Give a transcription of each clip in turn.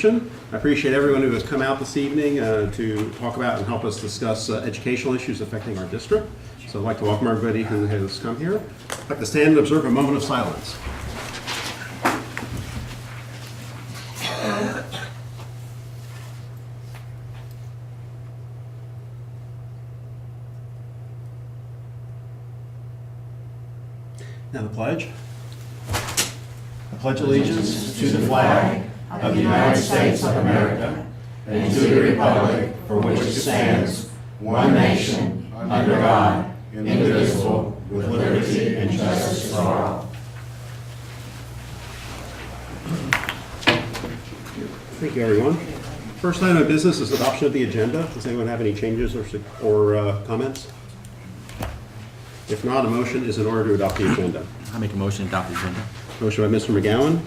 session. I appreciate everyone who has come out this evening to talk about and help us discuss educational issues affecting our district. So I'd like to welcome everybody who has come here. I'd like to stand and observe a moment of silence. Now the pledge. I pledge allegiance to the flag of the United States of America and to the republic for which it stands, one nation, under God, indivisible, with liberty and justice for all. Thank you, everyone. First item of business is adoption of the agenda. Does anyone have any changes or comments? If not, a motion is in order to adopt the agenda. I make a motion to adopt the agenda. Motion by Mr. McGowan,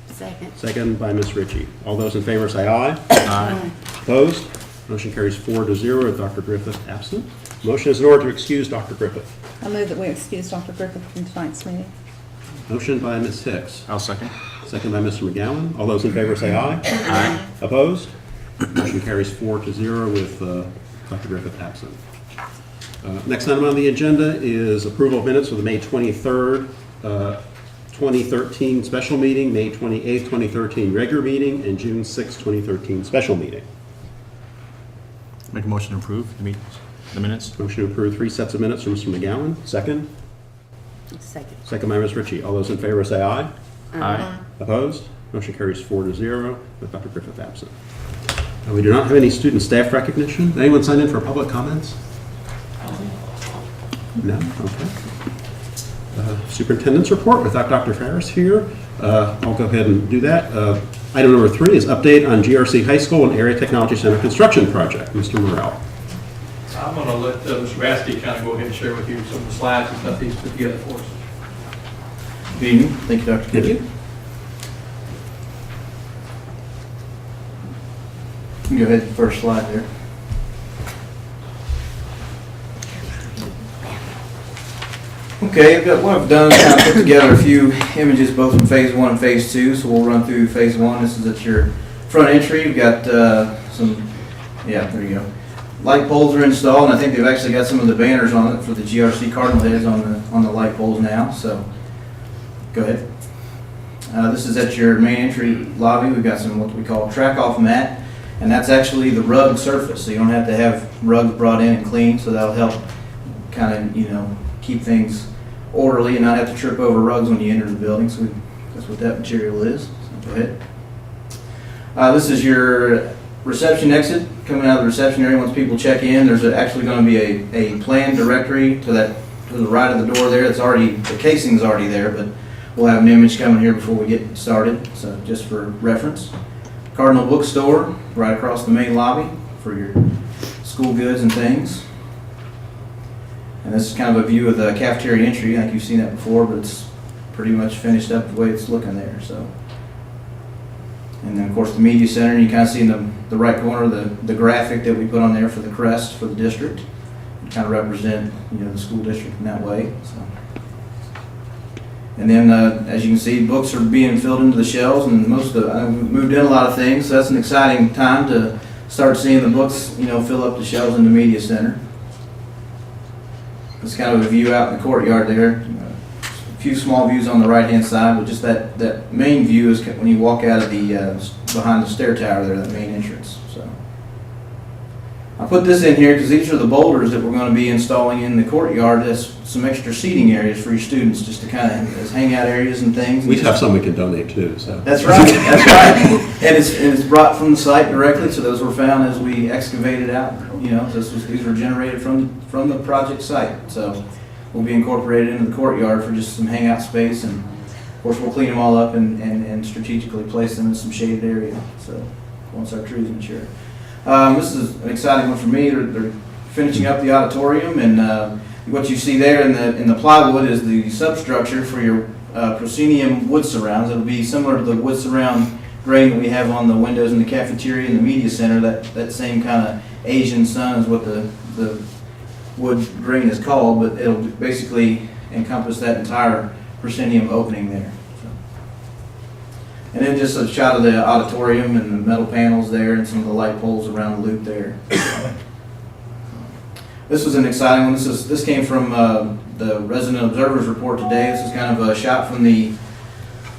Second. second by Ms. Ritchie. All those in favor say aye. Aye. Opposed? Motion carries 4-0 with Dr. Griffith absent. Motion is in order to excuse Dr. Griffith. I move that we excuse Dr. Griffith from tonight's meeting. Motion by Ms. Hicks, I'll second. second by Mr. McGowan. All those in favor say aye. Aye. Opposed? Motion carries 4-0 with Dr. Griffith absent. Next item on the agenda is approval of minutes for the May 23rd, 2013 special meeting, May 28th, 2013 regular meeting, and June 6th, 2013 special meeting. Make a motion to approve the minutes. Motion to approve 3 sets of minutes from Mr. McGowan. Second. Second. Second by Ms. Ritchie. All those in favor say aye. Aye. Opposed? Motion carries 4-0 with Dr. Griffith absent. We do not have any student staff recognition. Anyone sign in for public comments? No? Okay. Superintendent's report without Dr. Ferris here. I'll go ahead and do that. Item number 3 is update on GRC High School and Area Technology Center construction project. Mr. Morrell. I'm going to let Mr. Rasty kind of go ahead and share with you some of the slides and stuff he's put together for us. Good evening. Thank you, Dr. Thank you. You can go ahead to the first slide there. Okay, what I've done is kind of put together a few images both from phase 1 and phase 2, so we'll run through phase 1. This is at your front entry. You've got there you go. Light poles are installed, and I think they've actually got some of the banners on it for the GRC Cardinal heads on the light poles now, so go ahead. This is at your main entry lobby. We've got some what we call track-off mat, and that's actually the rug surface, so you don't have to have rugs brought in and cleaned, so that'll help kind of, keep things orderly and not have to trip over rugs when you enter the building. So that's what that material is. So go ahead. This is your reception exit coming out of the reception area. Once people check in, there's actually going to be a plan directory to the right of the door there. The casing's already there, but we'll have an image coming here before we get started. So just for reference. Cardinal Bookstore right across the main lobby for your school goods and things. And this is kind of a view of the cafeteria entry. I think you've seen that before, but it's pretty much finished up the way it's looking there. So, and then of course the media center. You kind of see in the right corner the graphic that we put on there for the crest for the district, to kind of represent the school district in that way. So, and then as you can see, books are being filled into the shelves, and I've moved in a lot of things. So that's an exciting time to start seeing the books fill up the shelves in the media center. It's kind of a view out in the courtyard there. A few small views on the right-hand side, but just that main view is when you walk out of the behind the stair tower there, that main entrance. So I put this in here because these are the boulders that we're going to be installing in the courtyard as some extra seating areas for your students, just to kind of as hangout areas and things. We have some we can donate too. So That's right. That's right. And it's brought from the site directly, so those were found as we excavated out. These were generated from the project site. So we'll be incorporated into the courtyard for just some hangout space, and of course we'll clean them all up and strategically place them in some shaded area. So once our trees mature. This is an exciting one for me. They're finishing up the auditorium, and what you see there in the plywood is the substructure for your proscenium wood surrounds. It'll be similar to the wood surround grain that we have on the windows in the cafeteria and the media center. That same kind of Asian sun is what the wood grain is called, but it'll basically encompass that entire proscenium opening there. And then just a shot of the auditorium and the metal panels there and some of the light poles around the loop there. This was an exciting one. This came from the resident observers report today. This is kind of a shot from the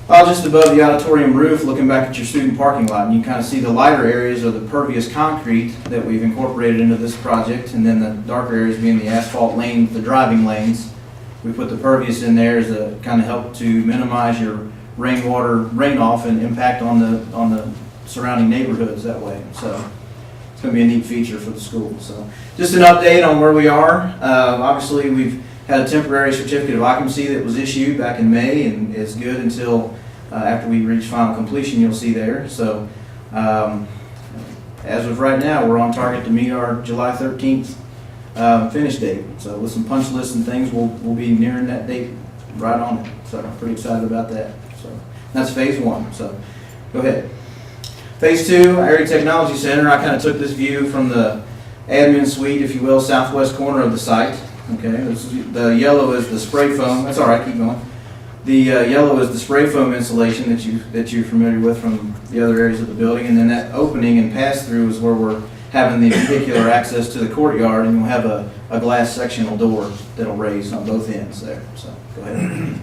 just above the auditorium roof, looking back at your student parking lot, and you kind of see the lighter areas of the pervious concrete that we've incorporated into this project, and then the darker areas being the asphalt lanes, the driving lanes. We put the pervious in there as a kind of help to minimize your rainwater runoff and impact on the surrounding neighborhoods that way. So it's going to be a neat feature for the school. So just an update on where we are. Obviously, we've had a temporary certificate of occupancy that was issued back in May and is good until after we reach final completion, you'll see there. So as of right now, we're on target to meet our July 13th finish date. So with some punch lists and things, we'll be nearing that date right on it. So I'm pretty excited about that. So that's phase one. So go ahead. Phase two, Area Technology Center. I kind of took this view from the admin suite, if you will, southwest corner of the site. Okay, the yellow is the spray foam. That's all right, keep going. The yellow is the spray foam insulation that you're familiar with from the other areas of the building, and then that opening and pass through is where we're having the vehicular access to the courtyard, and you'll have a glass sectional door that'll raise on both ends there. So go ahead.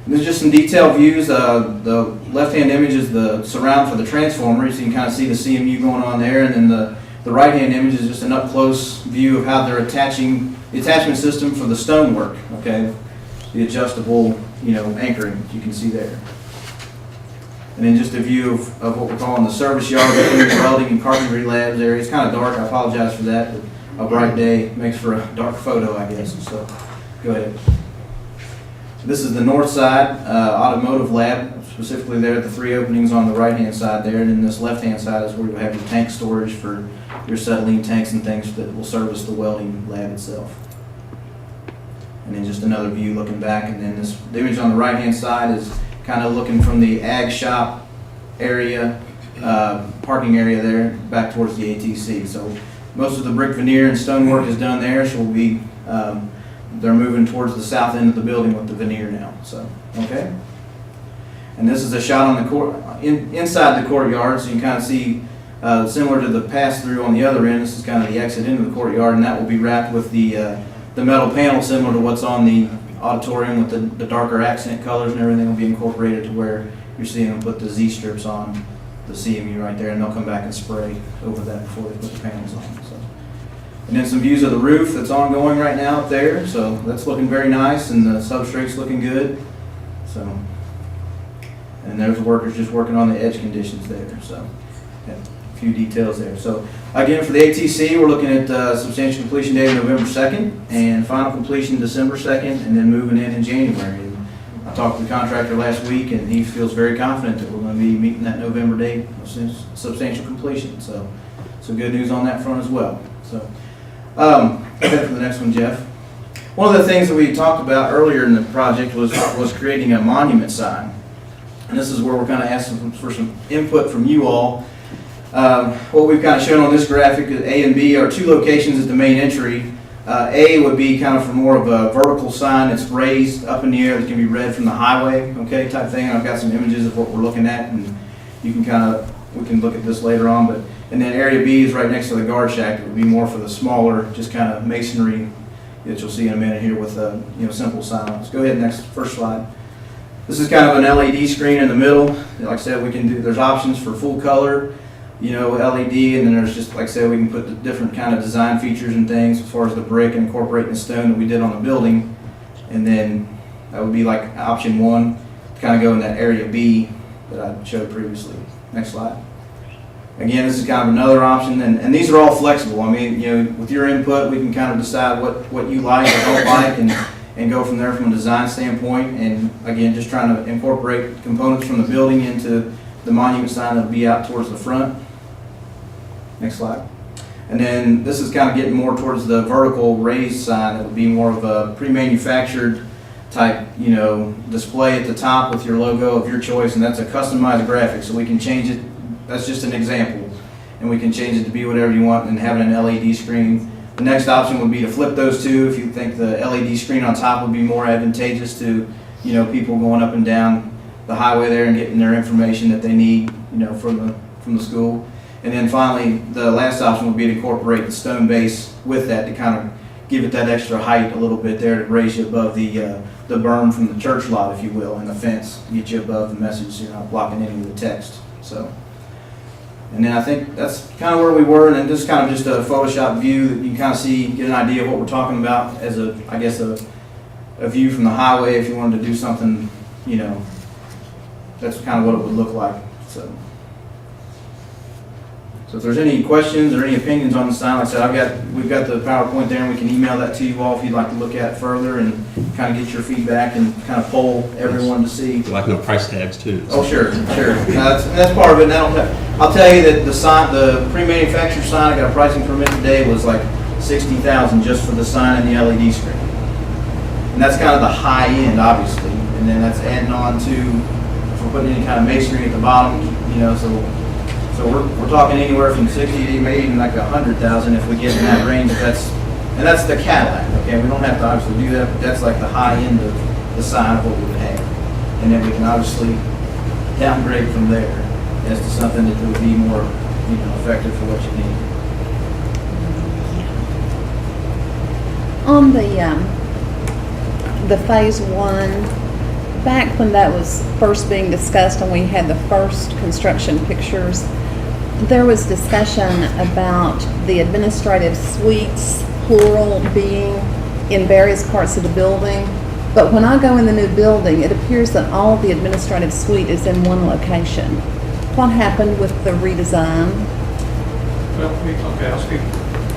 And there's just some detailed views. The left-hand image is the surround for the transformer, so you can kind of see the CMU going on there, and then the right-hand image is just an up-close view of how they're attaching the attachment system for the stonework. Okay, the adjustable, anchoring you can see there. And then just a view of what we're calling the service yard between the welding and carpentry labs area. It's kind of dark. I apologize for that. But a bright day makes for a dark photo, I guess. So go ahead. This is the north side automotive lab, specifically there, the three openings on the right-hand side there, and then this left-hand side is where you have your tank storage for your acetylene tanks and things that will service the welding lab itself. And then just another view looking back, and then the image on the right-hand side is kind of looking from the ag shop area, parking area there, back towards the ATC. So most of the brick veneer and stonework is done there, so we'll be they're moving towards the south end of the building with the veneer now. So, okay. And this is a shot on the inside the courtyard, so you can kind of see similar to the pass-through on the other end. This is kind of the exit into the courtyard, and that will be wrapped with the metal panel similar to what's on the auditorium with the darker accent colors and everything will be incorporated to where you're seeing them put the Z-strips on the CMU right there, and they'll come back and spray over that before they put the panels on. So. And then some views of the roof that's ongoing right now up there, so that's looking very nice, and the substrate's looking good. So, and there's the workers just working on the edge conditions there. So, yeah, a few details there. So, again, for the ATC, we're looking at substantial completion date of November 2nd, and final completion December 2nd, and then moving in January. And I talked to the contractor last week, and he feels very confident that we're going to be meeting that November date of substantial completion. So, good news on that front as well. So. Ahead for the next one, Jeff. One of the things that we talked about earlier in the project was creating a monument sign. And this is where we're kind of asking for some input from you all. What we've kind of shown on this graphic, A and B, are two locations at the main entry. A would be kind of for more of a vertical sign that's raised up in the air that can be read from the highway, okay, type thing. I've got some images of what we're looking at, and you can we can look at this later on, but. And then area B is right next to the guard shack. It would be more for the smaller, just kind of masonry that you'll see in a minute here with simple signs. Go ahead, next, first slide. This is kind of an LED screen in the middle. Like I said, there's options for full color, LED, and then there's just, like I said, we can put the different kind of design features and things as far as the brick and incorporating the stone that we did on the building. And then that would be like option one, to kind of go in that area B that I showed previously. Next slide. Again, this is kind of another option, and these are all flexible. I mean, with your input, we can kind of decide what you like or don't like, and go from there from a design standpoint. And again, just trying to incorporate components from the building into the monument sign that'll be out towards the front. Next slide. And then this is kind of getting more towards the vertical raised sign that would be more of a pre-manufactured type, display at the top with your logo of your choice, and that's a customized graphic, so we can change it. That's just an example, and we can change it to be whatever you want and having an LED screen. The next option would be to flip those two if you think the LED screen on top would be more advantageous to people going up and down the highway there and getting their information that they need, from the school. And then finally, the last option would be to incorporate the stone base with that to kind of give it that extra height a little bit there to raise you above the berm from the church lot, if you will, and the fence, get you above the message, you're not blocking any of the text, so. And then I think that's kind of where we were, and then just kind of just a Photoshop view that you can kind of see, get an idea of what we're talking about as a view from the highway if you wanted to do something, that's kind of what it would look like, so. So if there's any questions or any opinions on the sign, like I said, we've got the PowerPoint there, and we can email that to you all if you'd like to look at it further and kind of get your feedback and kind of poll everyone to see. Like no price tags too. Oh, sure. That's part of it. Now, I'll tell you that the pre-manufactured sign, I got a pricing permit today, was like $60,000 just for the sign and the LED screen. And that's kind of the high end, obviously. And then that's adding on to, if we're putting any kind of masonry at the bottom, so we're talking anywhere from 60 to maybe even like 100,000 if we get in that range. And that's the Cadillac. Okay, we don't have to obviously do that, but that's like the high end of the sign of what we would have. And then we can obviously downgrade from there as to something that would be more, effective for what you need. On the phase one, back when that was first being discussed and we had the first construction pictures, there was discussion about the administrative suites, plural, being in various parts of the building. But when I go in the new building, it appears that all the administrative suite is in one location. What happened with the redesign? I'll speak.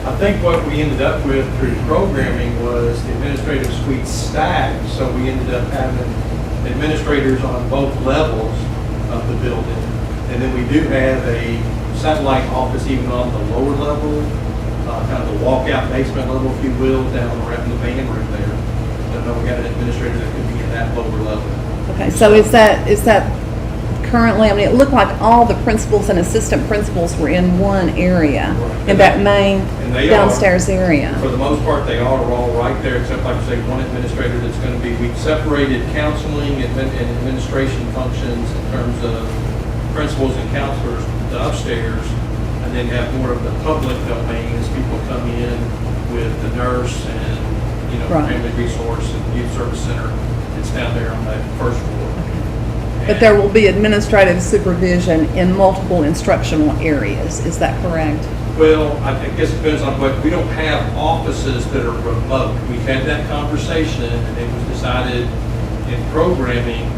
I think what we ended up with through programming was the administrative suite stacked, so we ended up having administrators on both levels of the building. And then we do have a satellite office even on the lower level, kind of the walkout basement level, if you will, down around the van room there. So no, we got an administrator that could be in that lower level. Okay, so is that currently, it looked like all the principals and assistant principals were in one area, in that main they downstairs area. For the most part, they are all right there, except like I say, one administrator that's going to be, we've separated counseling and administration functions in terms of principals and counselors to upstairs, and then have more of the public domain as people come in with the nurse and, Right. family resource and youth service center. It's down there on that first floor. But there will be administrative supervision in multiple instructional areas, is that correct? Well, I guess it depends on what, we don't have offices that are remote. We've had that conversation, and it was decided in programming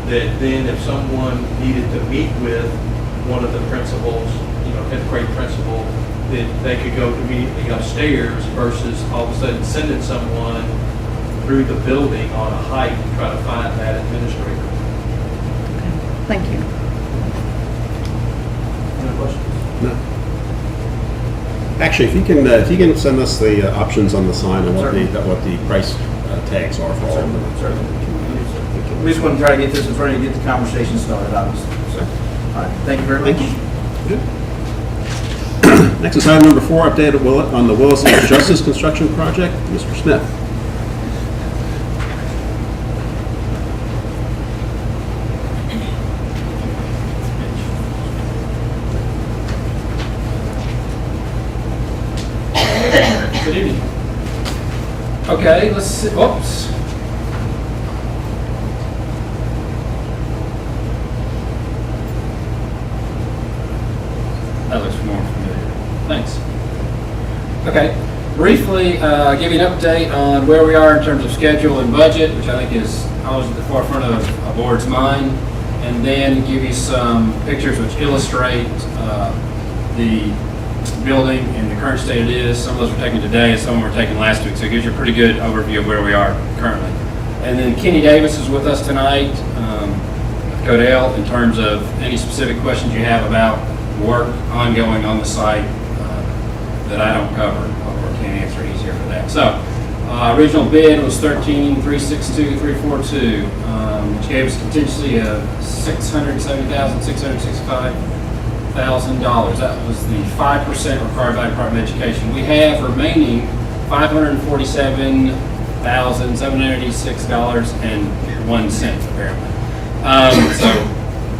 that then if someone needed to meet with one of the principals, 10th grade principal, that they could go immediately upstairs versus all of a sudden sending someone through the building on a hike to try to find that administrator. Thank you. Any questions? No. Actually, if you can send us the options on the sign and what the price tags are for all of them. Certainly. We just want to try to get this in front of you, get the conversation started, obviously. So, all right, thank you very much. Thank you. Next is item number 4, update on the Willis Justice Construction Project. Mr. Smith. Good evening. Okay, let's see. Oops. That looks more familiar. Thanks. Okay, briefly, give you an update on where we are in terms of schedule and budget, which I think is always at the forefront of a board's mind, and then give you some pictures which illustrate the building in the current state it is. Some of those were taken today and some of them were taken last week, so it gives you a pretty good overview of where we are currently. And then Kenny Davis is with us tonight, Codell, in terms of any specific questions you have about work ongoing on the site that I don't cover or can't answer. He's here for that. So, original bid was $13,362,342, which gave us a contingency of $670,665,000. That was the 5% required by the Department of Education. We have remaining $547,786.01 apparently. So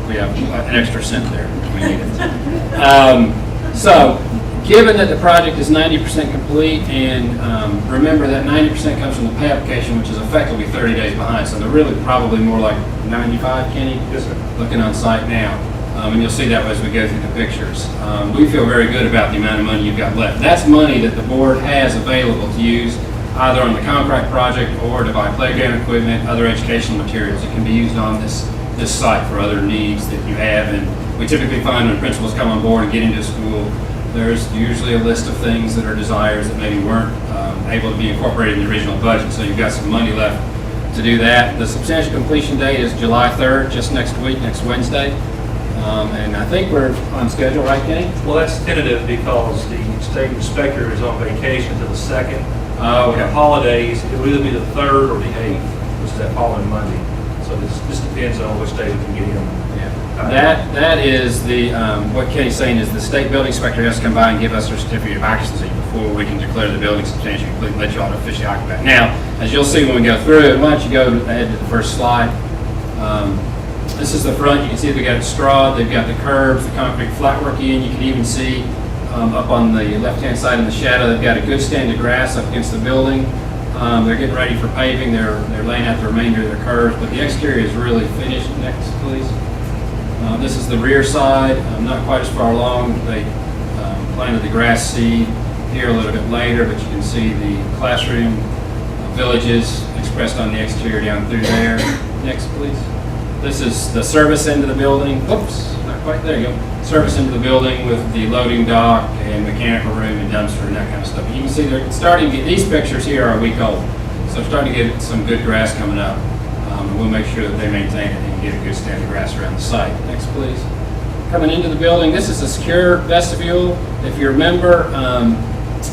we have an extra cent there if we need it. So given that the project is 90% complete, and remember that 90% comes from the pay application, which is effectively 30 days behind, so they're really probably more like 95, Kenny? Yes, sir. Looking on site now. And you'll see that as we go through the pictures. We feel very good about the amount of money you've got left. That's money that the board has available to use either on the contract project or to buy playground equipment, other educational materials. It can be used on this site for other needs that you have. And we typically find when principals come on board and get into school, there's usually a list of things that are desires that maybe weren't able to be incorporated in the original budget. So you've got some money left to do that. The substantial completion date is July 3rd, just next week, next Wednesday. And I think we're on schedule, right, Kenny? Well, that's tentative because the state inspector is on vacation to the 2nd. Oh, With the okay. holidays, it will either be the 3rd or the 8th, which is that following Monday. So this depends on which day we can get him. Yeah. That is the, what Kenny's saying is the state building inspector has to come by and give us a certificate of occupancy before we can declare the building substantially complete and let you all officially occupy it. Now, as you'll see when we go through it, why don't you go ahead to the first slide. This is the front. You can see they've got straw, they've got the curbs, the concrete flatwork in. You can even see up on the left-hand side in the shadow, they've got a good stand of grass up against the building. They're getting ready for paving. They're laying out the remainder of their curves, but the exterior is really finished. Next, please. This is the rear side. Not quite as far along. They planted the grass seed here a little bit later, but you can see the classroom villages expressed on the exterior down through there. Next, please. This is the service end of the building. Oops, not quite. There you go. Service end of the building with the loading dock and mechanical room and dumpster and that kind of stuff. You can see they're starting to get, these pictures here are a week old. So starting to get some good grass coming up. We'll make sure that they maintain it and get a good stand of grass around the site. Next, please. Coming into the building, this is a secure vestibule. If you remember,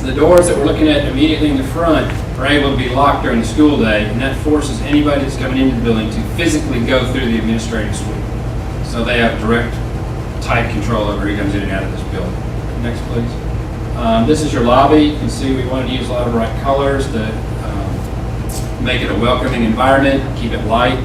the doors that we're looking at immediately in the front are able to be locked during the school day, and that forces anybody that's coming into the building to physically go through the administrative suite. So they have direct, tight control over who comes in and out of this building. Next, please. This is your lobby. You can see we wanted to use a lot of bright colors to make it a welcoming environment, keep it light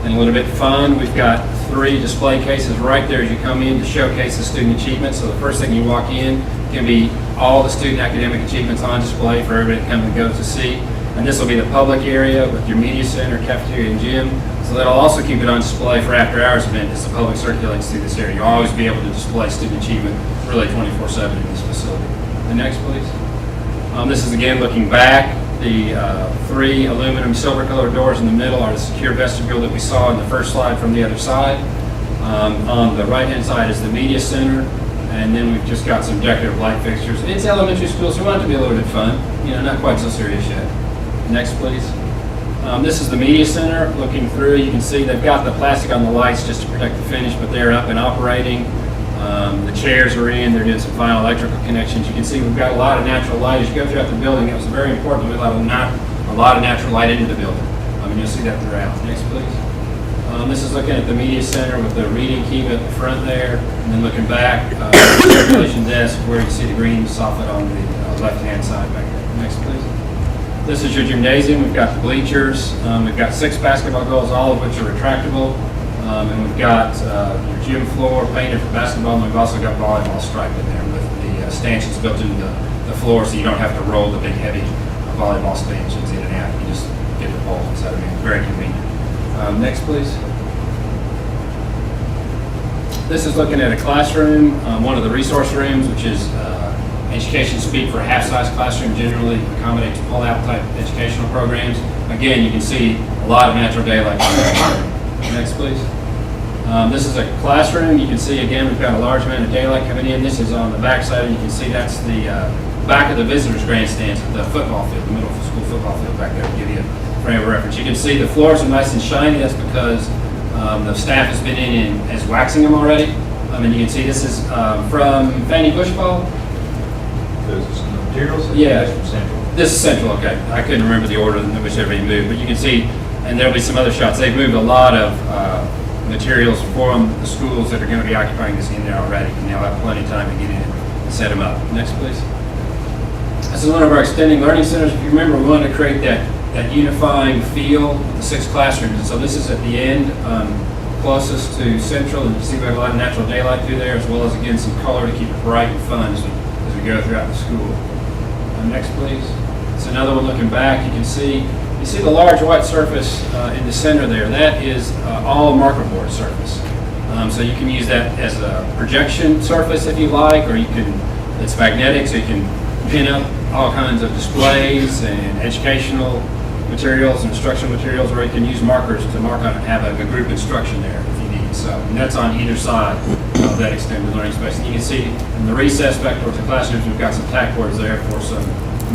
and a little bit fun. We've got 3 display cases right there as you come in to showcase the student achievement. So the first thing you walk in can be all the student academic achievements on display for everybody to come and go to see. And this will be the public area with your media center, cafeteria, and gym. So that'll also keep it on display for after hours event as the public circulates through this area. You'll always be able to display student achievement really 24/7 in this facility. The next, please. This is again looking back. The 3 aluminum silver colored doors in the middle are the secure vestibule that we saw in the first slide from the other side. On the right hand side is the media center. And then we've just got some decorative light fixtures. It's elementary school, so we want it to be a little bit fun. You know, not quite so serious yet. Next, please. This is the media center. Looking through, you can see they've got the plastic on the lights just to protect the finish, but they're up and operating. The chairs are in. They're doing some final electrical connections. You can see we've got a lot of natural light as you go throughout the building. It was very important that we let a lot of natural light into the building. You'll see that throughout. Next, please. This is looking at the media center with the reading key at the front there, and then looking back, the circulation desk where you see the green soffit on the left-hand side back there. Next, please. This is your gymnasium. We've got the bleachers. We've got 6 basketball goals, all of which are retractable. And we've got your gym floor painted for basketball, and we've also got volleyball striped in there with the stanchions built into the floor, so you don't have to roll the big, heavy volleyball stanchions in and out. You just get the ball inside of it. Very convenient. Next, please. This is looking at a classroom, one of the resource rooms, which is education speak for a half-size classroom, generally accommodates pull-out type educational programs. Again, you can see a lot of natural daylight. Next, please. This is a classroom. You can see, again, we've got a large amount of daylight coming in. This is on the back side, and you can see that's the back of the visitors' grandstands, the football field, the middle school football field back there to give you a frame of reference. You can see the floors are nice and shiny. That's because the staff has been in and is waxing them already. And you can see this is from Fannie Bushball. Those are some materials? Yeah. That's from Central. This is Central, okay. I couldn't remember the order in which everybody moved, but you can see, and there'll be some other shots. They've moved a lot of materials from the schools that are going to be occupying this in there already, and they'll have plenty of time to get in and set them up. Next, please. This is one of our extending learning centers. If you remember, we wanted to create that unifying feel with the 6 classrooms. And so this is at the end closest to Central, and you see we have a lot of natural daylight through there, as well as, again, some color to keep it bright and fun as we go throughout the school. Next, please. It's another one looking back. You see the large white surface in the center there. That is all marker board surface. So you can use that as a projection surface if you like, or it's magnetic, so you can pin up all kinds of displays and educational materials and instructional materials, or you can use markers to mark on and have a group instruction there if you need. So, and that's on either side of that extended learning space. And you can see in the recess back towards the classrooms, we've got some tack boards there for some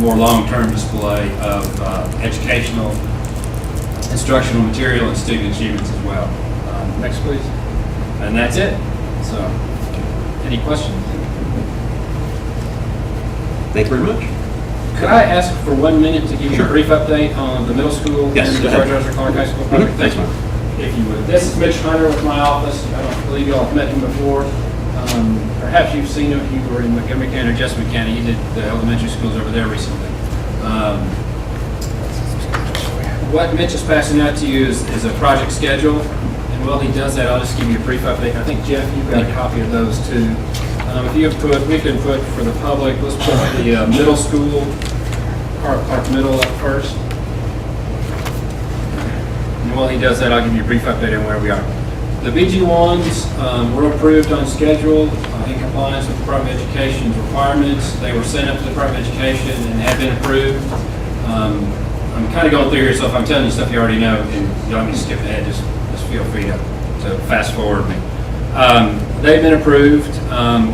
more long-term display of educational, instructional material and student achievements as well. Next, please. And that's it. So, any questions? Thank you very much. Could I ask for 1 minute to give you a brief update on the middle school Yes, and go the ahead. George R. Clark High School project? Thanks, Thank you. If you would. This is Mitch Hunter with my office. I don't believe you all have met him before. Perhaps you've seen him. You were in Montgomery County or Jessamine County. He did the elementary schools over there recently. What Mitch is passing out to you is a project schedule. And while he does that, I'll just give you a brief update. I think, Jeff, you've got a copy of those too. If you have we can put for the public, let's put the middle school, Clark Middle up first. And while he does that, I'll give you a brief update on where we are. The BG1s were approved on schedule in compliance with the Department of Education's requirements. They were sent up to the Department of Education and have been approved. I'm kind of going through here, so if I'm telling you stuff you already know and you don't want me to skip ahead, just feel free to fast forward me. They've been approved.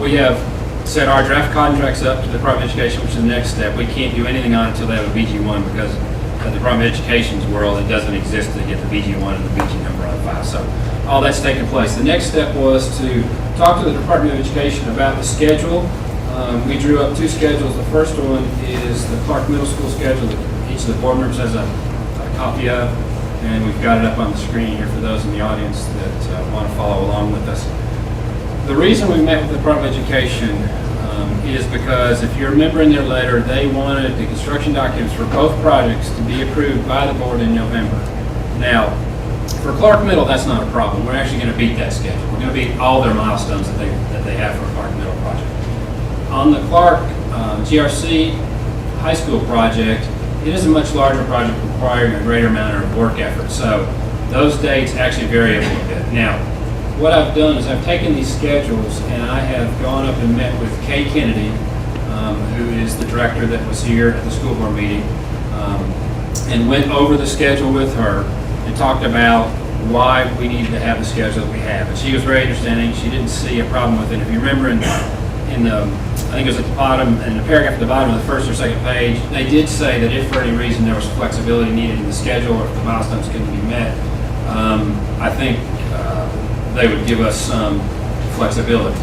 We have set our draft contracts up to the Department of Education, which is the next step. We can't do anything on it until they have a BG1 because in the Department of Education's world, it doesn't exist to get the BG1 and the BG number on file. So all that's taken place. The next step was to talk to the Department of Education about the schedule. We drew up two schedules. The first one is the Clark Middle School schedule that each of the board members has a copy of, and we've got it up on the screen here for those in the audience that want to follow along with us. The reason we met with the Department of Education is because if you remember in their letter, they wanted the construction documents for both projects to be approved by the board in November. Now, for Clark Middle, that's not a problem. We're actually going to beat that schedule. We're going to beat all their milestones that they have for a Clark Middle project. On the Clark GRC high school project, it is a much larger project requiring a greater amount of work effort. So those dates actually vary a little bit. Now, what I've done is I've taken these schedules and I have gone up and met with Kay Kennedy, who is the director that was here at the school board meeting, and went over the schedule with her and talked about why we needed to have the schedule that we have. And she was very understanding. She didn't see a problem with it. If you remember in the, I think it was at the bottom, in the paragraph at the bottom of the first or second page, they did say that if for any reason there was flexibility needed in the schedule or if the milestones couldn't be met, I think they would give us some flexibility.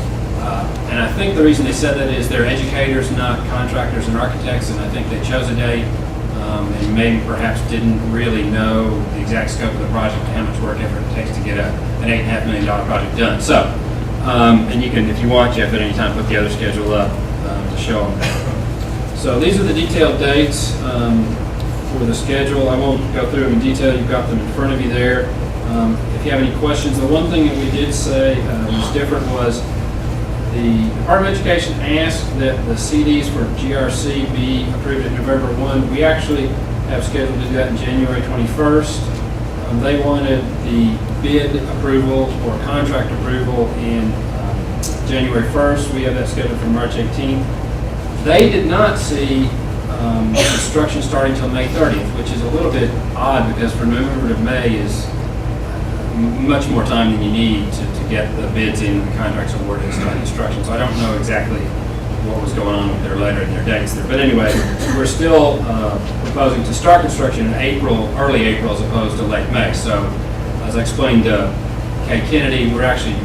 And I think the reason they said that is they're educators, not contractors and architects, and I think they chose a date and maybe perhaps didn't really know the exact scope of the project and how much work effort it takes to get an $8.5 million project done. So, and you can, if you want, Jeff, at any time put the other schedule up to show them. So these are the detailed dates for the schedule. I won't go through them in detail. You've got them in front of you there. If you have any questions, the one thing that we did say was different was the Department of Education asked that the CDs for GRC be approved at November 1. We actually have scheduled to do that in January 21st. They wanted the bid approval or contract approval in January 1st. We have that scheduled for March 18th. They did not see construction starting until May 30th, which is a little bit odd because from November to May is much more time than you need to get the bids in, the contracts awarded, and start construction. So I don't know exactly what was going on with their letter and their dates there. But anyway, we're still proposing to start construction in April, early April, as opposed to late May. So as I explained to Kay Kennedy, we're actually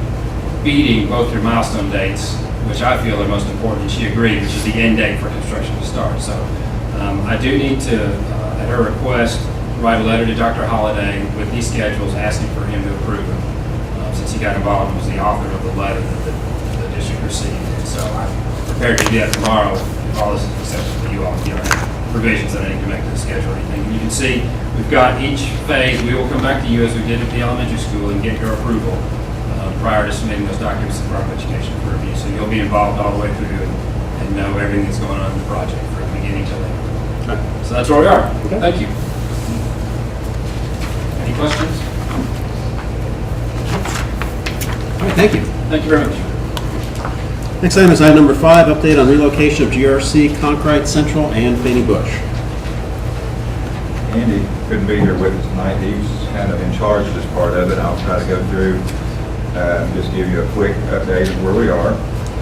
beating both your milestone dates, which I feel are most important, and she agreed, which is the end date for construction to start. So I do need to, at her request, write a letter to Dr. Holliday with these schedules asking for him to approve them, since he got involved and was the author of the letter that the district received. And so I'm prepared to do that tomorrow if all this is accepted to you all, have provisions that I need to make to the schedule or anything. And you can see, we've got each phase, we will come back to you as we did at the elementary school and get your approval prior to submitting those documents to the Department of Education for review. So you'll be involved all the way through and know everything that's going on in the project from beginning to end. So that's where we are. Okay. Thank you. Any questions? All right, thank you. Thank you very much. Next item is item number 5, update on relocation of GRC, Conkright Central, and Fanny Bush. Andy couldn't be here with us tonight. He's kind of in charge of this part of it. I'll try to go through, just give you a quick update of where we are.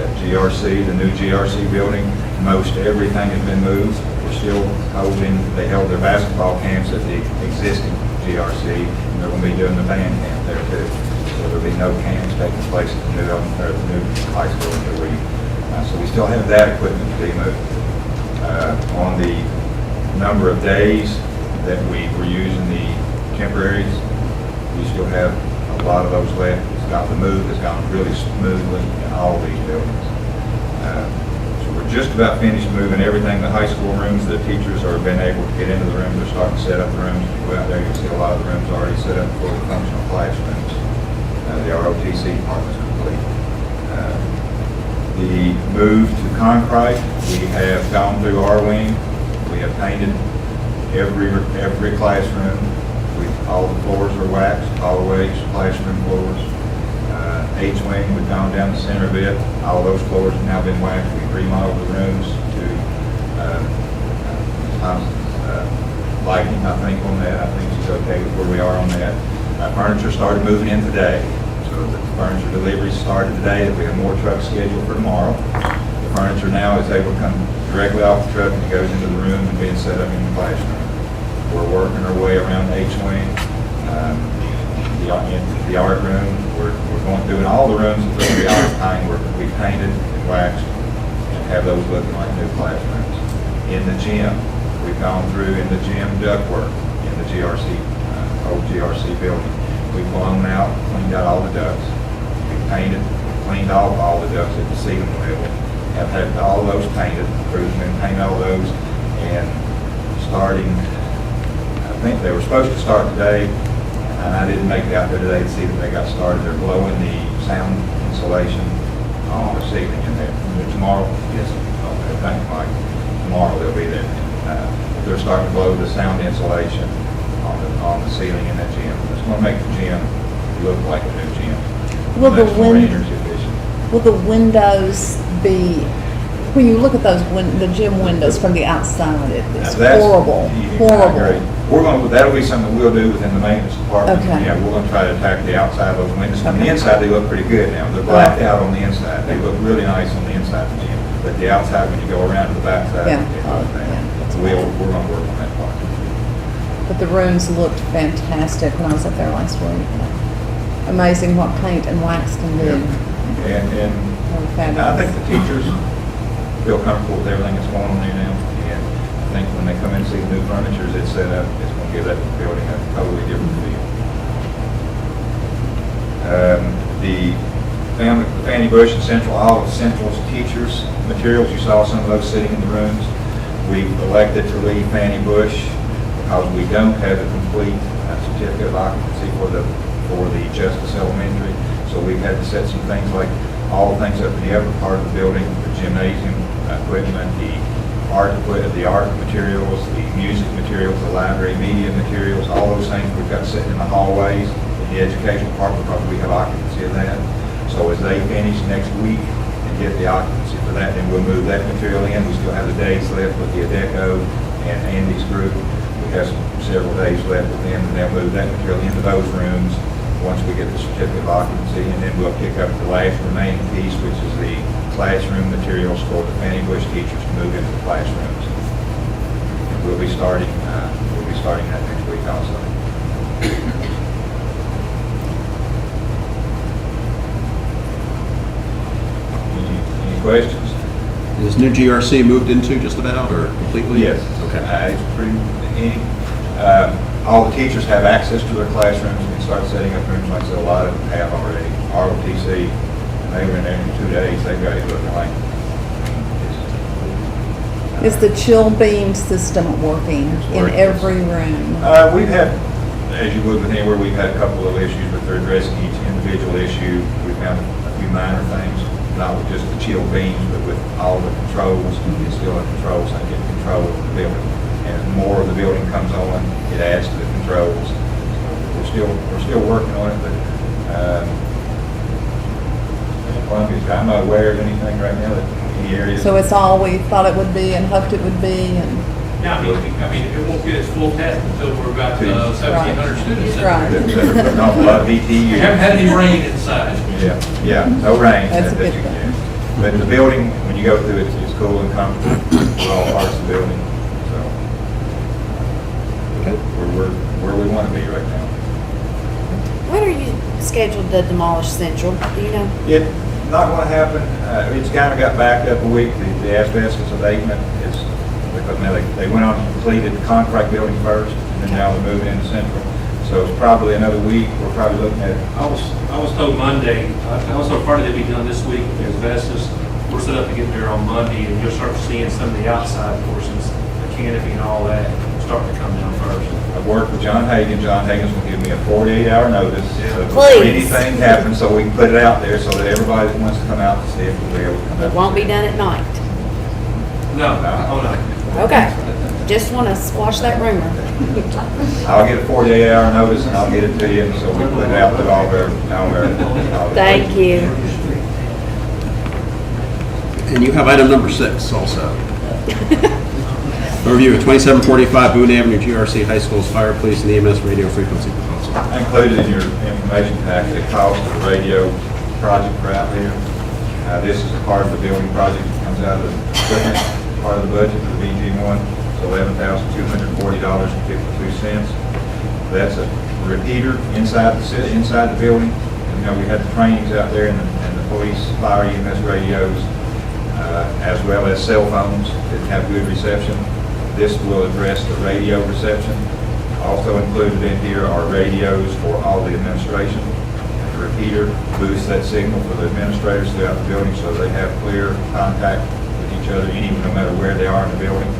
At GRC, the new GRC building, most everything has been moved. We're still holding, they held their basketball camps at the existing GRC, and they're going to be doing the band camp there too. So there'll be no camps taking place at the new high school until so we still have that equipment to be moved. On the number of days that we were using the temporaries, we still have a lot of those left. The move has gone really smoothly in all these buildings. So we're just about finished moving everything, the high school rooms. The teachers are been able to get into the rooms. They're starting to set up the rooms. If you go out there, you'll see a lot of the rooms already set up for functional classrooms. The ROTC part is complete. The move to Conkright, we have gone through our wing. We have painted every classroom. All the floors are waxed, hallways, classroom floors. H-wing, we've gone down the center of it. All those floors have now been waxed. We've remodeled the rooms to lighting, I think, on that. I think she's okay with where we are on that. Furniture started moving in today. So the furniture deliveries started today. We have more trucks scheduled for tomorrow. The furniture now is able to come directly off the truck and it goes into the room and being set up in the classroom. We're working our way around H-wing, the art room. We're going through in all the rooms until the art time we painted and waxed and have those looking like new classrooms. In the gym, we've gone through in the gym ductwork in the GRC, old GRC building. We've blown out, cleaned out all the ducts. We've painted, cleaned off all the ducts at the ceiling level. Have had all those painted. Crews been painting all those and starting. I think they were supposed to start today, and I didn't make it out there today to see that they got started. They're blowing the sound insulation on the ceiling in there. Tomorrow, yes, okay, thank you, Mike. Tomorrow they'll be there. They're starting to blow the sound insulation on the ceiling in that gym. It's going to make the gym look like a new gym. Will the Much more energy efficient. Will the windows be, when you look at those, the gym windows from the outside, it's horrible, horrible. I agree. That'll be something we'll do within the maintenance department. Okay. Yeah, we're going to try to attack the outside of those windows. From the inside, they look pretty good now. They're blacked out on the inside. They look really nice on the inside of the gym. But the outside, when you go around to the backside, Yeah. it looks bad. We're going to work on that part. But the rooms looked fantastic when I was up there last week. Amazing what paint and wax can do. And They were I think fabulous. the teachers feel comfortable with everything that's going on there now. And I think when they come in and see the new furniture that's set up, it's going to give that building a totally different feel. The Fanny Bush and all of Central's teachers' materials, you saw some of those sitting in the rooms. We've elected to leave Fanny Bush because we don't have a complete certificate of occupancy for the Justice Elementary. So we've had to set some things like all the things up in the upper part of the building, the gymnasium equipment, the art materials, the music materials, the library media materials, all those things we've got sitting in the hallways in the educational part because we have occupancy of that. So as they finish next week and get the occupancy for that, then we'll move that material in. We still have the days left with the Adeco and Andy's group. We have several days left with them, and they'll move that material into those rooms once we get the certificate of occupancy, and then we'll pick up the last remaining piece, which is the classroom materials for the Fanny Bush teachers to move into the classrooms. And we'll be starting that next week also. Any questions? Is new GRC moved into just about or completely? Yes. Okay. It's pretty, all the teachers have access to their classrooms and start setting up rooms like a lot of them have already. ROTC, and they were in there in 2 days, they've got it looking like, Is the chill beam system working in working. every room? We've had, as you would with anywhere, we've had a couple of issues, but they're addressing each individual issue. We found a few minor things, not with just the chill beams, but with all the controls. It's still a control, so I get control of the building. And as more of the building comes on, it adds to the controls. So we're still working on it, but, Columbia's, I'm not aware of anything right now that any areas. So it's all we thought it would be and hoped it would be, and Yeah, I mean, it won't get its full test until we're about 1,700 students. Right. They're putting on a lot of VT. We haven't had any rain inside. Yeah, no rain. That's a good you thing. can. But the building, when you go through it, it's cool and comfortable for all parts of the building, so. We're where we want to be right now. When are you scheduled to demolish Central? Do you know? It's not going to happen, it's kind of got backed up a week, the asbestos abatement is, because now they went on and completed the concrete building first, and then now they're moving into Central. So it's probably another week, we're probably looking at. I was told Monday, I was told Friday they'd be done this week with the asbestos. We're set up to get there on Monday, and you'll start seeing some of the outside portions, the canopy and all that, starting to come down first. I've worked with John Hagan. John Hagan's going to give me a 48-hour notice. So Please. if anything happens, so we can put it out there so that everybody that wants to come out to see it will be able to come out. It won't be done at night. No, oh no. Okay. Just want to squash that rumor. I'll get a 48-hour notice and I'll get it to you, so we put it out with all our. Thank you. And you have item number 6 also. Overview of 2745 Boone Avenue, GRC High School's fire, police, and EMS radio frequency proposal. I included in your information packet the cost of the radio project for out here. This is a part of the building project that comes out of the equipment part of the budget for the BG1. It's $11,240.52. That's a repeater inside the building. And, you know, we had the trainings out there and the police, fire, EMS radios, as well as cell phones that have good reception. This will address the radio reception. Also included in here are radios for all the administration. The repeater boosts that signal for the administrators throughout the building so they have clear contact with each other, no matter where they are in the building.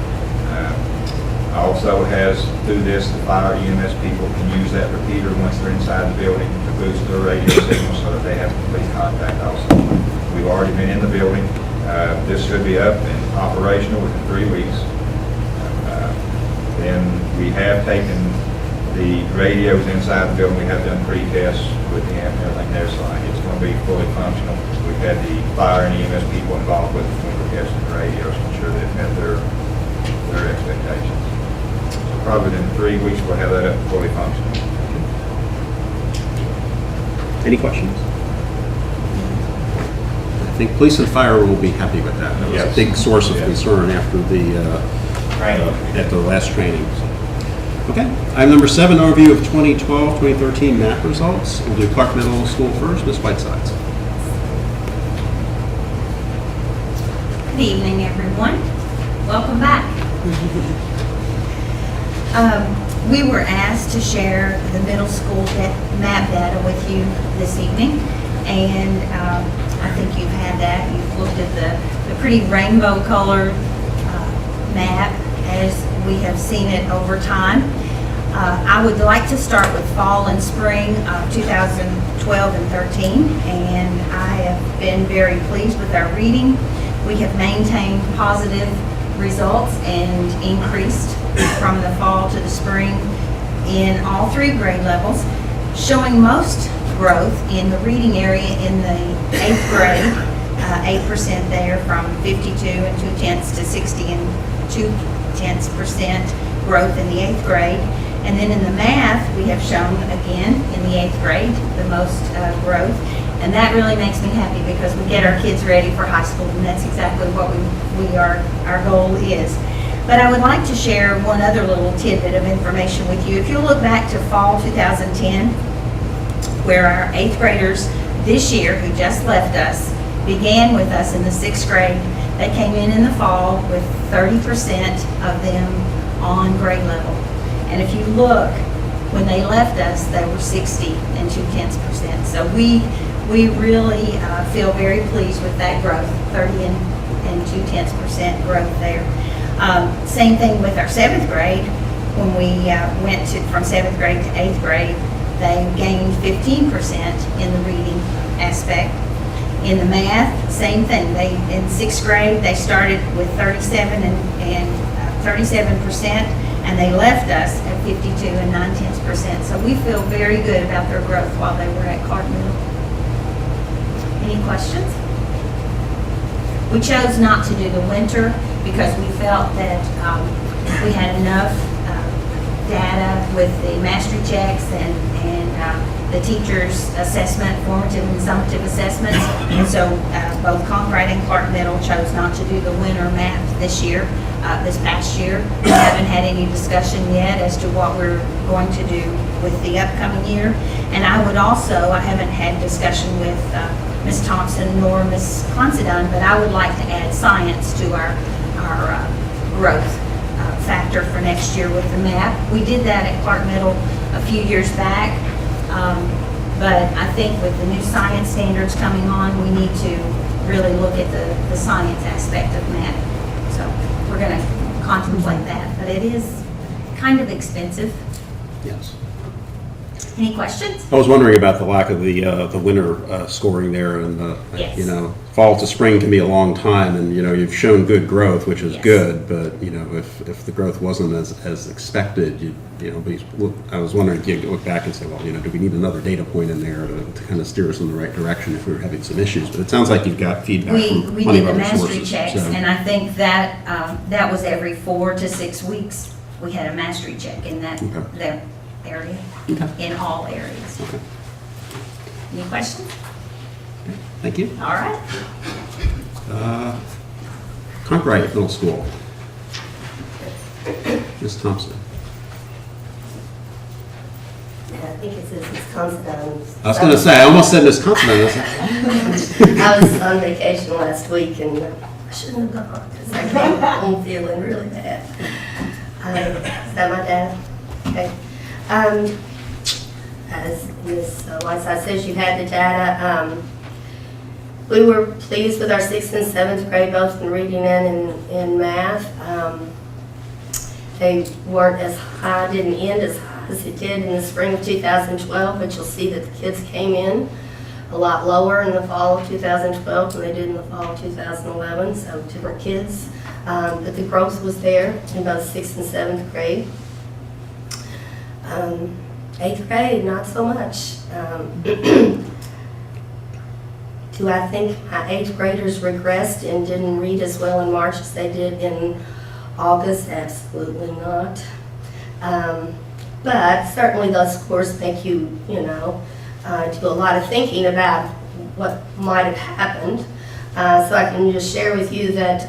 Also has, through this, the fire EMS people can use that repeater once they're inside the building to boost their radio signal so that they have complete contact also. We've already been in the building. This should be up and operational within 3 weeks. Then we have taken the radios inside the building. We have done pre-tests with the amp and everything there, so it's going to be fully functional. We've had the fire and EMS people involved with us when we're testing the radios to ensure they've met their expectations. So probably within 3 weeks we'll have that up fully functional. Any questions? I think police and fire will be happy with that. That was a Yes. big source of Yes. concern after the Training. at the last training. Okay. Item number 7, overview of 2012-2013 math results. We'll do Clark Middle School first. Ms. Whitesides. Good evening, everyone. Welcome back. We were asked to share the middle school map data with you this evening, and I think you've had that. You've looked at the pretty rainbow-colored map as we have seen it over time. I would like to start with fall and spring of 2012 and 13, and I have been very pleased with our reading. We have maintained positive results and increased from the fall to the spring in all 3 grade levels, showing most growth in the reading area in the 8th grade, 8% there from 52 and 2/10 to 60 and 2/10% growth in the 8th grade. And then in the math, we have shown again in the 8th grade the most growth. And that really makes me happy because we get our kids ready for high school, and that's exactly what our goal is. But I would like to share one other little tidbit of information with you. If you look back to fall 2010, where our 8th graders this year who just left us began with us in the 6th grade, they came in the fall with 30% of them on grade level. And if you look, when they left us, they were 60 and 2/10%. So we really feel very pleased with that growth, 30 and 2/10% growth there. Same thing with our 7th grade. When we went from 7th grade to 8th grade, they gained 15% in the reading aspect. In the math, same thing. In 6th grade, they started with 37% and they left us at 52 9/10%. So we feel very good about their growth while they were at Clark Middle. Any questions? We chose not to do the winter because we felt that we had enough data with the mastery checks and the teacher's assessment, formative and summative assessments. And so both Conkright and Clark Middle chose not to do the winter math this year, this past year. We haven't had any discussion yet as to what we're going to do with the upcoming year. And I haven't had discussion with Ms. Thompson nor Ms. Considine, but I would like to add science to our growth factor for next year with the math. We did that at Clark Middle a few years back, but I think with the new science standards coming on, we need to really look at the science aspect of math. So we're going to contemplate that, but it is kind of expensive. Yes. Any questions? I was wondering about the lack of the winter scoring there, and Yes. fall to spring can be a long time, and you've shown good growth, which is Yes. good. But if the growth wasn't as expected, I was wondering if you could look back and say, well, do we need another data point in there to kind of steer us in the right direction if we were having some issues? But it sounds like you've got feedback from We plenty did of the other mastery sources. checks, so- and I think that that was every 4 to 6 weeks. We had a mastery check in that area, in all areas. Okay. Any questions? Thank you. All right. Conkright Middle School. Ms. Thompson. I think it says Wisconsin. I was going to say, I almost said Wisconsin. I was on vacation last week and I shouldn't have gone because I came home feeling really bad. Is that my dad? Okay. As Ms. Whiteside says, you had the data. We were pleased with our 6th and 7th grade, both in reading and in math. They weren't as high, didn't end as high as it did in the spring of 2012, but you'll see that the kids came in a lot lower in the fall of 2012 than they did in the fall of 2011, so different kids. But the growth was there in both 6th and 7th grade. 8th grade, not so much. Do I think my 8th graders regressed and didn't read as well in March as they did in August? Absolutely not. But certainly those scores make you, do a lot of thinking about what might have happened. So I can just share with you that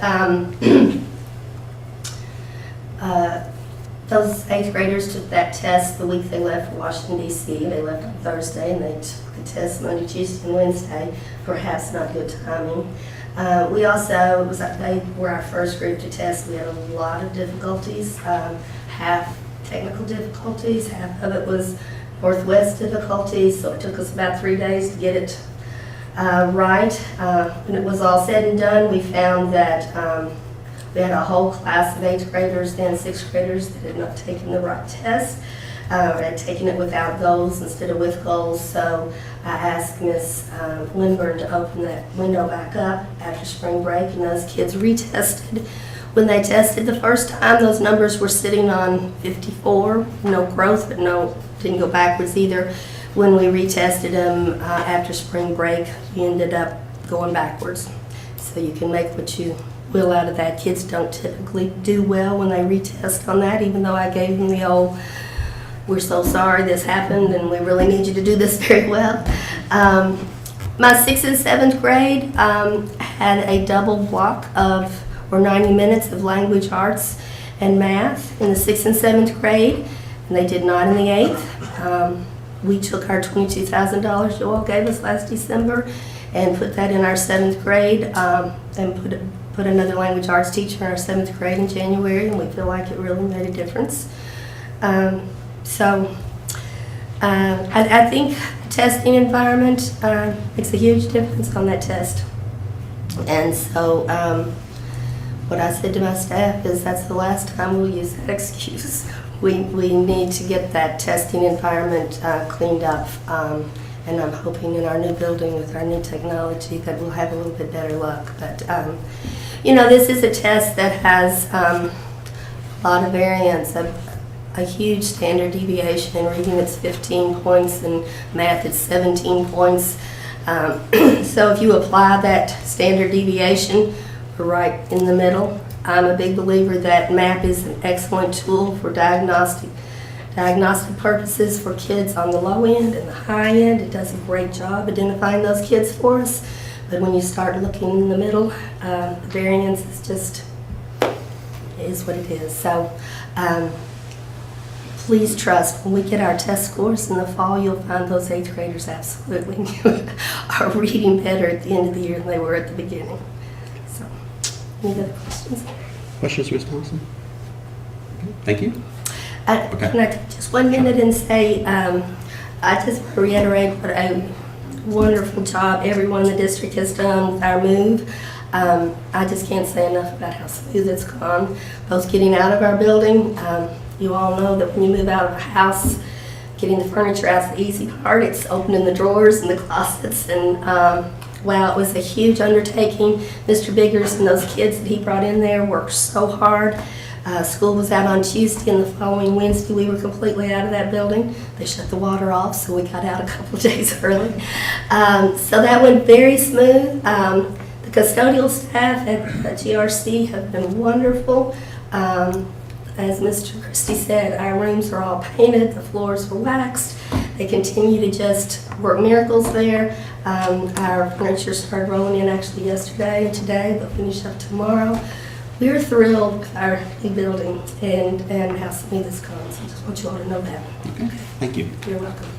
those 8th graders took that test the week they left for Washington, D.C. They left on Thursday, and they took the test Monday, Tuesday, and Wednesday. Perhaps not good timing. They were our first group to test. We had a lot of difficulties, half technical difficulties, half of it was Northwest difficulties, so it took us about 3 days to get it right. When it was all said and done, we found that we had a whole class of 8th graders and 6th graders that had not taken the right test, or had taken it without goals instead of with goals. So I asked Ms. Lindbergh to open that window back up after spring break, and those kids retested. When they tested the first time, those numbers were sitting on 54, no growth, but didn't go backwards either. When we retested them after spring break, we ended up going backwards. So you can make what you will out of that. Kids don't typically do well when they retest on that, even though I gave them the old, we're so sorry this happened and we really need you to do this very well. My 6th and 7th grade had a double block or 90 minutes of language arts and math in the 6th and 7th grade, and they did not in the 8th. We took our $22,000 you all gave us last December and put that in our 7th grade, and put another language arts teacher in our 7th grade in January, and we feel like it really made a difference. I think the testing environment makes a huge difference on that test. And so what I said to my staff is that's the last time we'll use that excuse. We need to get that testing environment cleaned up. And I'm hoping in our new building with our new technology that we'll have a little bit better luck. But, this is a test that has a lot of variance, a huge standard deviation. In reading, it's 15 points, and math, it's 17 points. So if you apply that standard deviation, we're right in the middle. I'm a big believer that MAP is an excellent tool for diagnostic purposes for kids on the low end and the high end. It does a great job identifying those kids for us. But when you start looking in the middle, the variance is what it is. So please trust, when we get our test scores in the fall, you'll find those 8th graders absolutely are reading better at the end of the year than they were at the beginning. So, any other questions? Questions, Ms. Thompson? Okay, thank you. Okay. Can I take just 1 minute and say, I just want to reiterate what a wonderful job everyone in the district has done with our move. I just can't say enough about how smooth it's gone, both getting out of our building. You all know that when you move out of a house, getting the furniture out is the easy part. It's opening the drawers and the closets. And wow, it was a huge undertaking. Mr. Biggers and those kids that he brought in there worked so hard. School was out on Tuesday, and the following Wednesday we were completely out of that building. They shut the water off, so we got out a couple of days early. So that went very smooth. The custodial staff at GRC have been wonderful. As Mr. Christie said, our rooms are all painted, the floors were waxed. They continue to just work miracles there. Our furniture started rolling in actually yesterday and today, but finish up tomorrow. We're thrilled with our new building and how smooth it's gone, so I just want you all to know that. Okay, thank you. You're welcome.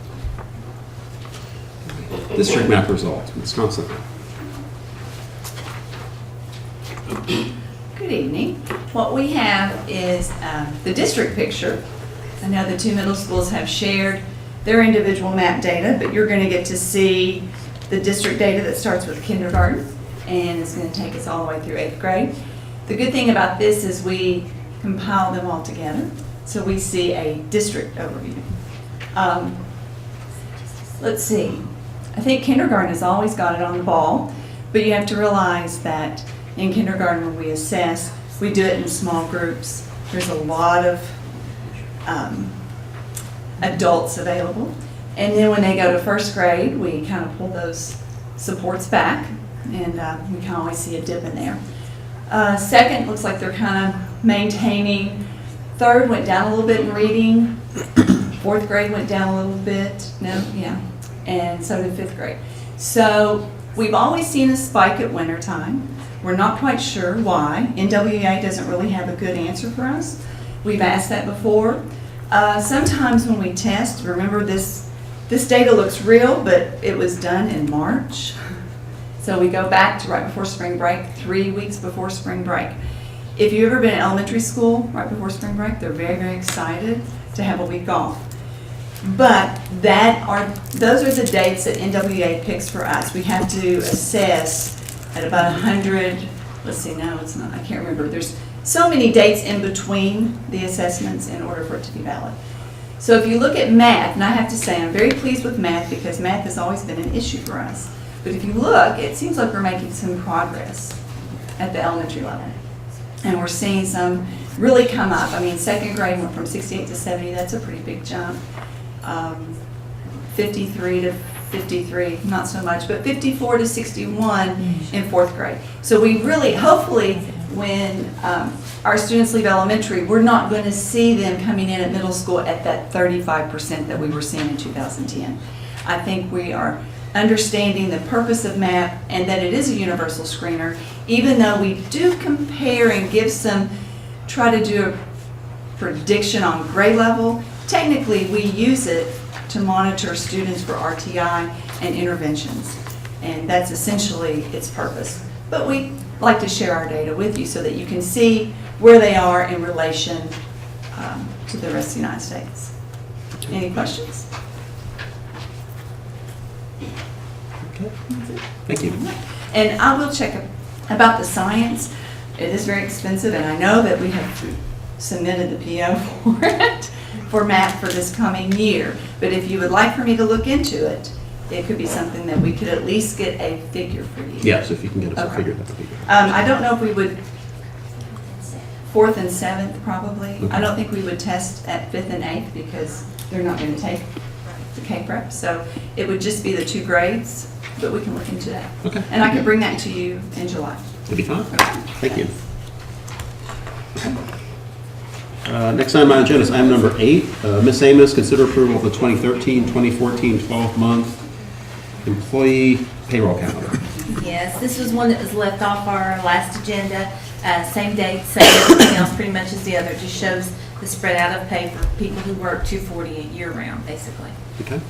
District map results, Ms. Thompson. Good evening. What we have is the district picture. I know the two middle schools have shared their individual map data, but you're going to get to see the district data that starts with kindergarten and is going to take us all the way through 8th grade. The good thing about this is we compile them all together, so we see a district overview. Let's see. I think kindergarten has always got it on the ball, but you have to realize that in kindergarten when we assess, we do it in small groups. There's a lot of adults available. And then when they go to 1st grade, we kind of pull those supports back, and we can always see a dip in there. 2nd, looks like they're kind of maintaining. 3rd went down a little bit in reading. 4th grade went down a little bit. And so did 5th grade. So we've always seen a spike at winter time. We're not quite sure why. NWEA doesn't really have a good answer for us. We've asked that before. Sometimes when we test, remember this data looks real, but it was done in March. So we go back to right before spring break, 3 weeks before spring break. If you've ever been in elementary school right before spring break, they're very, very excited to have a week off. But those are the dates that NWEA picks for us. We have to assess at about 100, let's see, no, it's not, I can't remember. There's so many dates in between the assessments in order for it to be valid. So if you look at math, and I have to say I'm very pleased with math because math has always been an issue for us. But if you look, it seems like we're making some progress at the elementary level. And we're seeing some really come up. I mean, 2nd grade went from 68 to 70. That's a pretty big jump. 53 to 53, not so much, but 54 to 61 in 4th grade. So we really, hopefully, when our students leave elementary, we're not going to see them coming in at middle school at that 35% that we were seeing in 2010. I think we are understanding the purpose of MAP and that it is a universal screener, even though we do compare and give try to do a prediction on grade level. Technically, we use it to monitor students for RTI and interventions, and that's essentially its purpose. But we like to share our data with you so that you can see where they are in relation to the rest of the United States. Any questions? Okay. Thank you. And I will check about the science. It is very expensive, and I know that we have submitted the PO for it, for MAP for this coming year. But if you would like for me to look into it, it could be something that we could at least get a figure for you. Yes, if you can get us a Okay. figure, that would be good. I don't know if we would, 4th and 7th probably. I Okay. don't think we would test at 5th and 8th because they're not going to take the K-Prep. So it would just be the 2 grades, but we can look into that. Okay. And I can bring that to you in July. That'd be fine. Thank you. Next item on the agenda is item number 8. Ms. Amos, consider approval of the 2013-2014 12-month employee payroll calendar. Yes, this was one that was left off our last agenda, same date, same everything else pretty much as the other. It just shows the spread out of pay for people who work 240 a year round, basically. Okay.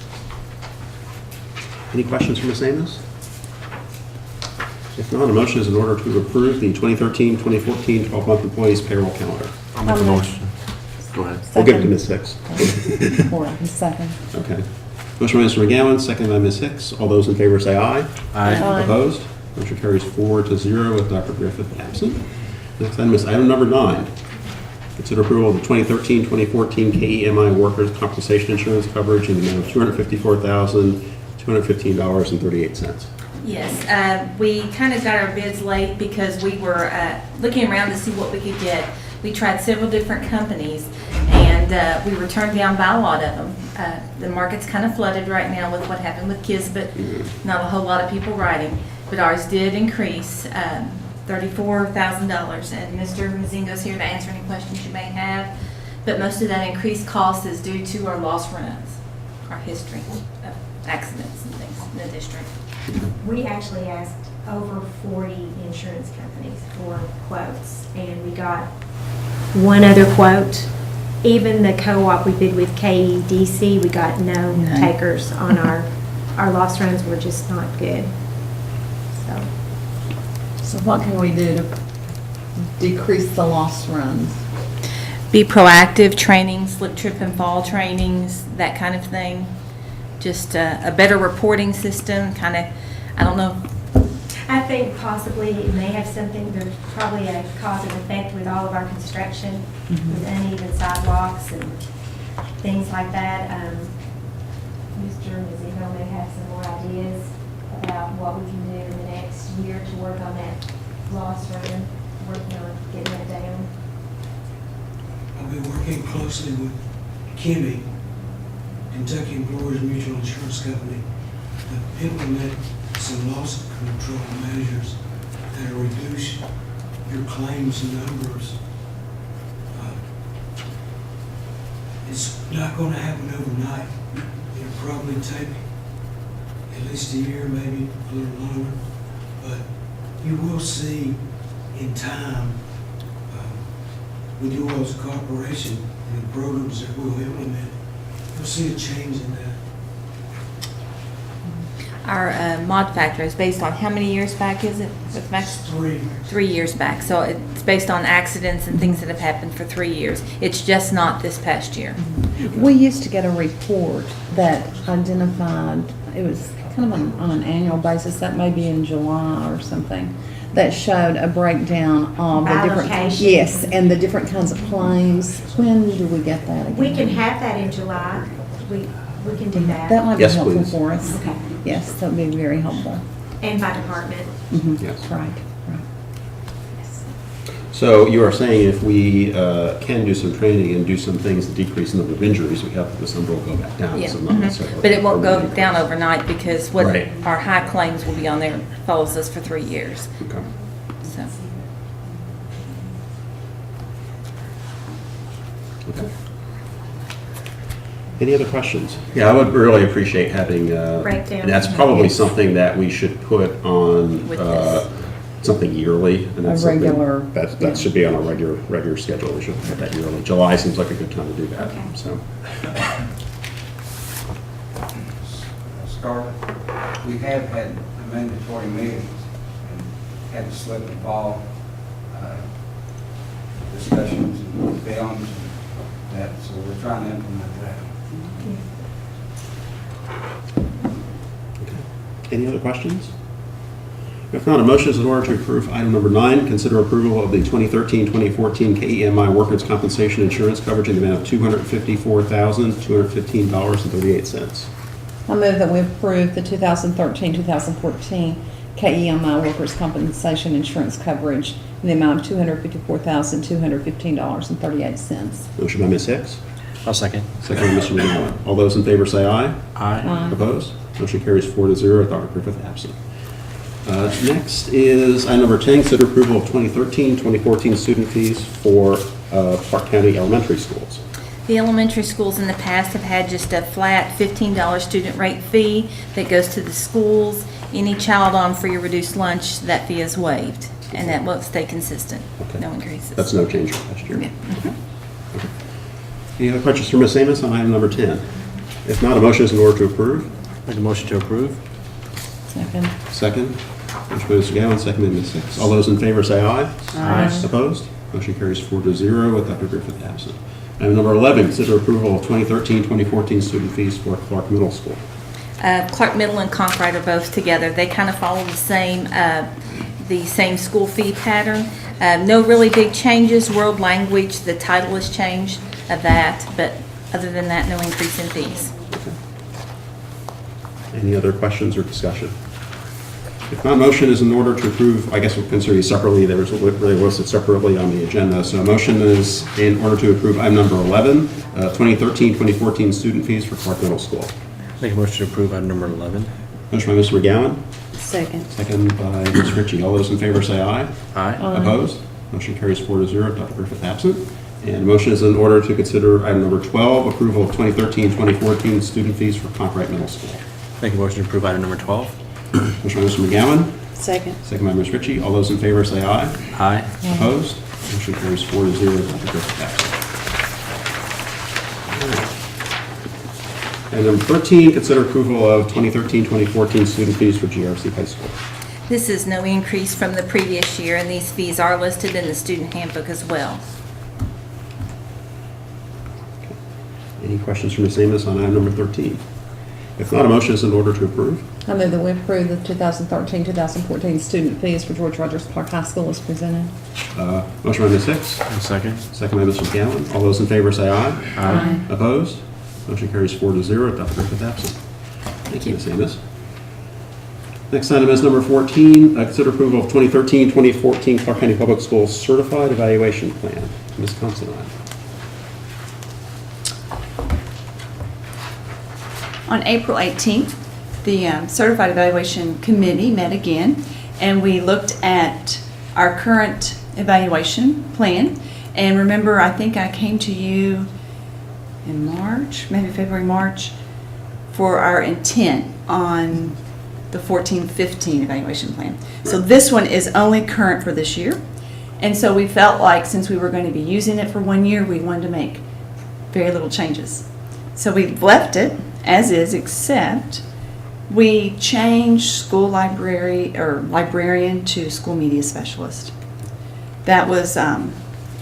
Any questions from Ms. Amos? If not, a motion is in order to approve the 2013-2014 12-month employees payroll calendar. I'll make a motion. Go ahead. We'll give it to Ms. Hicks. Or second. Okay. Motion by Mr. McGowan, second by Ms. Hicks. All those in favor say aye. Aye. Opposed? Motion carries 4-0 with Dr. Griffith absent. Next item is item number 9. Consider approval of the 2013-2014 KEMI workers' compensation insurance coverage in the amount of $254,215.38. Yes, we kind of got our bids late because we were looking around to see what we could get. We tried several different companies, and we were turned down by a lot of them. The market's kind of flooded right now with what happened with Kisbet. Not a whole lot of people writing, but ours did increase $34,000. And Mr. Mazingo's here to answer any questions you may have. But most of that increased cost is due to our loss runs, our history of accidents and things in the district. We actually asked over 40 insurance companies for quotes, and we got one other quote. Even the co-op we did with KEDC, we got no takers on our loss runs were just not good. So what can we do to decrease the loss runs? Be proactive training, slip, trip, and fall trainings, that kind of thing. Just a better reporting system, kind of, I don't know. I think possibly it may have something, there's probably a cause and effect with all of our construction, with uneven sidewalks and things like that. Mr. Mazzino may have some more ideas about what we can do in the next year to work on that loss run, working on getting that down. I'll be working closely with Kimmy, Kentucky Employers Mutual Insurance Company, to implement some loss control measures that reduce your claims numbers. It's not going to happen overnight. It'll probably take at least a year, maybe a little longer, but you will see in time with you all as a corporation and the programs that we'll implement, you'll see a change in that. Our mod factor is based on how many years back is it? With Max? 3. 3 years back. So it's based on accidents and things that have happened for 3 years. It's just not this past year. We used to get a report that identified, it was kind of on an annual basis, that may be in July or something, that showed a breakdown of the By different, location. yes, and the different kinds of claims. When do we get that again? We can have that in July. We can do that. That might be Yes, helpful please. for us. Okay. Yes, that would be very helpful. And by department. Yes. Right. So you are saying if we can do some training and do some things to decrease the number of injuries, we have this number will go back down. Yeah. So not necessarily- But it won't go down overnight because what Right. our high claims will be on there follows us for 3 years. Okay. So. Okay. Any other questions? Yeah, I would really appreciate having, Breakdown. and that's probably Yes. something that we should put on With this. something yearly. And that's A something regular, yeah. That should be on a regular schedule. We should have that yearly. July seems like a good time to do that. Okay. So, Scarlett, we have had mandatory meetings and had to slip and fall discussions and films and that, so we're trying to implement that. any other questions? If not, a motion is in order to approve item number 9, consider approval of the 2013-2014 KEMI workers' compensation insurance coverage in the amount of $254,215.38. I move that we approve the 2013-2014 KEMI workers' compensation insurance coverage in the amount of $254,215.38. Motion by Ms. Hicks, I'll second. second by Mr. McGowan. All those in favor say aye. Aye. Opposed? Motion carries 4-0 with Dr. Griffith absent. Next is item number 10, consider approval of 2013-2014 student fees for Clark County Elementary Schools. The elementary schools in the past have had just a flat $15 student rate fee that goes to the schools. Any child on free or reduced lunch, that fee is waived, and that will stay consistent. Okay. No increases. That's no change from last year. Yeah. Okay. Any other questions for Ms. Amos on item number 10? If not, a motion is in order to approve. Make a motion to approve. Second. Second. Motion by Mr. Gowan, second by Ms. Hicks. All those in favor say aye. Aye. Opposed? Motion carries 4-0 with Dr. Griffith absent. Item number 11, consider approval of 2013-2014 student fees for Clark Middle School. Clark Middle and Conkwright are both together. They kind of follow the same school fee pattern. No really big changes. World language, the title has changed of that, but other than that, no increase in fees. Any other questions or discussion? If not, motion is in order to approve. I guess we'll consider these separately. There was really listed separately on the agenda. So a motion is in order to approve item number 11, 2013-2014 student fees for Clark Middle School. Make a motion to approve item number 11. Motion by Mr. McGowan, Second. second by Ms. Ritchie. All those in favor say aye. Aye. Opposed? Motion carries 4-0. Dr. Griffith absent. And motion is in order to consider item number 12, approval of 2013-2014 student fees for Conkwright Middle School. Make a motion to approve item number 12. Motion by Mr. McGowan, Second. second by Ms. Ritchie. All those in favor say aye. Aye. Opposed? Motion carries 4-0. Dr. Griffith absent. And number 13, consider approval of 2013-2014 student fees for GRC High School. This is no increase from the previous year, and these fees are listed in the student handbook as well. Any questions from Ms. Amos on item number 13? If not, a motion is in order to approve. I move that we approve the 2013-2014 student fees for George Rogers Park High School as presented. Motion by Ms. Hicks, I'll second. second by Mr. McGowan. All those in favor say aye. Aye. Opposed? Motion carries 4-0. Dr. Griffith absent. Thank you, Ms. Amos. Next item is number 14, consider approval of 2013-2014 Clark County Public Schools Certified Evaluation Plan. Ms. Considine. On April 18th, the Certified Evaluation Committee met again, and we looked at our current evaluation plan. And remember, I think I came to you in March, maybe February, March, for our intent on the 14-15 evaluation plan. So this one is only current for this year. And so we felt like since we were going to be using it for 1 year, we wanted to make very little changes. So we left it as is, except we changed school library or librarian to school media specialist. That was,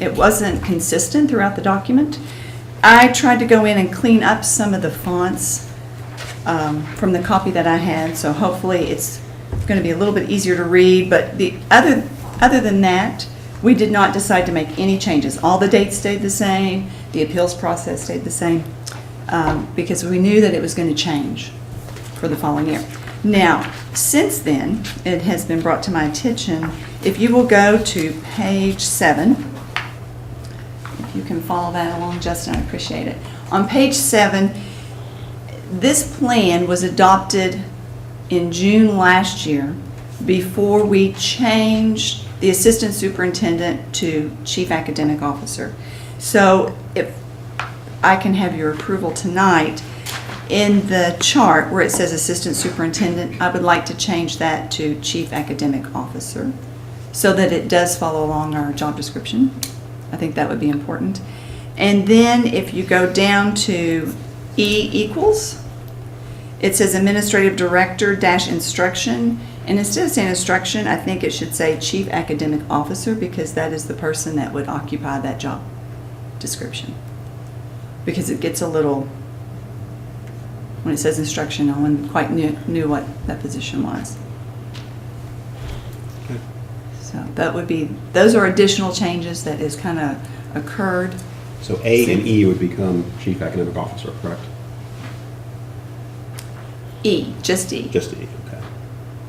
it wasn't consistent throughout the document. I tried to go in and clean up some of the fonts from the copy that I had, so hopefully it's going to be a little bit easier to read, but the other than that, we did not decide to make any changes. All the dates stayed the same, the appeals process stayed the same, because we knew that it was going to change for the following year. Now, since then, it has been brought to my attention, if you will go to page 7, if you can follow that along, Justin, I appreciate it. On page 7, this plan was adopted in June last year before we changed the assistant superintendent to chief academic officer. So if I can have your approval tonight, in the chart where it says assistant superintendent, I would like to change that to chief academic officer so that it does follow along our job description. I think that would be important. And then if you go down to E equals, it says administrative director dash instruction, and instead of saying instruction, I think it should say chief academic officer, because that is the person that would occupy that job description. Because it gets a little, when it says instruction, no one quite knew what that position was. So that would be, those are additional changes that has kind of occurred. So A and E would become chief academic officer, correct? E, just E. Just E, okay.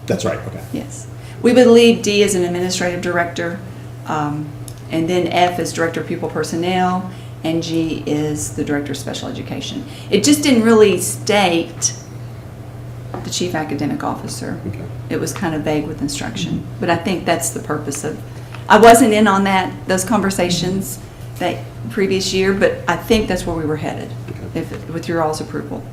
That's right, okay. Yes. We would leave D as an administrative director, and then F is director of pupil personnel, and G is the director of special education. It just didn't really state the chief academic officer. Okay. It was kind of vague with instruction, but I think that's the purpose of, I wasn't in on those conversations that previous year, but I think that's where we were headed, with your all's approval.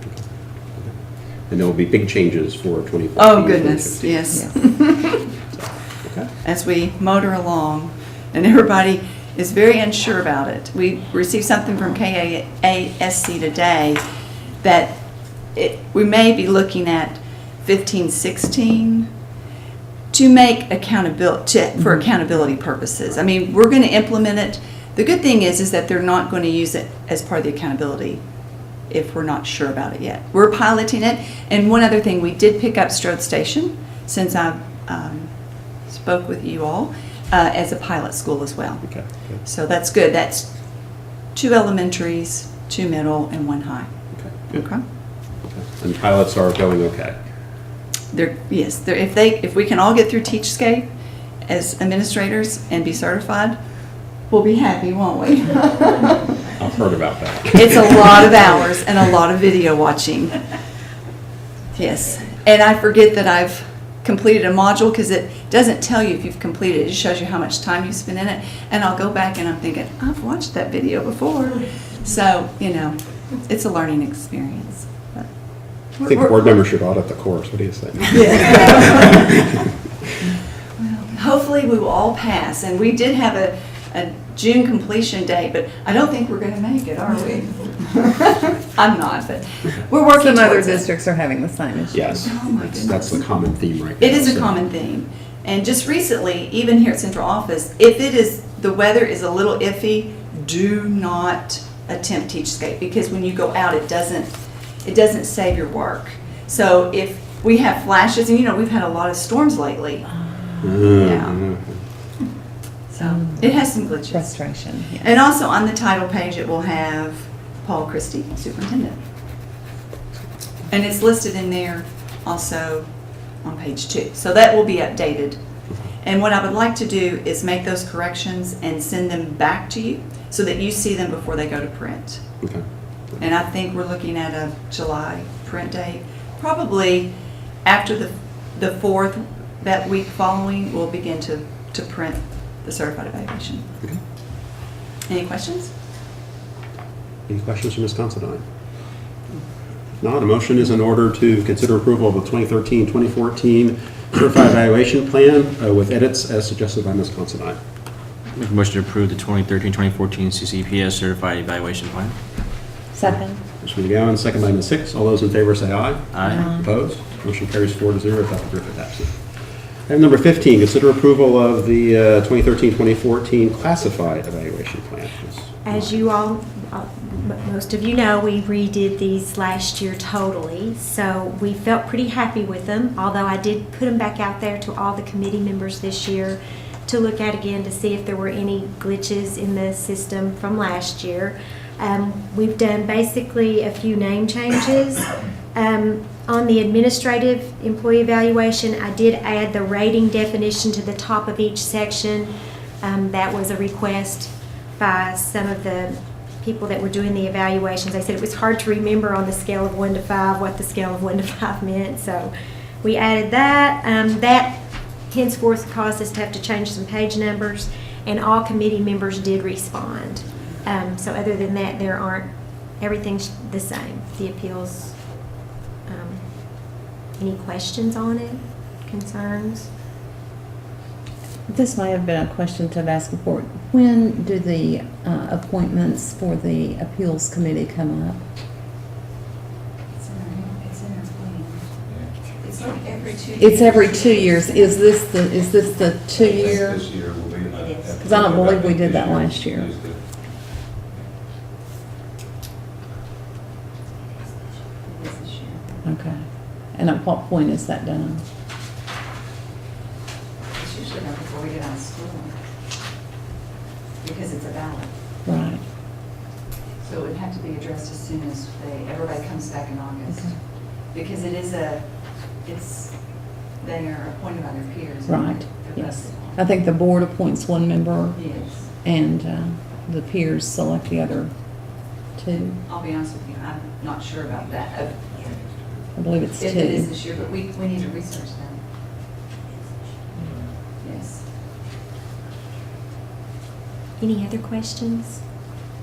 And there will be big changes for 2014. Oh, goodness, 2015. yes. Okay. As we motor along, and everybody is very unsure about it. We received something from KASC today that we may be looking at 15, 16 to make for accountability purposes. I mean, we're going to implement it. The good thing is that they're not going to use it as part of the accountability if we're not sure about it yet. We're piloting it. And one other thing, we did pick up Strode Station since I spoke with you all as a pilot school as well. Okay. Good. So that's good. That's 2 elementaries, 2 middle, and 1 high. Okay. Good. Okay. Okay. And pilots are going okay. If we can all get through Teachscape as administrators and be certified, we'll be happy, won't we? I've heard about that. It's a lot of hours and a lot of video watching. Yes. And I forget that I've completed a module because it doesn't tell you if you've completed it. It just shows you how much time you spent in it. And I'll go back and I'm thinking, I've watched that video before. So, it's a learning experience. But I think board members should audit the course. What do you say? Hopefully we will all pass. And we did have a June completion date, but I don't think we're going to make it, are we? I'm not, but we're working Some other towards it. districts are having the same issue. Yes. Oh, my goodness. That's the common theme right now. It is a so. common theme. And just recently, even here at central office, if the weather is a little iffy, do not attempt Teachscape, because when you go out, it doesn't save your work. So if we have flashes, and we've had a lot of storms lately. Yeah. So it has some glitches. Frustration. Yes. And also on the title page, it will have Paul Christie, superintendent. And it's listed in there also on page 2. So that will be updated. And what I would like to do is make those corrections and send them back to you so that you see them before they go to print. Okay. And I think we're looking at a July print date. Probably after the 4th, that week following, we'll begin to print the certified evaluation. Okay. Any questions? Any questions from Ms. Considine? If not, a motion is in order to consider approval of the 2013-2014 certified evaluation plan with edits as suggested by Ms. Considine. Make a motion to approve the 2013-2014 CCPS Certified Evaluation Plan. Second. Ms. McGowan, second by Ms. Hicks. All those in favor say aye. Aye. Opposed? Motion carries 4-0. Dr. Griffith absent. Item number 15, consider approval of the 2013-2014 classified evaluation plan. As you all, most of you know, we redid these last year totally, so we felt pretty happy with them, although I did put them back out there to all the committee members this year to look at again to see if there were any glitches in the system from last year. We've done basically a few name changes. On the administrative employee evaluation, I did add the rating definition to the top of each section. That was a request by some of the people that were doing the evaluations. They said it was hard to remember on the scale of 1 to 5 what the scale of 1 to 5 meant, so we added that. That henceforth caused us to have to change some page numbers, and all committee members did respond. So other than that, everything's the same. The appeals. Any questions on it? Concerns? This may have been a question to have asked before. When do the appointments for the appeals committee come up? It's in our plan. It's like every 2 years. It's every 2 years. Is this the 2 year? This year will be. Because I don't believe we did that last year. Okay. And at what point is that done? It's usually not before we get on because it's a ballot. Right. So it would have to be addressed as soon as everybody comes back in August. Okay. Because they are appointed by their peers. Right, They're yes. voted on. I think the board appoints one member Yes. and the peers select the other two. I'll be honest with you, I'm not sure about that. I believe it's If it is two. this year, but we need to research that. Yes. Any other questions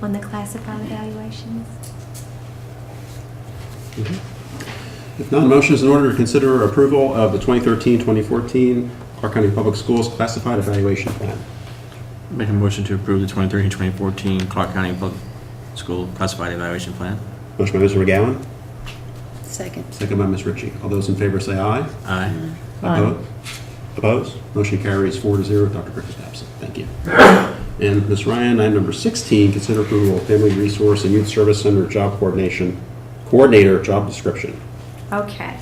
on the classified evaluations? If not, a motion is in order to consider approval of the 2013-2014 Clark County Public Schools Classified Evaluation Plan. Make a motion to approve the 2013-2014 Clark County Public School Classified Evaluation Plan. Motion by Mr. McGowan, Second. second by Ms. Ritchie. All those in favor say aye. Aye. Aye. Opposed? Motion carries 4-0. Dr. Griffith absent. Thank you. And Ms. Ryan, item number 16, consider approval of Family Resource and Youth Service Center Job Coordinator job description. Okay.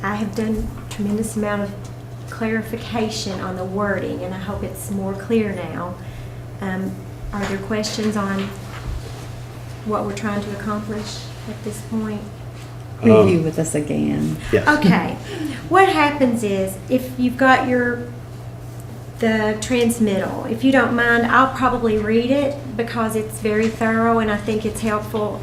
I have done a tremendous amount of clarification on the wording, and I hope it's more clear now. Are there questions on what we're trying to accomplish at this point? Review with us again. Yes. Okay. What happens is, if you've got the transmittal, if you don't mind, I'll probably read it because it's very thorough and I think it's helpful.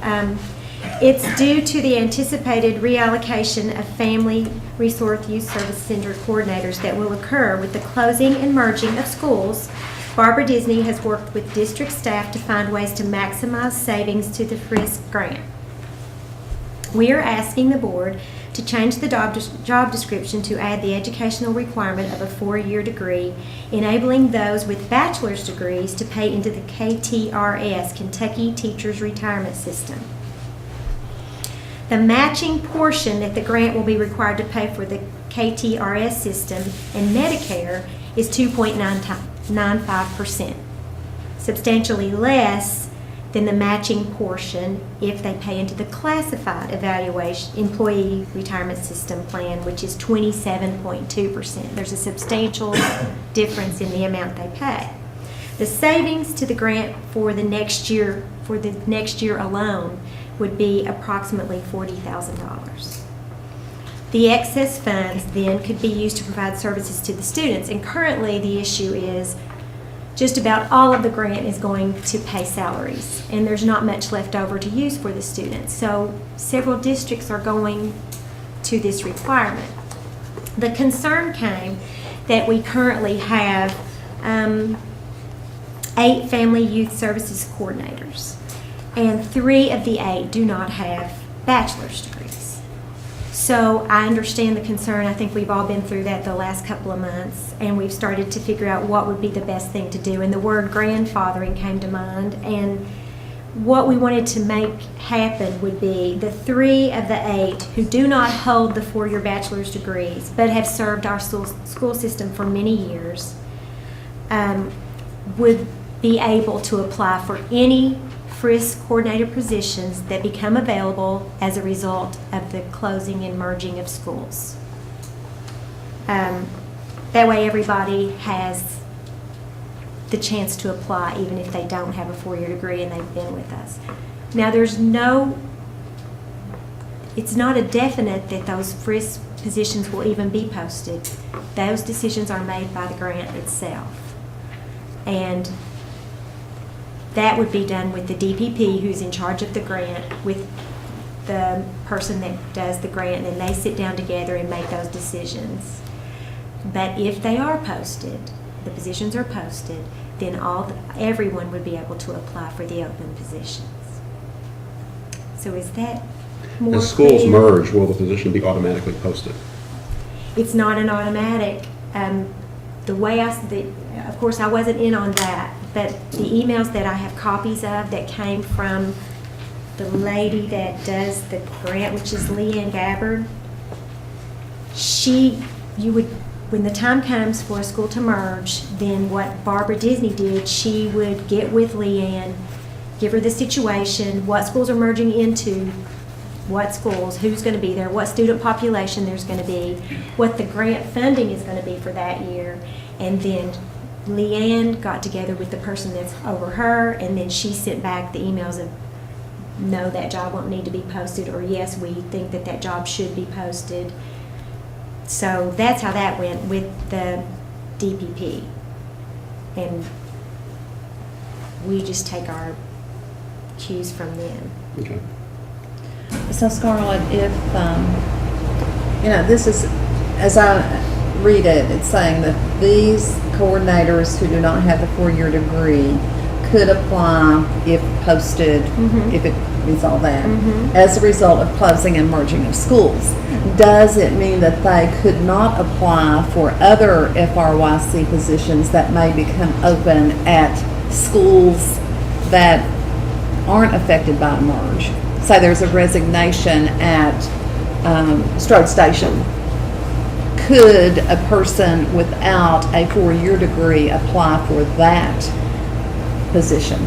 It's due to the anticipated reallocation of Family Resource Youth Service Center coordinators that will occur with the closing and merging of schools. Barbara Disney has worked with district staff to find ways to maximize savings to the FRISC grant. We are asking the board to change the job description to add the educational requirement of a 4-year degree, enabling those with bachelor's degrees to pay into the KTRS, Kentucky Teachers Retirement System. The matching portion that the grant will be required to pay for the KTRS system and Medicare is 2.95%, substantially less than the matching portion if they pay into the classified evaluation employee retirement system plan, which is 27.2%. There's a substantial difference in the amount they pay. The savings to the grant for the next year alone would be approximately $40,000. The excess funds then could be used to provide services to the students, and currently the issue is just about all of the grant is going to pay salaries, and there's not much left over to use for the students. So several districts are going to this requirement. The concern came that we currently have 8 family youth services coordinators, and 3 of the 8 do not have bachelor's degrees. So I understand the concern. I think we've all been through that the last couple of months, and we've started to figure out what would be the best thing to do. And the word grandfathering came to mind. And what we wanted to make happen would be the 3 of the 8 who do not hold the 4-year bachelor's degrees, but have served our school system for many years, would be able to apply for any FRISC coordinator positions that become available as a result of the closing and merging of schools. That way everybody has the chance to apply even if they don't have a 4-year degree and they've been with us. Now it's not a definite that those FRISC positions will even be posted. Those decisions are made by the grant itself. And that would be done with the DPP, who's in charge of the grant, with the person that does the grant, and they sit down together and make those decisions. But if they are posted, the positions are posted, then everyone would be able to apply for the open positions. So is that more As schools clear? merge, will the position be automatically posted? It's not an automatic. The way of course, I wasn't in on that, but the emails that I have copies of that came from the lady that does the grant, which is Leanne Gabbard, when the time comes for a school to merge, then what Barbara Disney did, she would get with Leanne, give her the situation, what schools are merging into, what schools, who's going to be there, what student population there's going to be, what the grant funding is going to be for that year, and then Leanne got together with the person that's over her, and then she sent back the emails of, no, that job won't need to be posted, or yes, we think that that job should be posted. So that's how that went with the DPP. And we just take our cues from them. Okay. So Scarlett, if, this is, as I read it, it's saying that these coordinators who do not have the 4-year degree could apply if posted, if it meets all that, as a result of closing and merging of schools. Does it mean that they could not apply for other FRYC positions that may become open at schools that aren't affected by a merge? Say there's a resignation at Strode Station. Could a person without a 4-year degree apply for that position?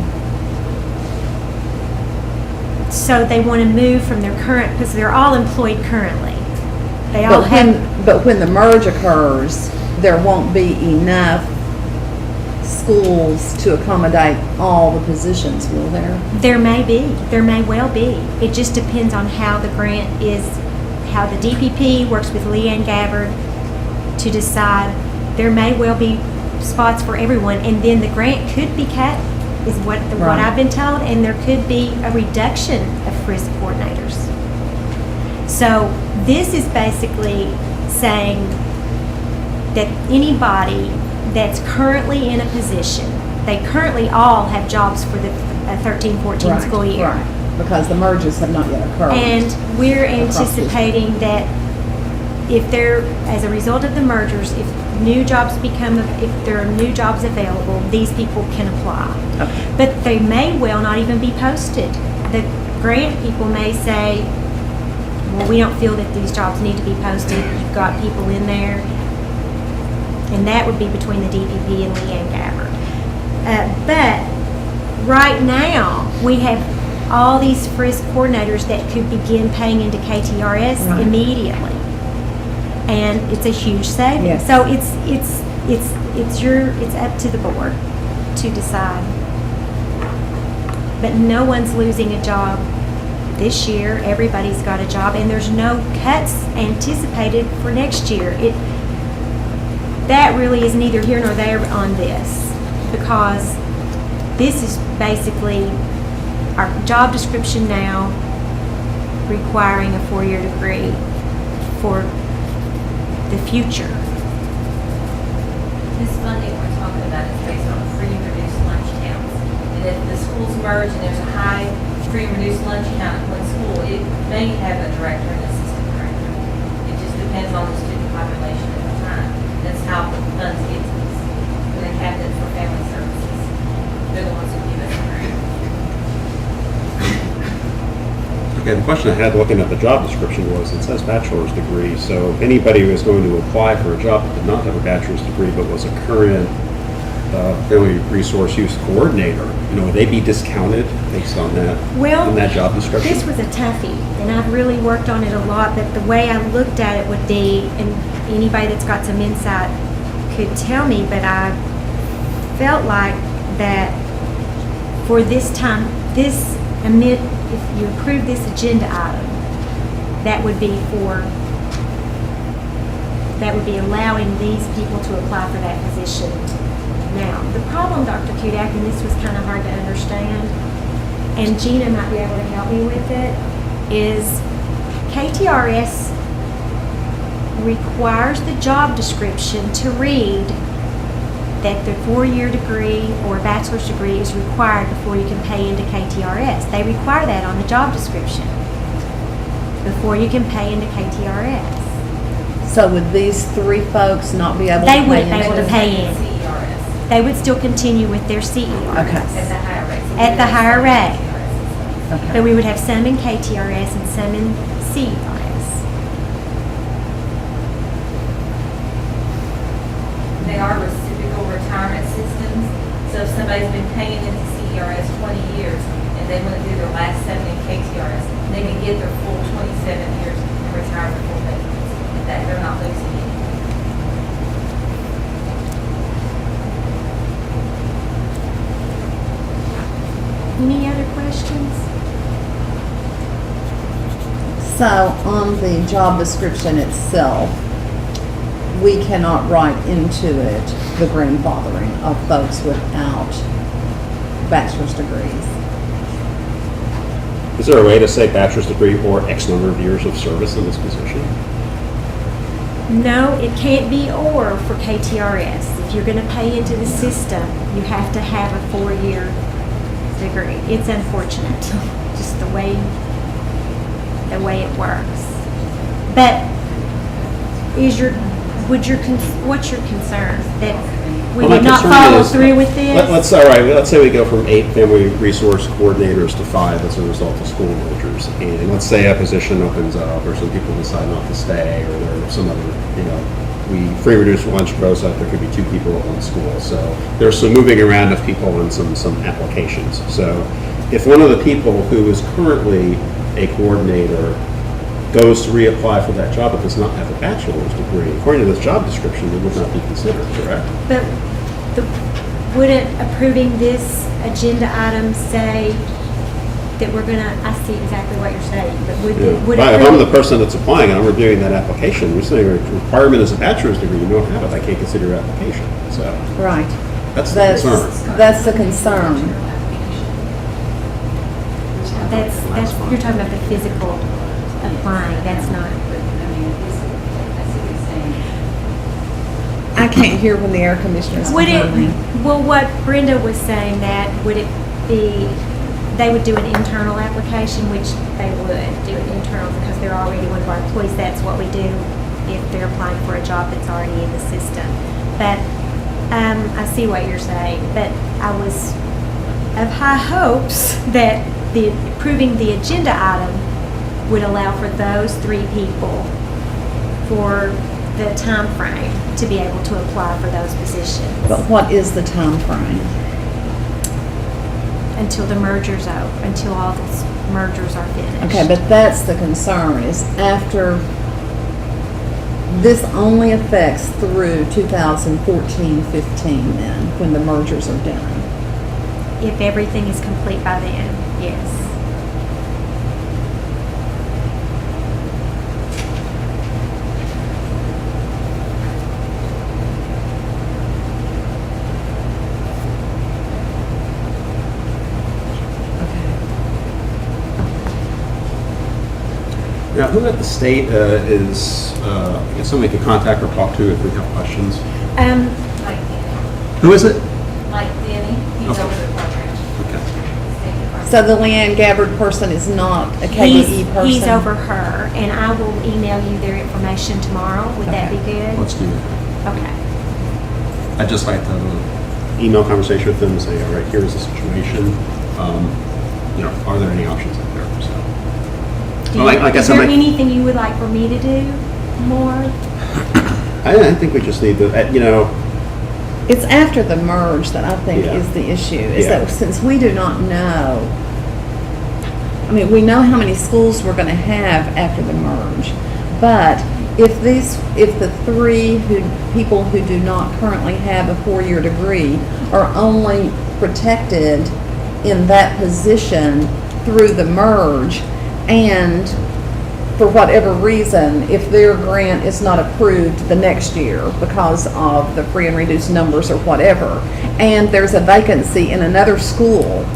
So they want to move from their current, because they're all employed currently. They all But when the merge occurs, there won't be enough schools to accommodate all the positions, will there? There may be. There may well be. It just depends on how the grant is, how the DPP works with Leanne Gabbard to decide. There may well be spots for everyone, and then the grant could be cut, is what I've been told, and there could be a reduction of FRISC coordinators. So this is basically saying that anybody that's currently in a position, they currently all have jobs for the 13-14 school year. Right, because the merges have not yet occurred. And we're anticipating that if there, as a result of the mergers, if there are new jobs available, these people can apply. Okay. But they may well not even be posted. The grant people may say, well, we don't feel that these jobs need to be posted. You've got people in there. And that would be between the DPP and Leanne Gabbard. But right now, we have all these FRISC coordinators that could begin paying into KTRS immediately. And it's a huge savings. Yes. So it's up to the board to decide. But no one's losing a job this year. Everybody's got a job, and there's no cuts anticipated for next year. That really is neither here nor there on this, because this is basically our job description now requiring a 4-year degree for the future. This funding we're talking about is based on free and reduced lunch counts. And if the schools merge and there's a high free and reduced lunch count in one school, it may have a director and assistant director. It just depends on the student population at the time. That's how the funds get to us. And the cabinet for family services, they're the ones who give us the grant. Okay, the question I had looking at the job description was, it says bachelor's degree, so if anybody who is going to apply for a job that did not have a bachelor's degree but was a current family resource use coordinator, would they be discounted based on that, on that job description? This was a toughie, and I've really worked on it a lot, but the way I looked at it would be, and anybody that's got some insight could tell me, but I felt like that for this time, if you approve this agenda item, that would be allowing these people to apply for that position now. The problem, Dr. Kudak, and this was kind of hard to understand, and Gina might be able to help me with it, is KTRS requires the job description to read that the 4-year degree or bachelor's degree is required before you can pay into KTRS. They require that on the job description before you can pay into KTRS. So would these 3 folks not be able to They pay wouldn't be able to into- pay in. They would still continue with their CERS. Okay. At the higher rate. So At the higher rate. Okay. But we would have some in KTRS and some in CERS. They are reciprocal retirement systems. So if somebody's been paying into CERS 20 years and they want to do their last 7 in KTRS, they can get their full 27 years and retire for full benefits. That they're not losing any. Any other questions? So on the job description itself, we cannot write into it the grandfathering of folks without bachelor's degrees. Is there a way to say bachelor's degree or X number of years of service in this position? No, it can't be or for KTRS. If you're going to pay into the system, you have to have a 4-year degree. It's unfortunate, just the way it works. But what's your concern? That we Well, my would not concern follow is- through with this? Let's say we go from 8 family resource coordinators to 5 as a result of school mergers. And let's say a position opens up or some people decide not to stay or there's some other, we free reduced lunch grows up, there could be 2 people at one school. So there's some moving around of people and some applications. So if one of the people who is currently a coordinator goes to reapply for that job but does not have a bachelor's degree, according to this job description, it would not be considered, correct? But wouldn't approving this agenda item say that we're gonna, I see exactly what you're saying, but would If I'm the person that's applying and I'm reviewing that application, we're saying the requirement is a bachelor's degree, you don't have it, I can't consider your application. So Right. that's the concern. That's the concern. that's, you're talking about the physical applying, that's not. I can't hear when the air conditioner's Would it, behind me. well, what Brenda was saying, that would it be, they would do an internal application, which they would do an internal because they're already one of our employees. That's what we do if they're applying for a job that's already in the system. But I see what you're saying, but I was of high hopes that approving the agenda item would allow for those 3 people for the time frame to be able to apply for those positions. But what is the time frame? Until the merger's out, until all the mergers are finished. Okay, but that's the concern, is after, this only affects through 2014-15 then, when the mergers are done. If everything is complete by then, yes. Now, who at the state is, I guess somebody can contact or talk to if we have questions? Mike Denny. Who is it? Mike Denny, he's Okay. over the program. Okay. So the Leanne Gabbard person is not a KDE person? He's over her, and I will email you their information tomorrow. Would that be good? Let's do that. Okay. I'd just like to have an email conversation with them and say, all right, here's the situation. Are there any options out there? So. Is there anything you would like for me to do more? I think we just need to, It's after the merge that I think Yeah. is the issue, is Yeah. that since we do not know, I mean, we know how many schools we're going to have after the merge, but if the 3 people who do not currently have a 4-year degree are only protected in that position through the merge, and for whatever reason, if their grant is not approved the next year because of the free and reduced numbers or whatever, and there's a vacancy in another school,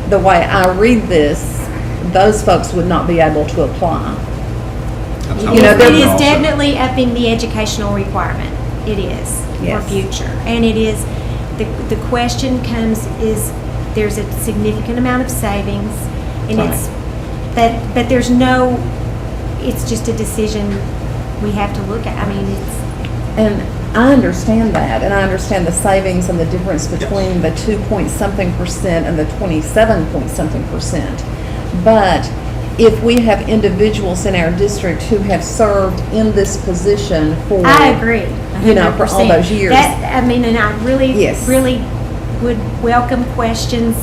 the way I read this, those folks would not be able to apply. It is definitely upping the educational requirement. It is for Yes. future. And it is, the question comes is, there's a significant amount of savings, and Right. but there's no, it's just a decision we have to look at. I mean, And I understand that, and I understand the savings and the difference between the 2-point-something% and the 27-point-something%. But if we have individuals in our district who have served in this position for, I agree. for all those years. And I really, Yes. really would welcome questions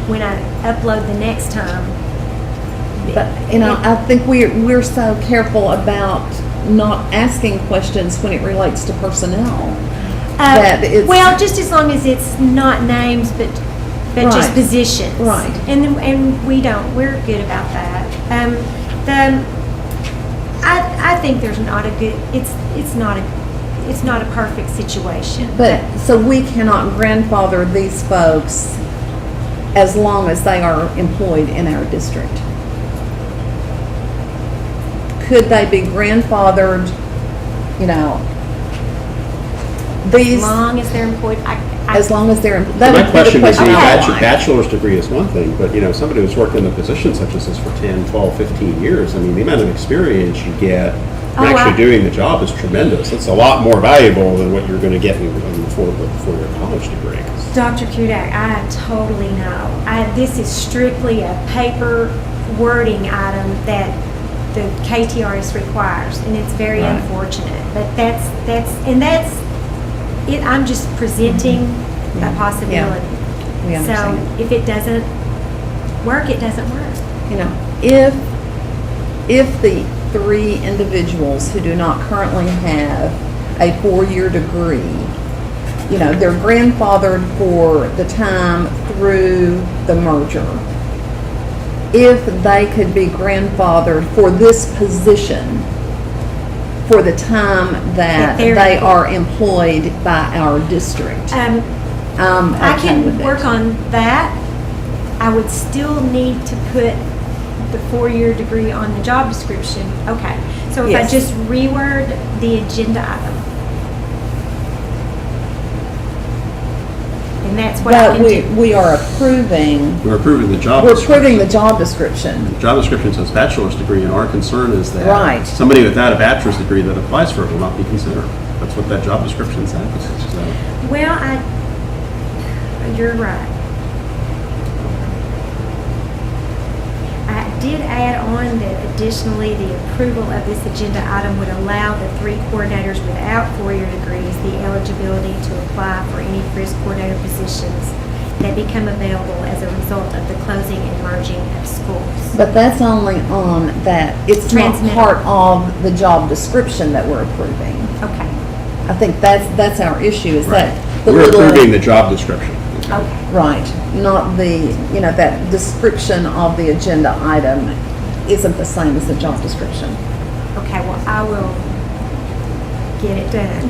when I upload the next time. But, I think we're so careful about not asking questions when it relates to personnel. That it's. Well, just as long as it's not names, but just Right. positions. Right. And we're good about that. I think there's not a good, it's not a perfect situation. But, so we cannot grandfather these folks as long as they are employed in our district? Could they be grandfathered, these, As long as they're employed, as long as they're? So my question would be, I had. bachelor's degree is one thing, but, somebody who's worked in a position such as this for 10, 12, 15 years, I mean, the amount of experience you get from actually doing the job is tremendous. It's a lot more valuable than what you're going to get for your college degree. Dr. Kudak, I totally know. This is strictly a paper wording item that the KTRS requires, and it's very unfortunate. But that's it. I'm just presenting a possibility. We understand. So if it doesn't work, it doesn't work. If the 3 individuals who do not currently have a 4-year degree, they're grandfathered for the time through the merger. If they could be grandfathered for this position for the time that they are employed by our district. I can work on that. I would still need to put the 4-year degree on the job description. Okay, so if I just reword the agenda item. And that's what I can do. We are approving. We're approving the job We're description. approving the job description. The job description says bachelor's degree, and our concern is that Right. somebody without a bachelor's degree that applies for it will not be considered. That's what that job description says. So, Well, you're right. I did add on that additionally, the approval of this agenda item would allow the 3 coordinators without 4-year degrees the eligibility to apply for any FRIS coordinator positions that become available as a result of the closing and merging of schools. But that's only on that, it's not part of the job description that we're approving. Okay. I think that's our issue, is that the we're little. approving the job description. Okay. Right, not the, that description of the agenda item isn't the same as the job description. Okay, well, I will get it done.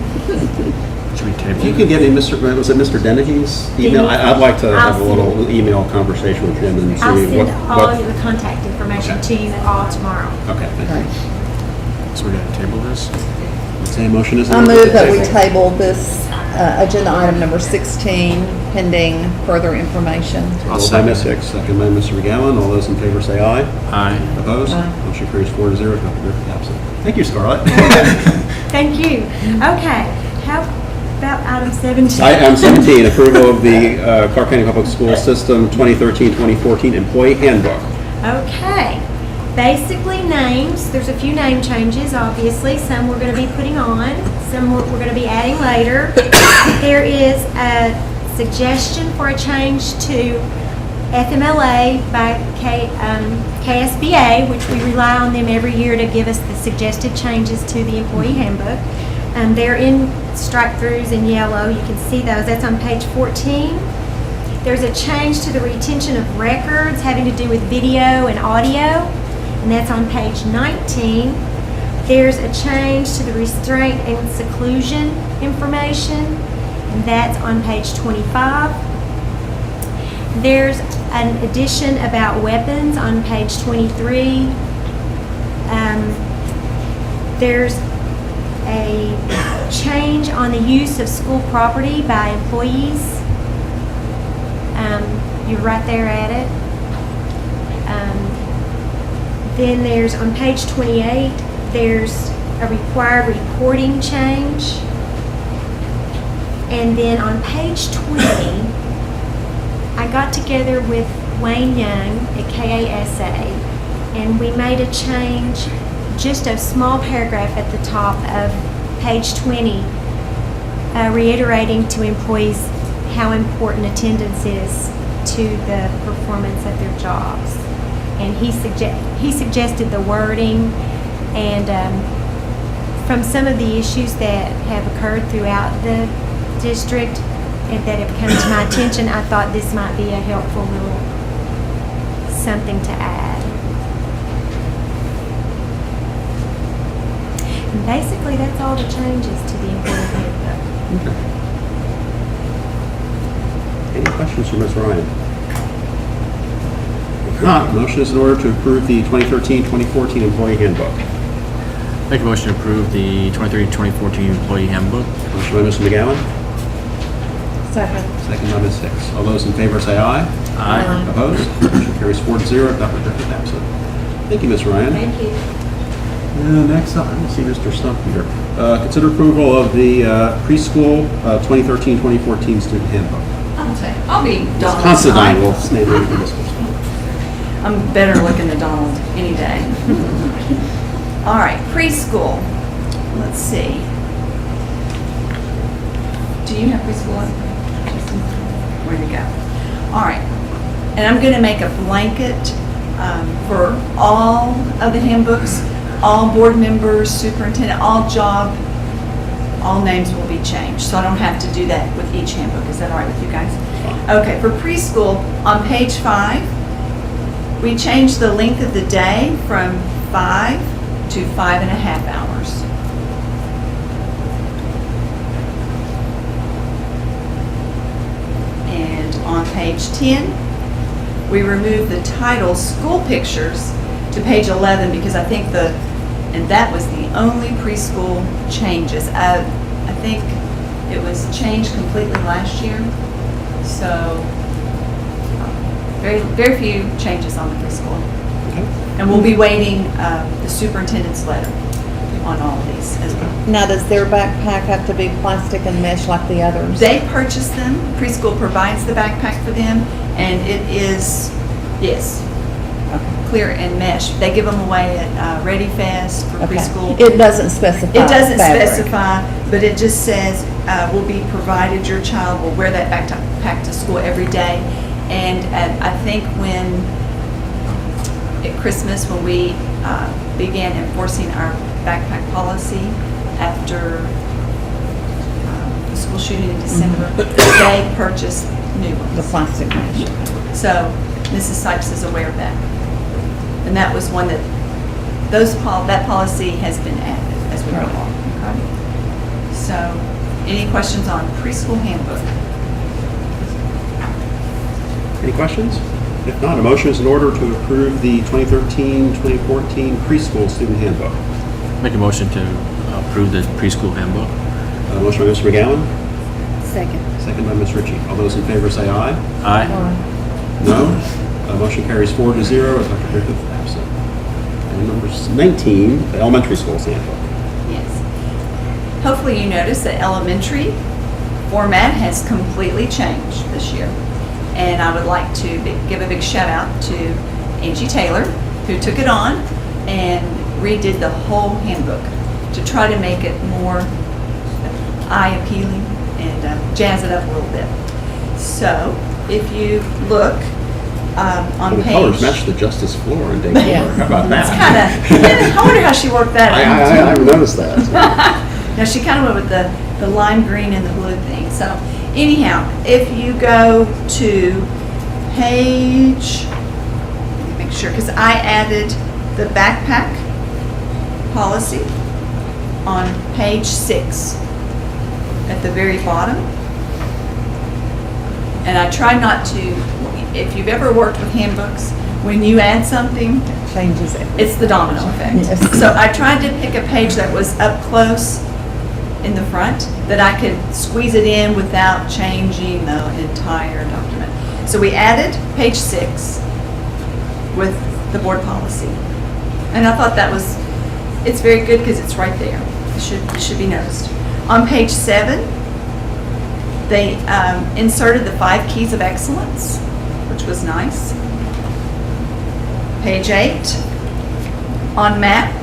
Should we table If you it? could get me was it Mr. Dennehy's email? I'd like to have a little email conversation with him and see I'll what. send all the contact information to you all tomorrow. Okay, thank you. So we gotta table this? Say a motion is. I move that we table this agenda item number 16 pending further information. Moved by Ms. Hicks, second by Mr. McGowan. All those in favor say aye. Aye. Opposed? Aye. Motion carries 4-0. Dr. Griffith absent. Thank you, Scarlett. Thank you. Okay, how about item 17? Item 17, approval of the Clark County Public School System 2013-2014 Employee Handbook. Okay, basically names, there's a few name changes, obviously. Some we're going to be putting on, some we're going to be adding later. There is a suggestion for a change to FMLA by KSBA, which we rely on them every year to give us the suggested changes to the employee handbook. They're in strike-throughs in yellow. You can see those. That's on page 14. There's a change to the retention of records having to do with video and audio, and that's on page 19. There's a change to the restraint and seclusion information, and that's on page 25. There's an addition about weapons on page 23. There's a change on the use of school property by employees. You're right there at it. Then there's, on page 28, there's a required reporting change. And then on page 20, I got together with Wayne Young at KASA, and we made a change, just a small paragraph at the top of page 20, reiterating to employees how important attendance is to the performance of their jobs. And he suggested the wording, and from some of the issues that have occurred throughout the district, and that have come to my attention, I thought this might be a helpful little something to add. And basically, that's all the changes to the employee handbook. Okay. Any questions for Ms. Ryan? If not, motion is in order to approve the 2013-2014 employee handbook. Make a motion to approve the 2013-2014 employee handbook. Motion by Mr. McGowan, Second. second by Ms. Hicks. All those in favor say aye. Aye. Opposed? Motion carries 4-0. Dr. Griffith absent. Thank you, Ms. Ryan. Thank you. Next up, I see Mr. Stump here. Consider approval of the preschool 2013-2014 student handbook. I'll be Donald. Considine will stand in for Ms. Stump. I'm better looking than Donald any day. All right, preschool. Let's see. Do you have preschool? Where'd you go? All right. And I'm going to make a blanket for all of the handbooks, all board members, superintendent, all names will be changed. So I don't have to do that with each handbook. Is that all right with you guys? Okay, for preschool, on page 5, we changed the length of the day from 5 to 5.5 hours. And on page 10, we removed the title school pictures to page 11 because I think and that was the only preschool changes. I think it was changed completely last year. So very, very few changes on the preschool. Okay. And we'll be waiting the superintendent's letter on all of these as well. Now, does their backpack have to be plastic and mesh like the others? They purchase them, preschool provides the backpack for them, and it is, yes, clear and mesh. They give them away at Ready Fest for Okay. preschool. It doesn't specify It doesn't fabric. specify, but it just says will be provided, your child will wear that backpack to school every day. And I think at Christmas, when we began enforcing our backpack policy after the school shooting in December, they purchased new ones. The plastic mesh. So Mrs. Sipes is aware of that. And that was one that policy has been added as we go along. Okay? So, any questions on preschool handbook? Any questions? If not, a motion is in order to approve the 2013-2014 preschool student handbook. Make a motion to approve the preschool handbook. Motion by Mr. McGowan, Second. second by Ms. Ritchie. All those in favor say aye. Aye. No? Motion carries 4-0 with Dr. Griffith absent. And number 19, the elementary school's handbook. Yes. Hopefully you noticed that elementary format has completely changed this year. And I would like to give a big shout out to Angie Taylor, who took it on and redid the whole handbook to try to make it more eye appealing and jazz it up a little bit. So if you look on The page... colors match the justice floor in Dayton. Yeah. How about that? It's kind of, I wonder how she worked that out. I noticed that. Now, she kind of went with the lime green and the blue thing. So anyhow, if you go to page, let me make sure, because I added the backpack policy on page 6 at the very bottom. And I try not to, if you've ever worked with handbooks, when you add something, Changes it. it's the domino effect. Yes. So I tried to pick a page that was up close in the front that I could squeeze it in without changing the entire document. So we added page 6 with the board policy. And I thought that was, it's very good because it's right there. It should be noticed. On page 7, they inserted the 5 keys of excellence, which was nice. Page 8, on MAP,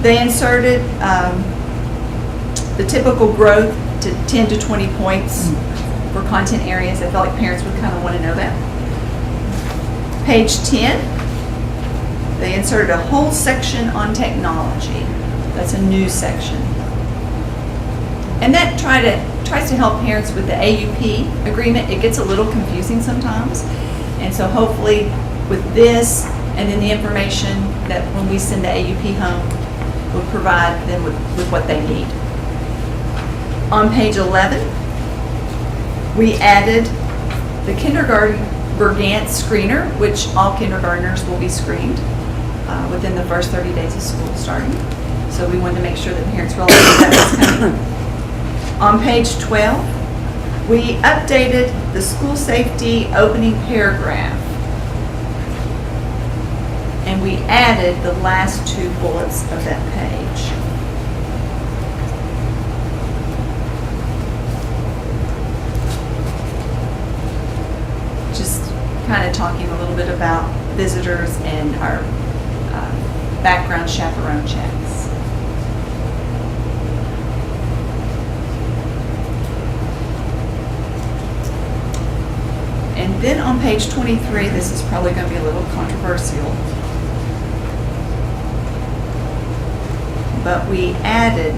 they inserted the typical growth to 10 to 20 points for content areas. I felt like parents would kind of want to know that. Page 10, they inserted a whole section on technology. That's a new section. And that tried to tries to help parents with the AUP agreement. It gets a little confusing sometimes. And so hopefully with this and then the information that when we send the AUP home, will provide them with what they need. On page 11, we added the kindergarten Bergant screener, which all kindergartners will be screened within the first 30 days of school starting. So we wanted to make sure that parents realized that was coming. On page 12, we updated the school safety opening paragraph. And we added the last 2 bullets of that page. Just kind of talking a little bit about visitors and our background chaperone checks. And then on page 23, this is probably going to be a little controversial, but we added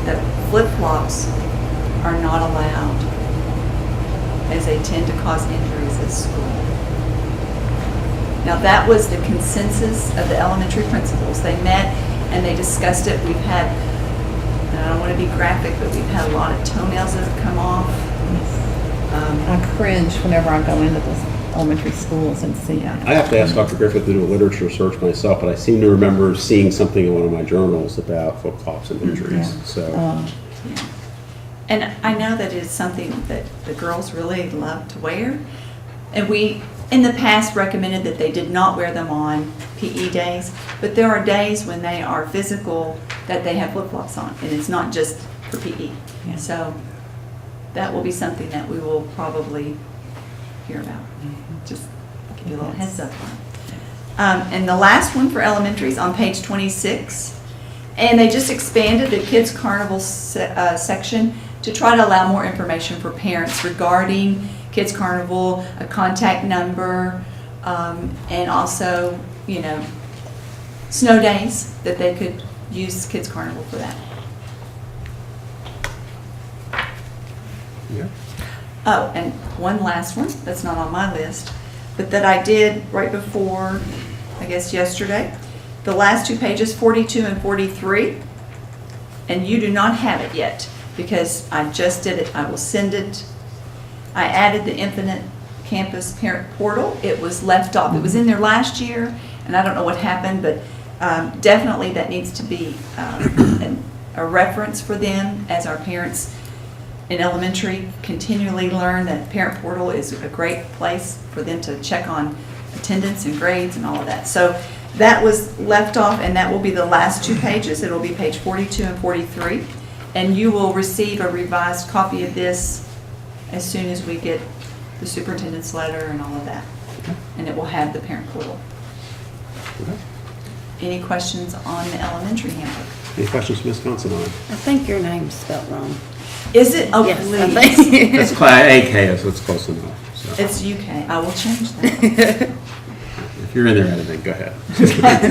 that flip-flops are not allowed as they tend to cause injuries at school. Now that was the consensus of the elementary principals. They met and they discussed it. We've had, and I don't want to be graphic, but we've had a lot of toenails that have come off. I cringe whenever I go into the elementary schools and see that. I have to ask Dr. Griffith to do a literature search myself, but I seem to remember seeing something in one of my journals about flip-flops and injuries. So, And I know that it's something that the girls really love to wear. And we, in the past, recommended that they did not wear them on PE days, but there are days when they are physical that they have flip-flops on, and it's not just for PE. So that will be something that we will probably hear about. Just give you a little heads up on. And the last one for elementary is on page 26. And they just expanded the Kids Carnival section to try to allow more information for parents regarding Kids Carnival, a contact number, and also, you know, snow days that they could use Kids Carnival for that. yeah. Oh, and one last one that's not on my list, but that I did right before, I guess yesterday. The last 2 pages, 42 and 43, and you do not have it yet because I just did it. I will send it. I added the Infinite Campus Parent Portal. It was left off. It was in there last year, and I don't know what happened, but definitely that needs to be a reference for them as our parents in elementary continually learn that Parent Portal is a great place for them to check on attendance and grades and all of that. So that was left off, and that will be the last 2 pages. It will be page 42 and 43. And you will receive a revised copy of this as soon as we get the superintendent's letter and all of that. And it will have the Parent Portal. Any questions on the elementary handbook? Any questions from Ms. Considine? I think your name's spelled wrong. Is it? Oh, Yes, I please. think. That's AK, so it's close enough. So. It's UK. I will change that. If you're in there editing, go ahead.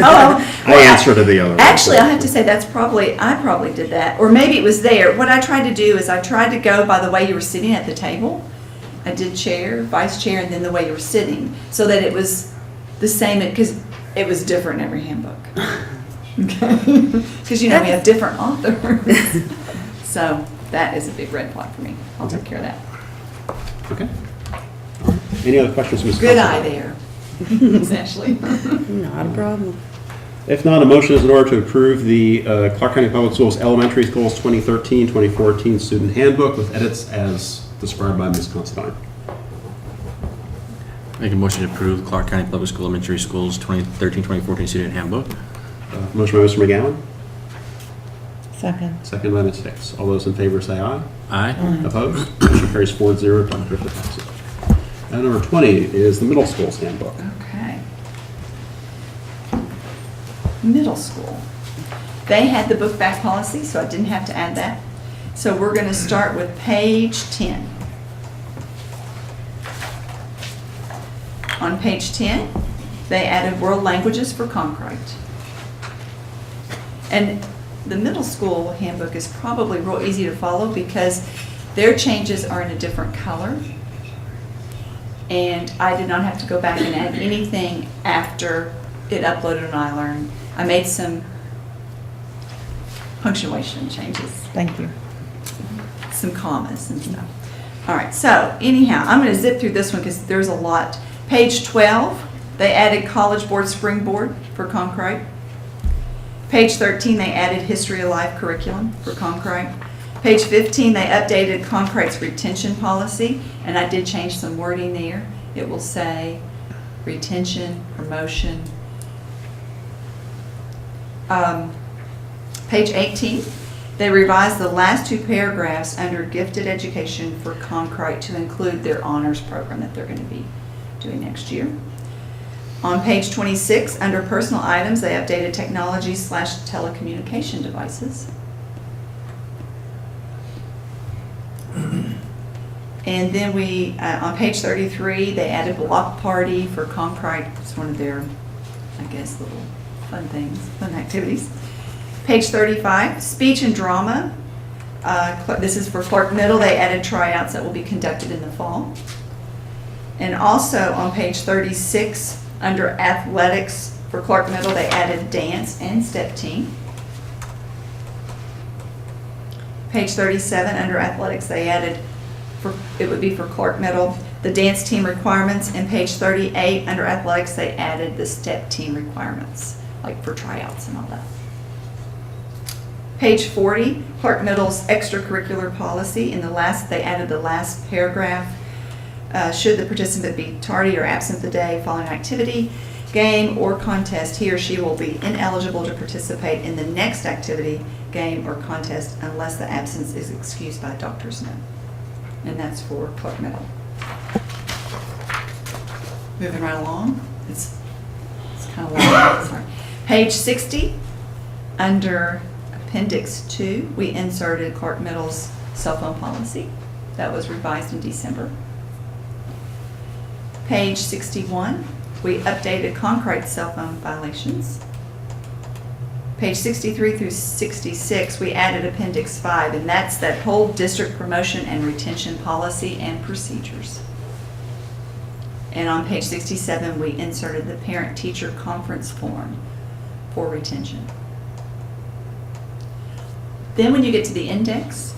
Oh, I answer to the other one. Actually, I have to say I probably did that, or maybe it was there. What I tried to do is I tried to go by the way you were sitting at the table. I did chair, vice chair, and then the way you were sitting, so that it was the same, because it was different in every handbook. Okay? Because, you know, we have different authors. So that is a big red flag for me. I'll take care of that. Okay. All right. Any other questions, Ms. Good eye Considine? there. Essentially. Not a problem. If not, a motion is in order to approve the Clark County Public Schools Elementary Schools 2013-2014 Student Handbook with edits as described by Ms. Considine. Make a motion to approve Clark County Public School Elementary Schools 2013-2014 Student Handbook. Motion by Mr. McGowan, Second. second by Ms. Hicks. All those in favor say aye. Aye. Opposed? Motion carries 4-0. Dr. Griffith passes. And number 20 is the Middle Schools Handbook. Okay. Middle school. They had the book back policy, so I didn't have to add that. So we're going to start with page 10. On page 10, they added world languages for Concrete. And the middle school handbook is probably real easy to follow because Their changes are in a different color. And I did not have to go back and add anything after it uploaded on iLearn. I made some punctuation changes. Thank you. Some commas and stuff. All right, so anyhow, I'm going to zip through this one because there's a lot. Page 12, they added College Board Springboard for Concrete. Page 13, they added History of Life curriculum for Concrete. Page 15, they updated Concrete's retention policy, and I did change some wording there. It will say retention, promotion. Page 18, they revised the last two paragraphs under gifted education for Concrete to include their honors program that they're going to be doing next year. On page 26, under personal items, they updated technology/telecommunication devices. And then on page 33, they added block party for Concrete. It's one of their, I guess, little fun things, fun activities. Page 35, speech and drama. This is for Clark Middle. They added tryouts that will be conducted in the fall. And also on page 36, under athletics for Clark Middle, they added dance and step team. Page 37, under athletics, they added, it would be for Clark Middle, the dance team requirements. And page 38, under athletics, they added the step team requirements, like for tryouts and all that. Page 40, Clark Middle's extracurricular policy. In they added the last paragraph. Should the participant be tardy or absent the day following activity, game, or contest, he or she will be ineligible to participate in the next activity, game, or contest unless the absence is excused by a doctor's note. And that's for Clark Middle. Moving right along. It's kind of long. Sorry. Page 60, under Appendix 2, we inserted Clark Middle's cell phone policy. That was revised in December. Page 61, we updated Concrete cell phone violations. Page 63 through 66, we added Appendix 5, and that's that whole district promotion and retention policy and procedures. And on page 67, we inserted the parent-teacher conference form for retention. Then when you get to the index,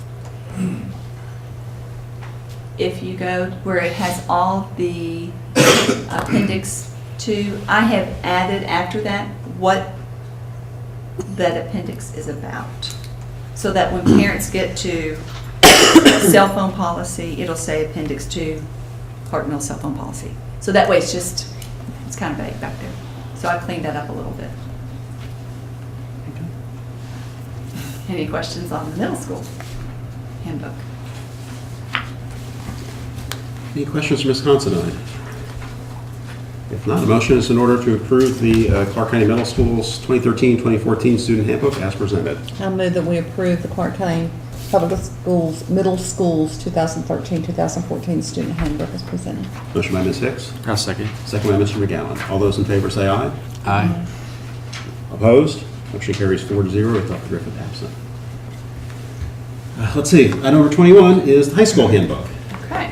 if you go where it has all the Appendix 2, I have added after that what that appendix is about. So that when parents get to cell phone policy, it'll say Appendix 2, Clark Middle cell phone policy. So that way it's kind of vague back there. So I cleaned that up a little bit. Any questions on the middle school handbook? Any questions from Ms. Considine? If not, a motion is in order to approve the Clark County Middle Schools 2013-2014 Student Handbook as presented. I move that we approve the Clark County Public Schools, Middle Schools 2013-2014 Student Handbook as presented. Motion by Ms. Hicks. I'll second. Second by Mr. McGowan. All those in favor say aye. Aye. Opposed? Motion carries 4-0 with Dr. Griffith absent. Let's see, item number 21 is the high school handbook. Okay.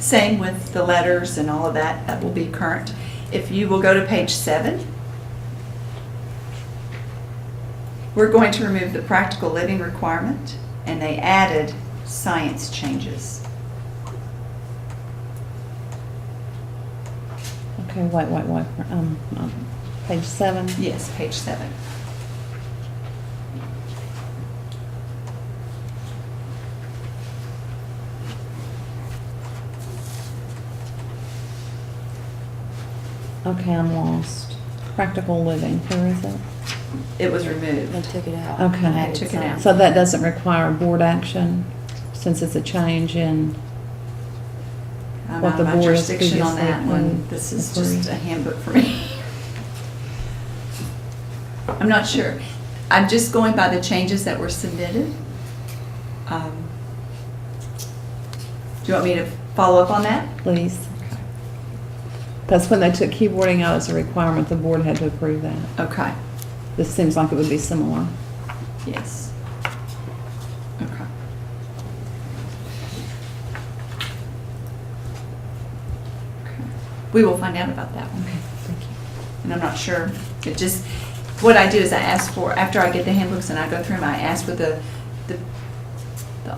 Same with the letters and all of that. That will be current. If you will go to page 7, we're going to remove the practical living requirement, and they added science changes. Okay, wait. Page 7. Yes, page 7. Okay, I'm lost. Practical living, where is it? It was removed. They took it out. Okay. I took it out. So that doesn't require board action, since it's a change in I'm what out the of my board has jurisdiction on that previously one. This is approved. just a handbook for me. I'm not sure. I'm just going by the changes that were submitted. Do you want me to follow up on that? Please. Because when they took keyboarding out as a requirement, the board had to approve that. Okay. This seems like it would be similar. Yes. Okay. we will find out about that one. Okay, thank you. And I'm not sure, it just, what I do is I ask for, after I get the handbooks and I go through them, I ask for the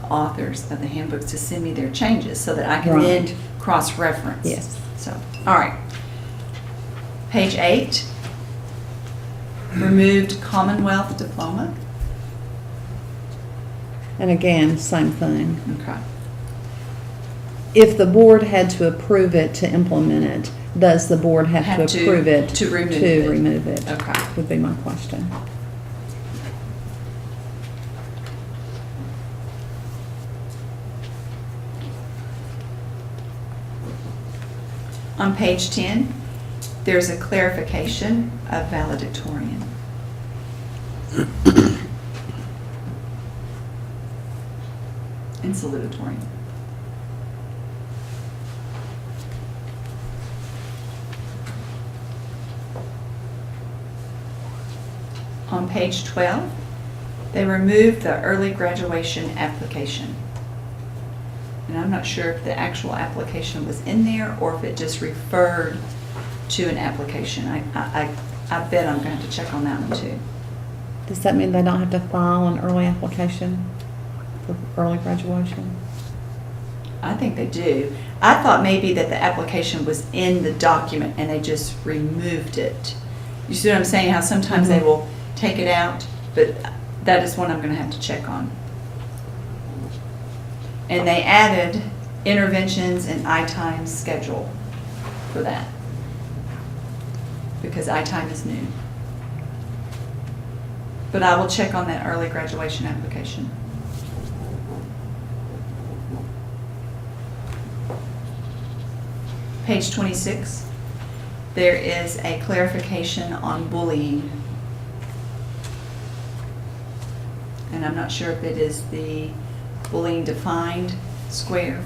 authors of the handbooks to send me their changes so that I can Right. then cross-reference. Yes. So, all right. Page 8, removed Commonwealth diploma. And again, same thing. Okay. If the board had to approve it to implement it, does the board have to approve it to remove to it? remove it? Okay. Would be my question. On page 10, there's a clarification of valedictorian. And salutatorian. On page 12, they removed the early graduation application. And I'm not sure if the actual application was in there or if it just referred to an application. I bet I'm going to have to check on that one too. Does that mean they don't have to file an early application for early graduation? I think they do. I thought maybe that the application was in the document and they just removed it. You see what I'm saying? How sometimes they will take it out, but that is one I'm going to have to check on. And they added interventions and I-time schedule for that. Because I-time is new. But I will check on that early graduation application. Page 26, there is a clarification on bullying. And I'm not sure if it is the bullying defined square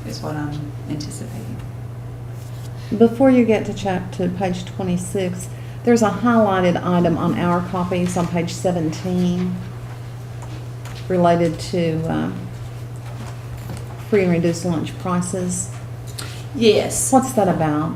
is what I'm anticipating. Before you get to page 26, there's a highlighted item on our copies on page 17 related to free and reduced lunch prices. Yes. What's that about?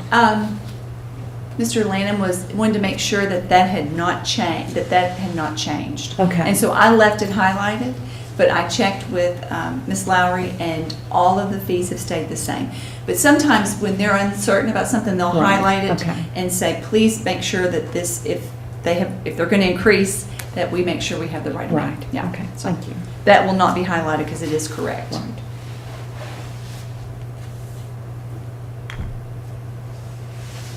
Mr. Lanham wanted to make sure that that had not changed. Okay. And so I left it highlighted, but I checked with Ms. Lowry and all of the fees have stayed the same. But sometimes when they're uncertain about something, they'll Right. highlight it Okay. and say, please make sure that this, if they're going to increase, that we make sure we have the right amount. Right. Yeah. Okay, So thank you. that will not be highlighted because it is correct. Right.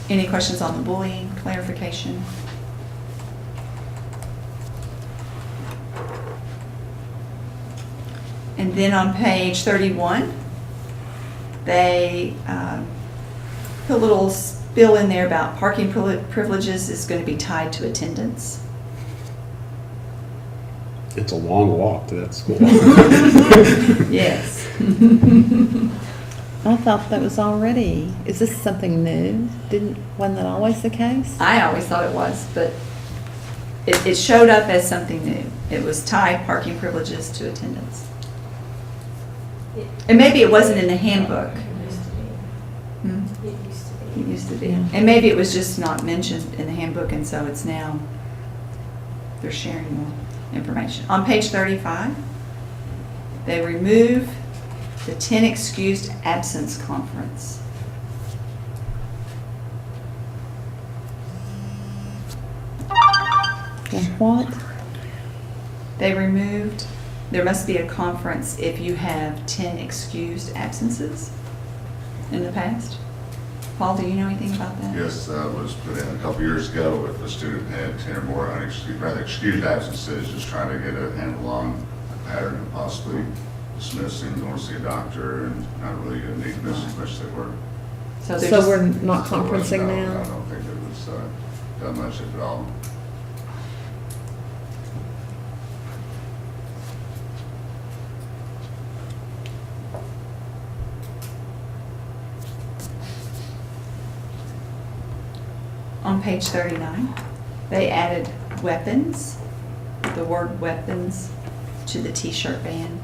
Any questions on the bullying clarification? And then on page 31, they put a little spill in there about parking privileges is going to be tied to attendance. It's a long walk to that school. Yes. I thought that was already, is this something new? Wasn't that always the case? I always thought it was, but it showed up as something new. It was tied parking privileges to attendance. And maybe it wasn't in the handbook. Hmm? It used to be. Yeah. And maybe it was just not mentioned in the handbook, and so it's now, they're sharing more information. On page 35, they remove the 10 excused absence conference. And what? They removed, there must be a conference if you have 10 excused absences in the past. Paul, do you know anything about that? Yes, that was put in a couple years ago if a student had 10 or more excused absences, just trying to get a handle on a pattern and possibly dismissing, going to see a doctor, and not really a need to miss as much as they were. So So we're not conferencing No, now? I don't think it was done much if at all. On page 39, they added weapons, the word weapons, to the t-shirt ban.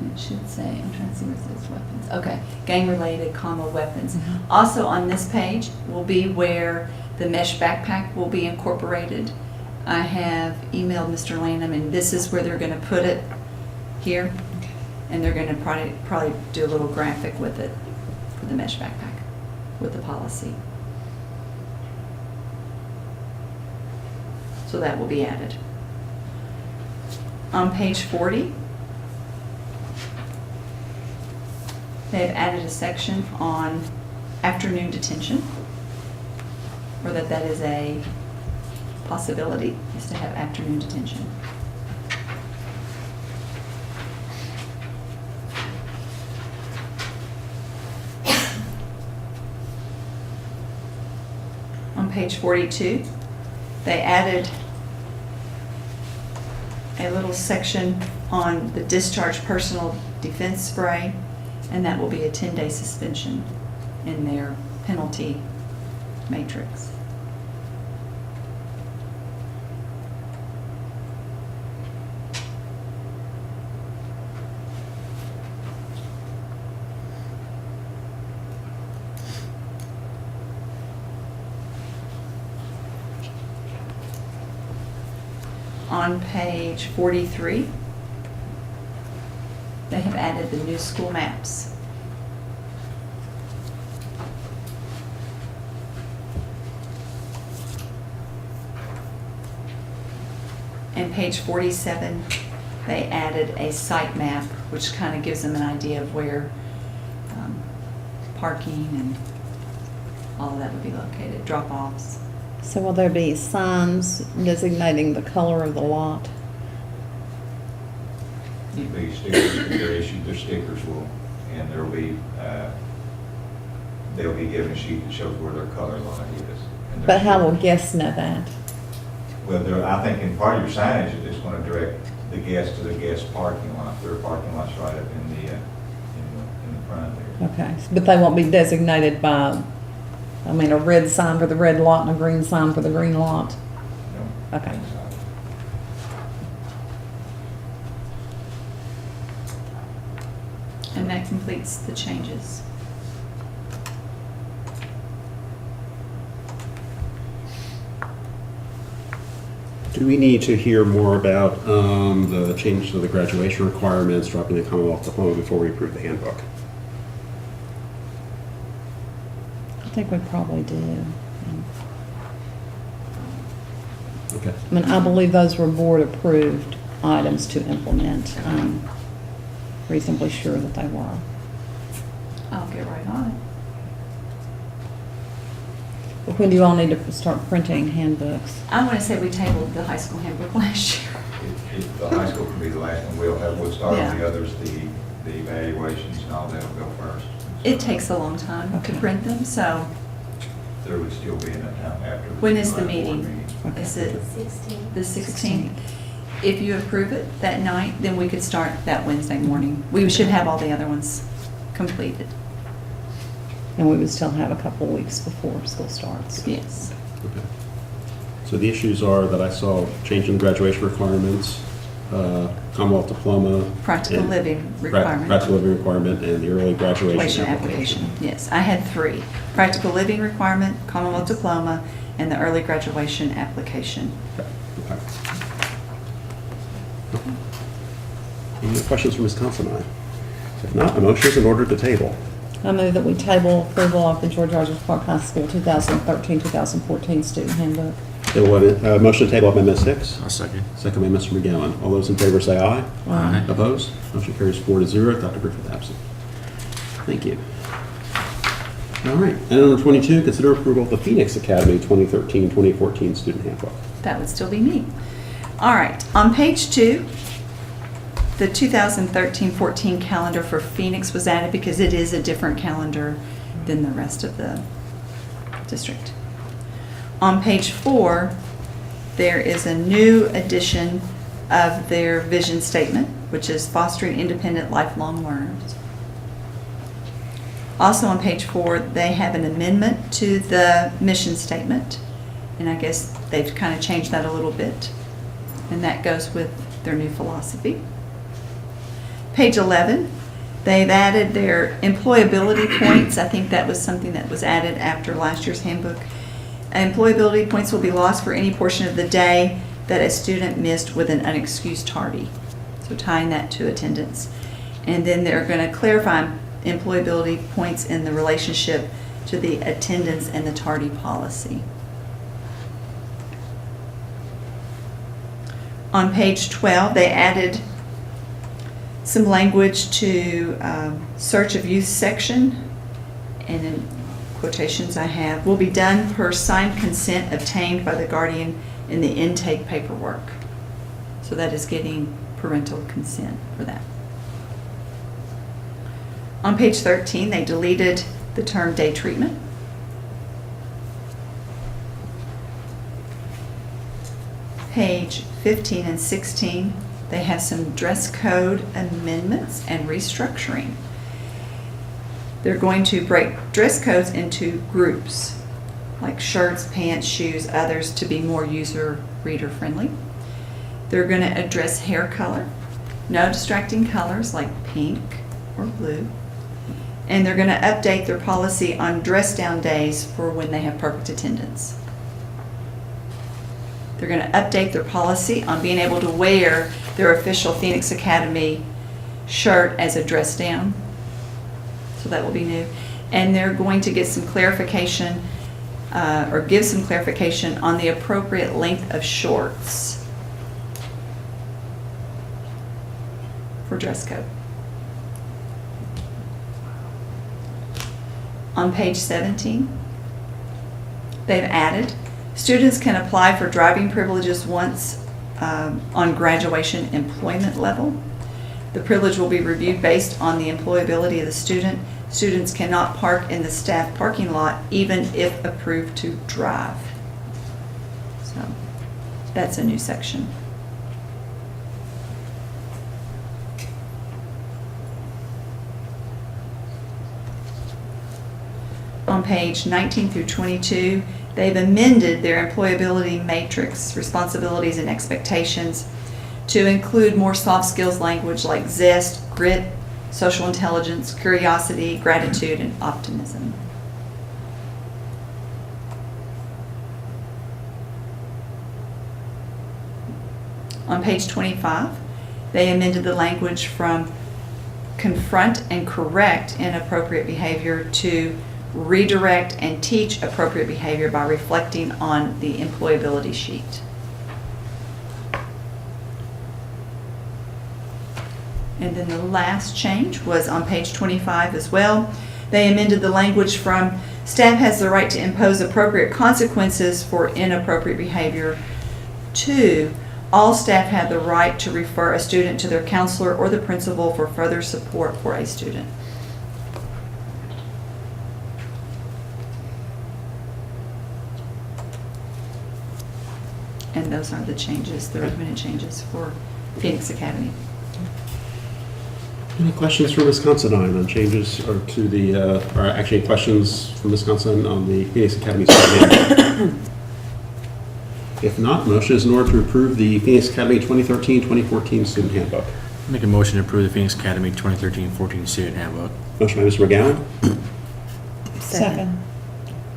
And it should say, I'm trying to see where it says weapons. Okay, gang-related, weapons. Also on this page will be where the mesh backpack will be incorporated. I have emailed Mr. Lanham, and this is where they're going to put it here. And they're going to probably do a little graphic with it for the mesh backpack with the policy. So that will be added. On page 40, they've added a section on afternoon detention, or that is a possibility, is to have afternoon detention. On page 42, they added a little section on the discharge personal defense spray, and that will be a 10-day suspension in their penalty matrix. On page 43, they have added the new school maps. And page 47, they added a site map, which kind of gives them an idea of where parking and all of that would be located, drop-offs. So will there be signs designating the color of the lot? There'll be stickers, if they're issued, their stickers will, and there'll be, they'll be given a sheet that shows where their color line is. And But how will guests know that? Well, I think in part of your signage, it's going to direct the guests to the guest parking lot. Their parking lot's right up in the front there. Okay, but they won't be designated by, I mean, a red sign for the red lot and a green sign for the green lot? No. Okay. And that completes the changes. Do we need to hear more about the change to the graduation requirements, dropping the Commonwealth diploma before we approve the handbook? I think we probably do. Okay. I mean, I believe those were board-approved items to implement. I'm reasonably sure that they were. I'll get right on it. But when do you all need to start printing handbooks? I want to say we tabled the high school handbook last year. The high school can be the last one. We'll start Yeah. with the others, the evaluations and all that will go first. It takes a long time to print them, so There would still be enough time after. when is the July board meeting? meeting. Is it 16th. the 16th? If you approve it that night, then we could start that Wednesday morning. We should have all the other ones completed. And we would still have a couple of weeks before school starts. Yes. Okay. So the issues are that I saw changing graduation requirements, Commonwealth diploma. Practical and- living requirement. Practical living requirement and the early graduation Graduation application. application, yes. I had 3. Practical living requirement, Commonwealth diploma, and the early graduation application. Okay. Any other questions from Ms. Considine? If not, a motion is in order to table. I move that we table approval of the George Rogers Park High School 2013-2014 student handbook. Motion to table by Ms. Hicks. I'll second. Second by Mr. McGowan. All those in favor say aye. Aye. Opposed? Motion carries 4-0. Dr. Griffith absent. Thank you. All right. Item number 22, consider approval of the Phoenix Academy 2013-2014 student handbook. That would still be me. All right, on page 2, the 2013-14 calendar for Phoenix was added because it is a different calendar than the rest of the district. On page 4, there is a new edition of their vision statement, which is fostering independent lifelong learners. Also on page 4, they have an amendment to the mission statement, and I guess they've kind of changed that a little bit, and that goes with their new philosophy. Page 11, they've added their employability points. I think that was something that was added after last year's handbook. Employability points will be lost for any portion of the day that a student missed with an unexcused tardy. So tying that to attendance. And then they're going to clarify employability points in the relationship to the attendance and the tardy policy. On page 12, they added some language to search of youth section, and in quotations I have, will be done per signed consent obtained by the guardian in the intake paperwork. So that is getting parental consent for that. On page 13, they deleted the term day treatment. Page 15 and 16, they have some dress code amendments and restructuring. They're going to break dress codes into groups, like shirts, pants, shoes, others, to be more user-reader friendly. They're going to address hair color, no distracting colors like pink or blue. And they're going to update their policy on dress down days for when they have perfect attendance. They're going to update their policy on being able to wear their official Phoenix Academy shirt as a dress down. So that will be new. And they're going to get some clarification or give some clarification on the appropriate length of shorts for dress code. On page 17, they've added, students can apply for driving privileges once on graduation employment level. The privilege will be reviewed based on the employability of the student. Students cannot park in the staff parking lot even if approved to drive. So that's a new section. On page 19 through 22, they've amended their employability matrix, responsibilities and expectations to include more soft skills language like zest, grit, social intelligence, curiosity, gratitude, and optimism. On page 25, they amended the language from confront and correct inappropriate behavior to redirect and teach appropriate behavior by reflecting on the employability sheet. And then the last change was on page 25 as well. They amended the language from staff has the right to impose appropriate consequences for inappropriate behavior to all staff have the right to refer a student to their counselor or the principal for further support for a student. And those are the changes, the recommended changes for Phoenix Academy. Any questions from Ms. Considine on changes or to the, or actually questions from Ms. Considine on the Phoenix Academy student handbook? If not, motion is in order to approve the Phoenix Academy 2013-2014 student handbook. Make a motion to approve the Phoenix Academy 2013-14 student handbook. Motion by Mr. McGowan, Second.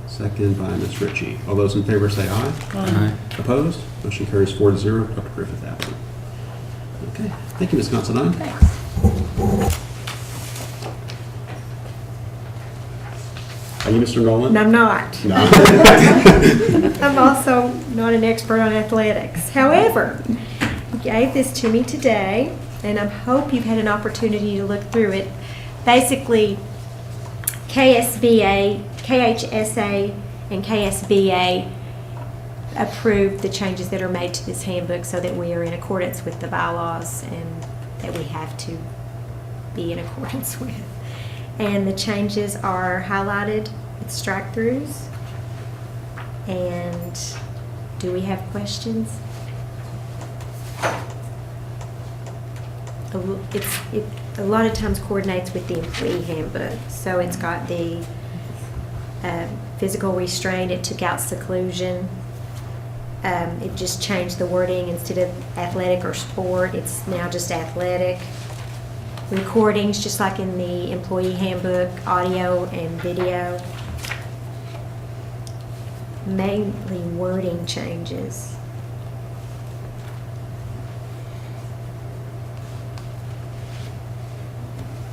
second by Ms. Ritchie. All those in favor say aye. Aye. Opposed? Motion carries 4-0. Dr. Griffith absent. Okay, thank you, Ms. Considine. Thanks. Are you Mr. Nolan? And I'm not. No. I'm also not an expert on athletics. However, you gave this to me today, and I hope you've had an opportunity to look through it. Basically, KSBA, KHSA, and KSBA approved the changes that are made to this handbook so that we are in accordance with the bylaws and that we have to be in accordance with. And the changes are highlighted with strike-throughs. And do we have questions? A lot of times coordinates with the employee handbook. So it's got the physical restraint, it took out seclusion. It just changed the wording. Instead of athletic or sport, it's now just athletic. recordings, just like in the employee handbook, audio and video. Mainly wording changes.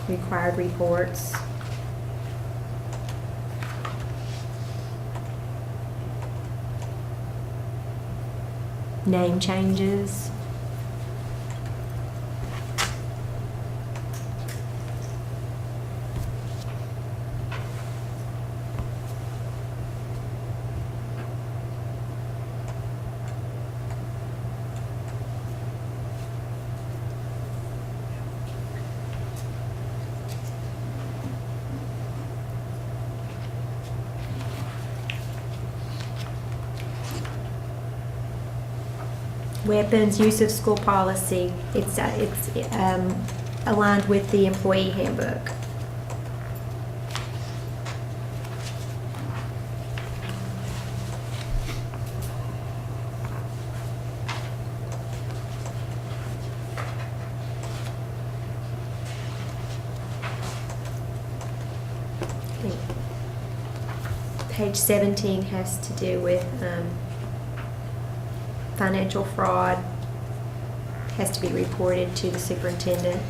Required reports. Name changes. Weapons, use of school policy, it's aligned with the employee handbook. Page 17 has to do with financial fraud, has to be reported to the superintendent.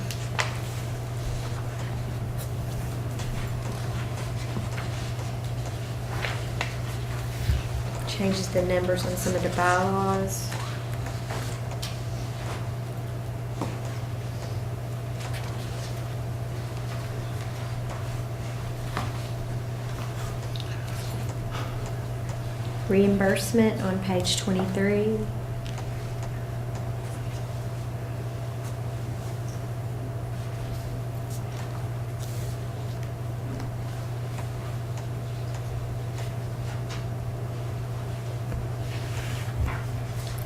Changes the numbers on some of the bylaws. Reimbursement on page 23.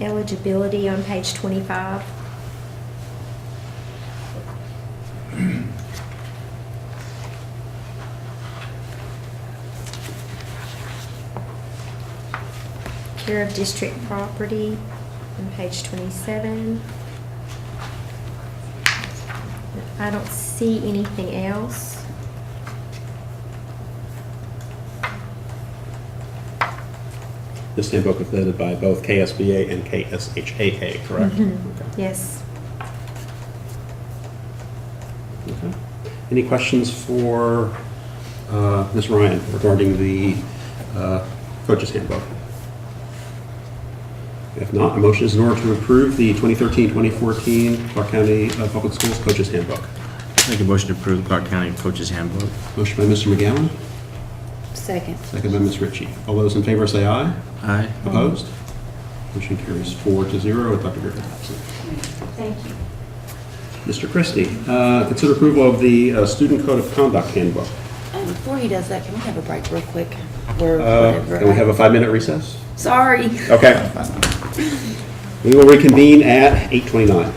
Eligibility on page 25. Care of district property on page 27. I don't see anything else. This handbook is vetted by both KSBA and KSHAA, correct? Mhm. Okay. Yes. Okay. Any questions for Ms. Ryan regarding the coaches handbook? If not, a motion is in order to approve the 2013-2014 Clark County Public Schools Coaches Handbook. Make a motion to approve the Clark County Coaches Handbook. Motion by Mr. McGowan, Second. second by Ms. Ritchie. All those in favor say aye. Aye. Opposed? Motion carries 4-0 with Dr. Griffin absent. Thank you. Mr. Christie, consider approval of the Student Code of Conduct Handbook. Before he does that, can we have a break real quick? Or whatever. Can we have a 5-minute recess? Sorry. Okay. We will reconvene at 8:29.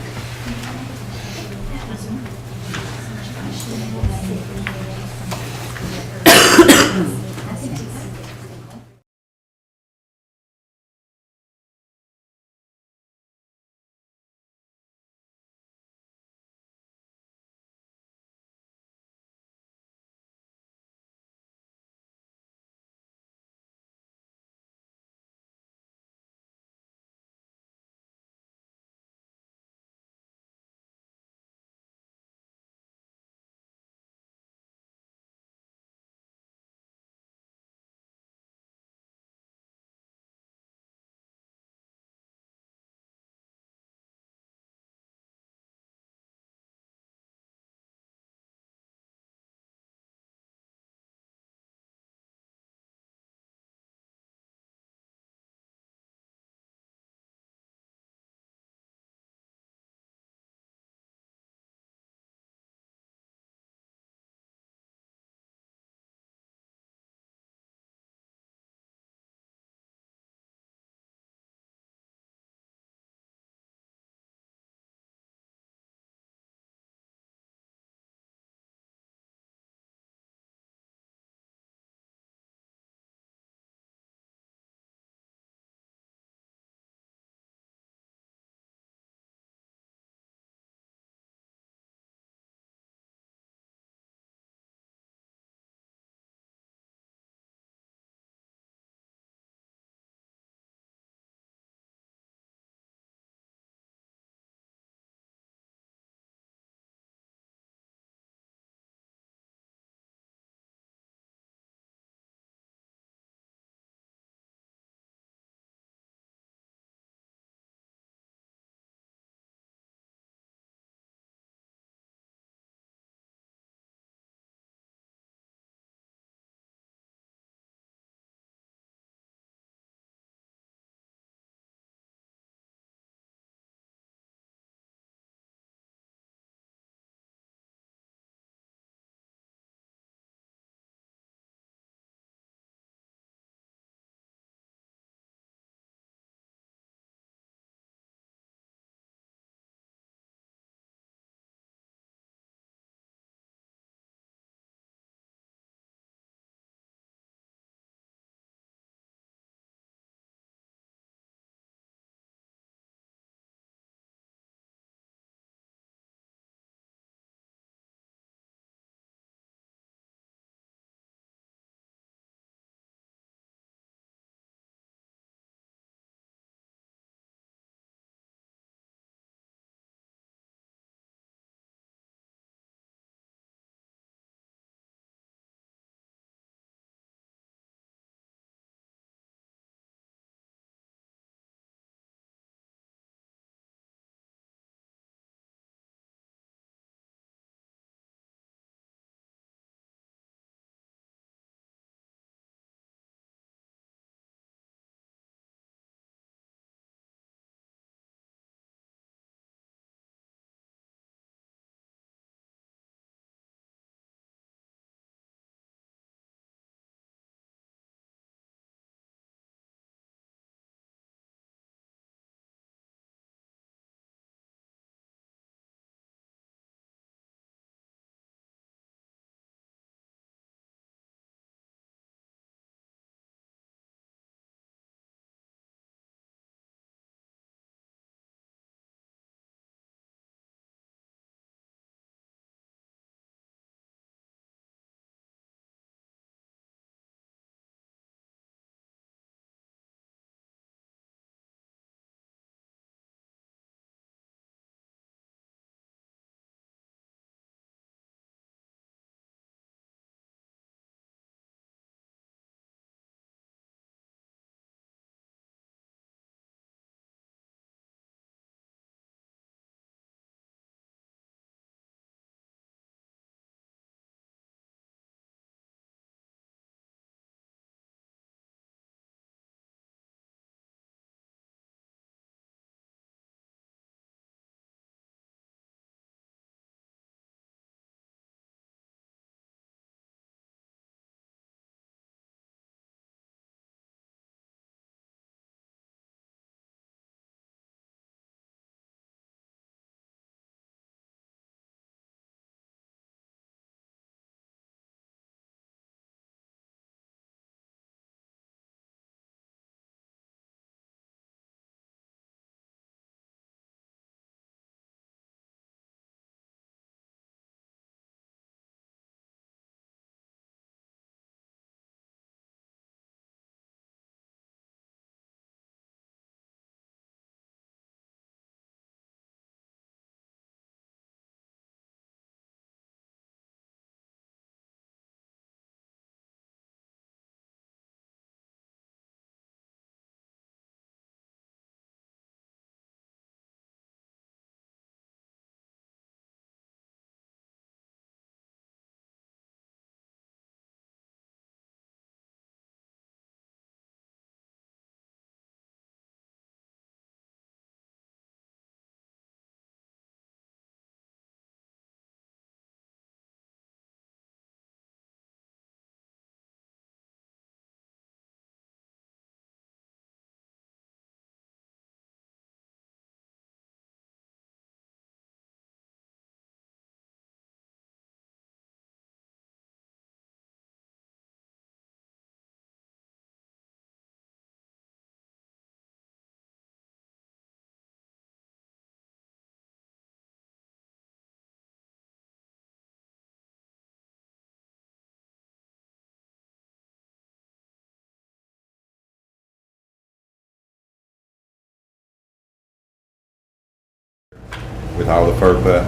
with all the FERPA,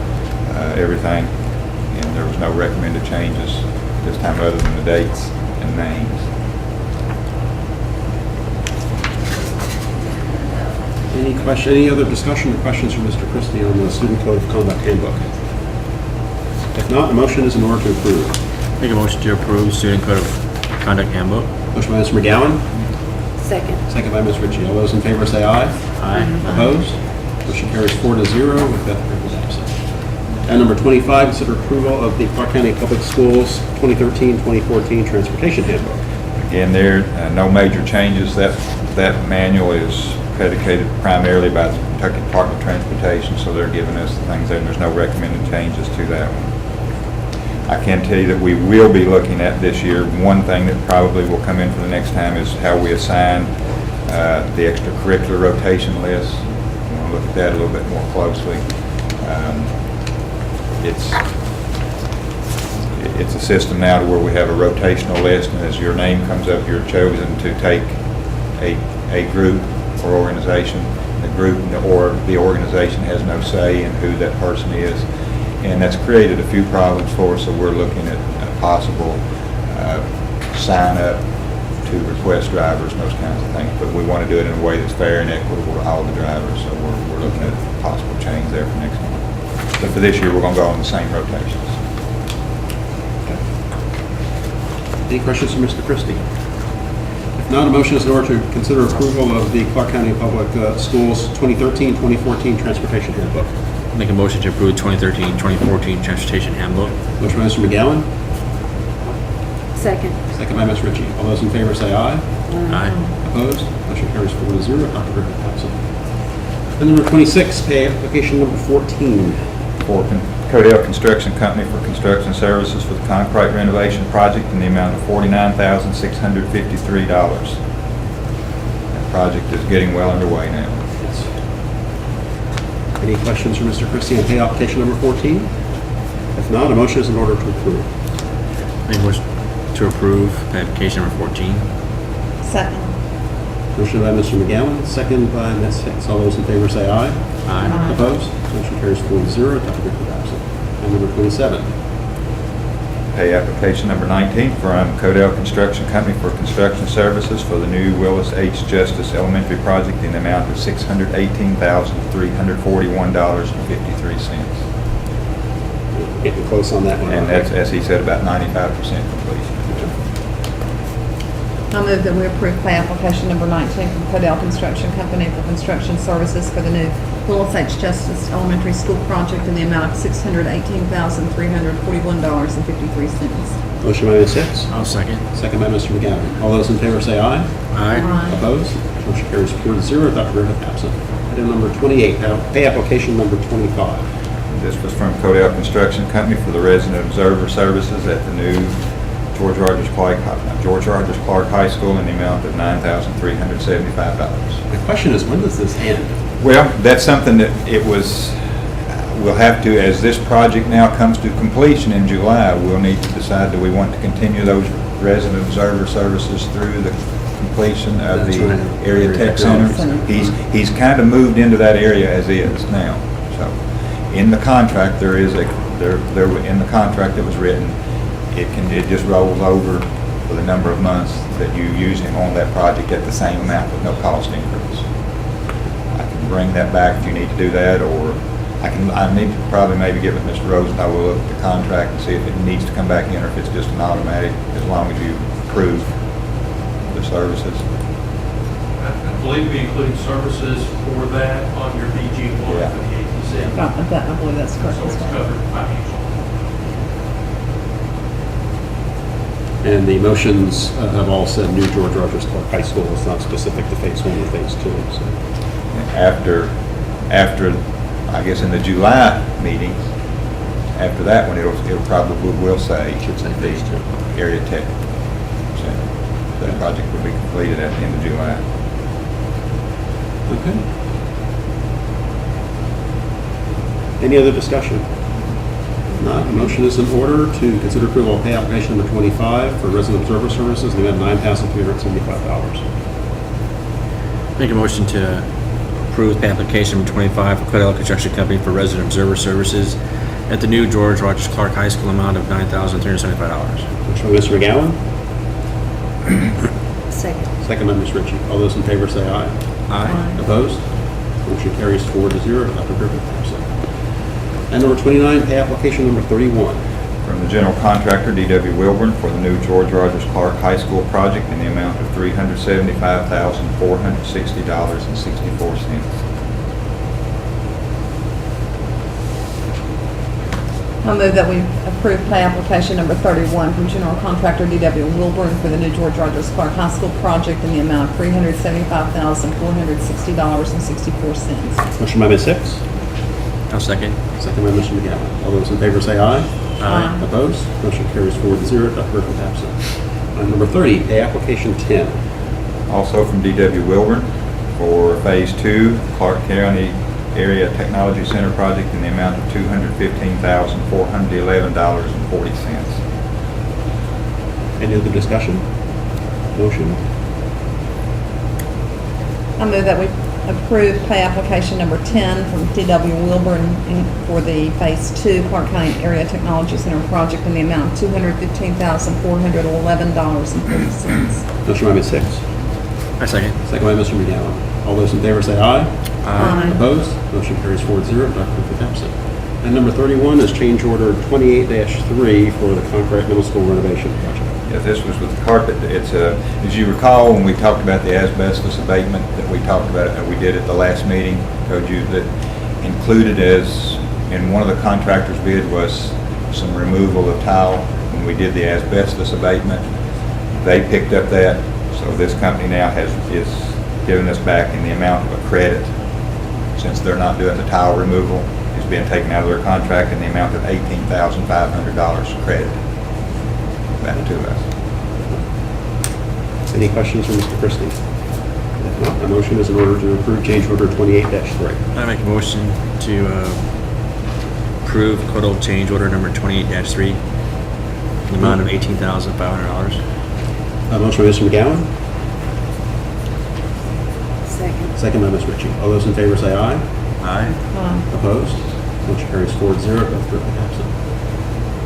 everything, and there was no recommended changes this time other than the dates and names. Any other discussion or questions from Mr. Christie on the Student Code of Conduct Handbook? If not, a motion is in order to approve. Make a motion to approve Student Code of Conduct Handbook. Motion by Mr. McGowan, Second. second by Ms. Ritchie. All those in favor say aye. Aye. Opposed? Motion carries 4-0 with Beth Gribble absent. Item number 25, consider approval of the Clark County Public Schools 2013-2014 Transportation Handbook. Again, there, no major changes. That manual is predicated primarily by the Kentucky Department of Transportation, so they're giving us the things there, and there's no recommended changes to that one. I can tell you that we will be looking at this year, one thing that probably will come in for the next time is how we assign the extracurricular rotation list. We want to look at that a little bit more closely. It's a system now to where we have a rotational list, and as your name comes up, you're chosen to take a group or organization. The group or the organization has no say in who that person is, and that's created a few problems for us, so we're looking at a possible sign up to request drivers and those kinds of things, but we want to do it in a way that's fair and equitable to all the drivers, so we're looking at a possible change there for next month. But for this year, we're going to go on the same rotations. Any questions from Mr. Christie? If not, a motion is in order to consider approval of the Clark County Public Schools 2013-2014 Transportation Handbook. Make a motion to approve 2013-2014 Transportation Handbook. Motion by Mr. McGowan, Second. second by Ms. Ritchie. All those in favor say aye. Aye. Opposed? Motion carries 4-0. Dr. Griffin absent. And number 26, pay application number 14. For Codell Construction Company for construction services for the concrete renovation project in the amount of $49,653. That project is getting well underway now. Yes. Any questions from Mr. Christie on pay application number 14? If not, a motion is in order to approve. Make a motion to approve pay application number 14. Second. Motion by Mr. McGowan, second by Ms. Hicks. All those in favor say aye. Aye. Opposed? Motion carries 4-0. Dr. Griffin absent. And number 27. Pay application number 19 from Codell Construction Company for construction services for the new Willis H. Justice Elementary project in the amount of $618,341.53. Getting close on that one. And that's, as he said, about 95% completion. I move that we approve pay application number 19 from Codell Construction Company for construction services for the new Willis H. Justice Elementary School project in the amount of $618,341.53. Motion by Ms. Hicks. I'll second. Second by Mr. McGowan. All those in favor say aye. Aye. Opposed? Motion carries 4-0. Dr. Griffin absent. Item number 28, pay application number 25. This was from Codell Construction Company for the resident observer services at the new George Rogers Clark High School in the amount of $9,375. The question is, when does this end? Well, that's something that we'll have to, as this project now comes to completion in July, we'll need to decide, do we want to continue those resident observer services through the completion of That's the right. area tech center? He's kind of moved into that area as is now. So in the contract, in the contract that was written, it just rolls over for the number of months that you use him on that project at the same amount with no cost increase. I can bring that back if you need to do that, or I need to probably maybe get with Mr. Rosenthal, we'll look at the contract and see if it needs to come back in or if it's just an automatic, as long as you approve the services. I believe we include services for that on your BG one for the ATC. I believe that's correct. So it's covered financially. And the motions have all said new George Rogers Clark High School. It's not specific to phase 1 or phase 2. So. After, I guess in the July meeting, after that one, it'll probably will say, Should say phase 2. Area Tech Center. That project will be completed at the end of July. Okay. Any other discussion? If not, a motion is in order to consider approval of pay application number 25 for resident observer services in the amount of $9,375. Make a motion to approve pay application number 25 for Cordell Construction Company for resident observer services at the new George Rogers Clark High School amount of $9,375. Motion by Mr. McGowan, Second. second by Ms. Ritchie. All those in favor say aye. Aye. Opposed? Motion carries 4-0. Dr. Griffith absent. And number 29, pay application number 31. From the general contractor, D.W. Wilburn, for the new George Rogers Clark High School project in the amount of $375,460.64. I'll move that we approve pay application number 31 from general contractor D.W. Wilburn for the new George Rogers Clark High School project in the amount of $375,460.64. Motion by Ms. Hicks, I'll second. second by Mr. McGowan. All those in favor say aye. Aye. Opposed? Motion carries 4-0. Dr. Griffith absent. Number 30, pay application 10. Also from D.W. Wilburn for Phase 2, Clark County Area Technology Center project in the amount of $215,411.40. Any other discussion? Motion? I move that we approve pay application number 10 from D.W. Wilburn for the Phase 2 Clark County Area Technology Center project in the amount of $215,411.40. Motion by Ms. Hicks, I second. second by Mr. McGowan. All those in favor say aye. Aye. Opposed? Motion carries 4-0. Dr. Griffith absent. And number 31 is change order 28-3 for the Concrete Middle School renovation project. Yeah, this was with the carpet. It's as you recall, when we talked about the asbestos abatement that we talked about, we did at the last meeting, told you that included as in one of the contractor's bid was some removal of tile. When we did the asbestos abatement, they picked up that. So this company now is giving us back in the amount of a credit, since they're not doing the tile removal, is being taken out of their contract in the amount of $18,500 credit back to us. Any questions for Mr. Christie? If not, a motion is in order to approve change order 28-3. I make a motion to approve Cordell change order number 28-3 in the amount of $18,500. A motion by Mr. McGowan, Second. second by Ms. Ritchie. All those in favor say aye. Aye. Opposed? Motion carries 4-0. Dr. Griffith absent.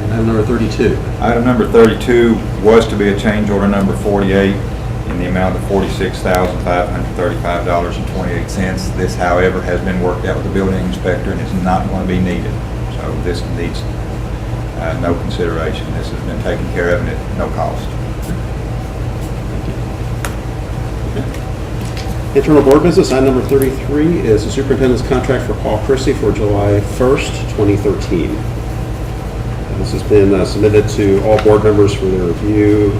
And item number 32. Item number 32 was to be a change order number 48 in the amount of $46,535.28. This, however, has been worked out with the building inspector and is not going to be needed. So this needs no consideration. This has been taken care of and at no cost. Internal board business, item number 33 is the superintendent's contract for Paul Christie for July 1st, 2013. And this has been submitted to all board members for their review.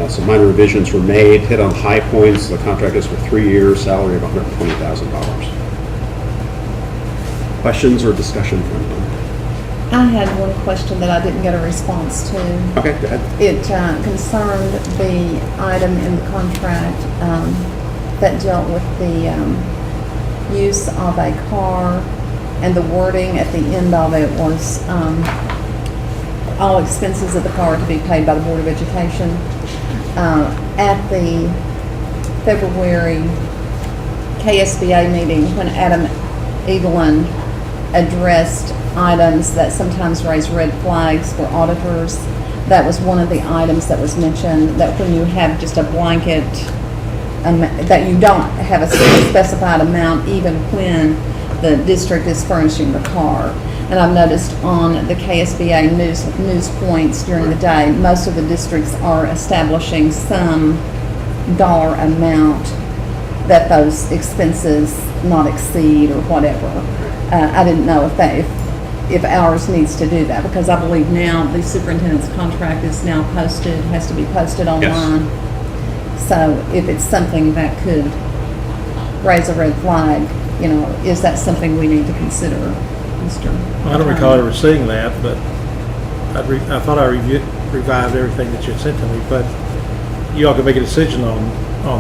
Some minor revisions were made, hit on high points. The contract is for 3 years, salary of $120,000. Questions or discussion from them? I had one question that I didn't get a response to. Okay, go ahead. It concerned the item in the contract that dealt with the use of a car, and the wording at the end of it was all expenses of the car to be paid by the Board of Education. At the February KSBA meeting, when Adam Evelyn addressed items that sometimes raise red flags for auditors, that was one of the items that was mentioned, that when you have just a blanket, that you don't have a specified amount even when the district is furnishing the car. And I've noticed on the KSBA news points during the day, most of the districts are establishing some dollar amount that those expenses not exceed or whatever. I didn't know if ours needs to do that, because I believe now the superintendent's contract is now posted, has to be posted online. So if it's something that could raise a red flag, is that something we need to consider, Mr.? I don't recall ever seeing that, but I thought I revived everything that you had sent to me, but you all can make a decision on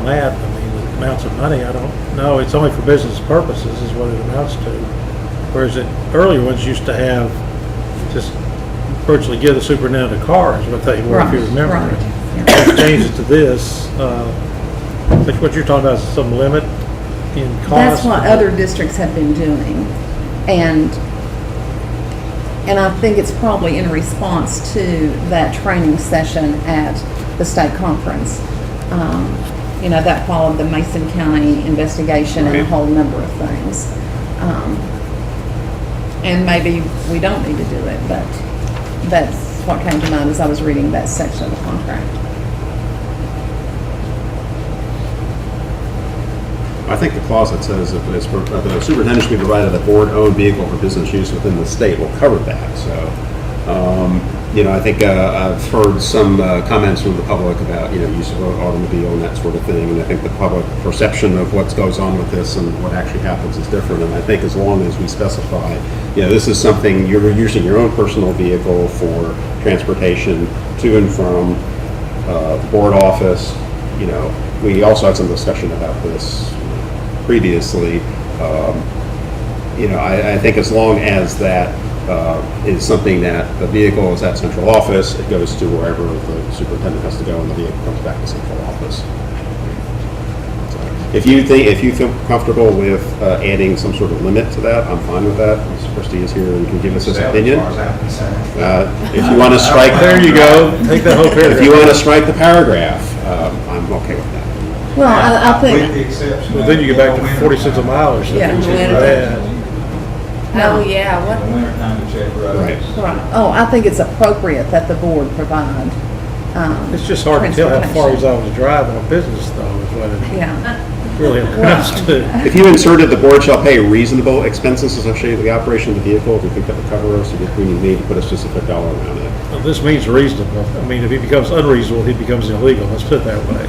that. I mean, the amounts of money, I don't know. It's only for business purposes is what it amounts to. Whereas earlier ones used to have just virtually give the superintendent a car is what they were, if you remember. Right. They've changed it to this. But what you're talking about is some limit in cost? That's what other districts have been doing. And I think it's probably in response to that training session at the state conference. That followed the Mason County investigation and a whole number of things. And maybe we don't need to do it, but that's what came to mind as I was reading that section of the contract. I think the clause that says if the superintendent should be provided a board-owned vehicle for business use within the state will cover that. So, I think I've heard some comments from the public about, use of automobile and that sort of thing. And I think the public perception of what goes on with this and what actually happens is different. And I think as long as we specify, this is something you're using your own personal vehicle for transportation to and from the board office. We also had some discussion about this previously. I think as long as that is something that the vehicle is at central office, it goes to wherever the superintendent has to go, and the vehicle comes back to central office. So, if you feel comfortable with adding some sort of limit to that, I'm fine with that. Mr. Christie is here and can give us his opinion. If you want to strike, there you go. Take that whole paragraph. If you want to strike the paragraph, I'm okay with that. Well, I think. With the exception. Well, then you get back to 40 cents a mile or something. Yeah. Oh, yeah, what? In the wintertime to check roads. Right. Oh, I think it's appropriate that the board provide. It's just hard to tell how far he's always driving on business, though, is what it really amounts to. If you inserted the board shall pay reasonable expenses associated with the operation of the vehicle, do you think that would cover us, or do we need to put a specific dollar around it? Well, this means reasonable. I mean, if he becomes unreasonable, he becomes illegal. Let's put it that way.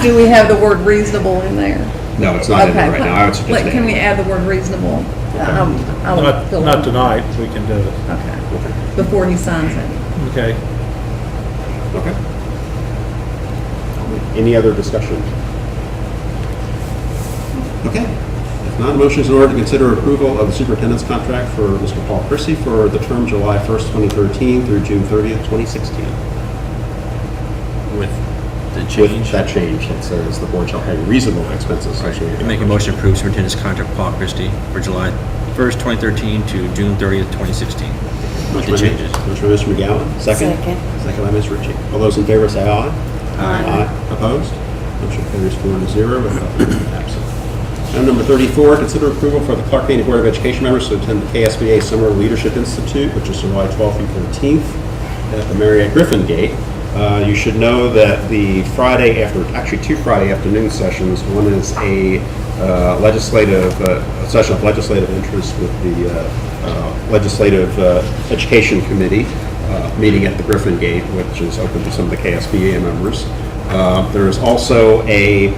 So do we have the word reasonable in there? No, it's not in there right now. I would suggest Can we add the word reasonable? Not tonight. We can do it. Okay. Before he signs it. Okay. Okay. Any other discussion? Okay. If not, motion is in order to consider approval of the superintendent's contract for Mr. Paul Christie for the term July 1st, 2013 through June 30th, 2016. With the change? With that change that says the board shall pay reasonable expenses associated with You make a motion to approve superintendent's contract Paul Christie for July 1st, 2013 to June 30th, 2016. With the changes. Motion by Mr. McGowan, second. Second by Ms. Ritchie. All those in favor say aye. Aye. Opposed? Motion carries 4-0 without absent. Item number 34, consider approval for the Clark County Board of Education members to attend the KSBA Summer Leadership Institute, which is July 12th through 13th at the Marriott Griffin Gate. You should know that the Friday after, actually 2 Friday afternoon sessions, one is a session of legislative interest with the Legislative Education Committee meeting at the Griffin Gate, which is open to some of the KSBA members. There is also a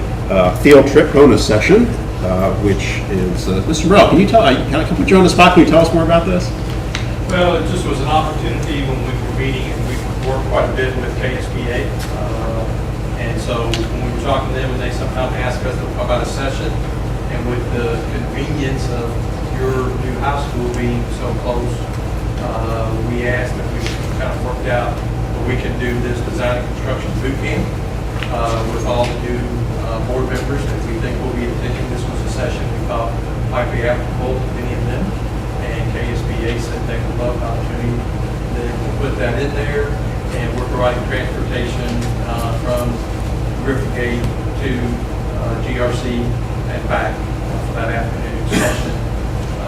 field trip bonus session, which is, Mr. Burrell, can I put you on the spot? Can you tell us more about this? Well, it just was an opportunity when we were meeting, and we worked quite a bit with KSBA. And so when we were talking to them, and they sometimes ask us about a session, and with the convenience of your new high school being so close, we asked if we kind of worked out where we can do this design and construction boot camp with all the new board members that we think will be attending. This was a session we thought might be applicable to many of them, and KSBA said they would love the opportunity to put that in there, and we're providing transportation from Griffin Gate to GRC and back for that afternoon session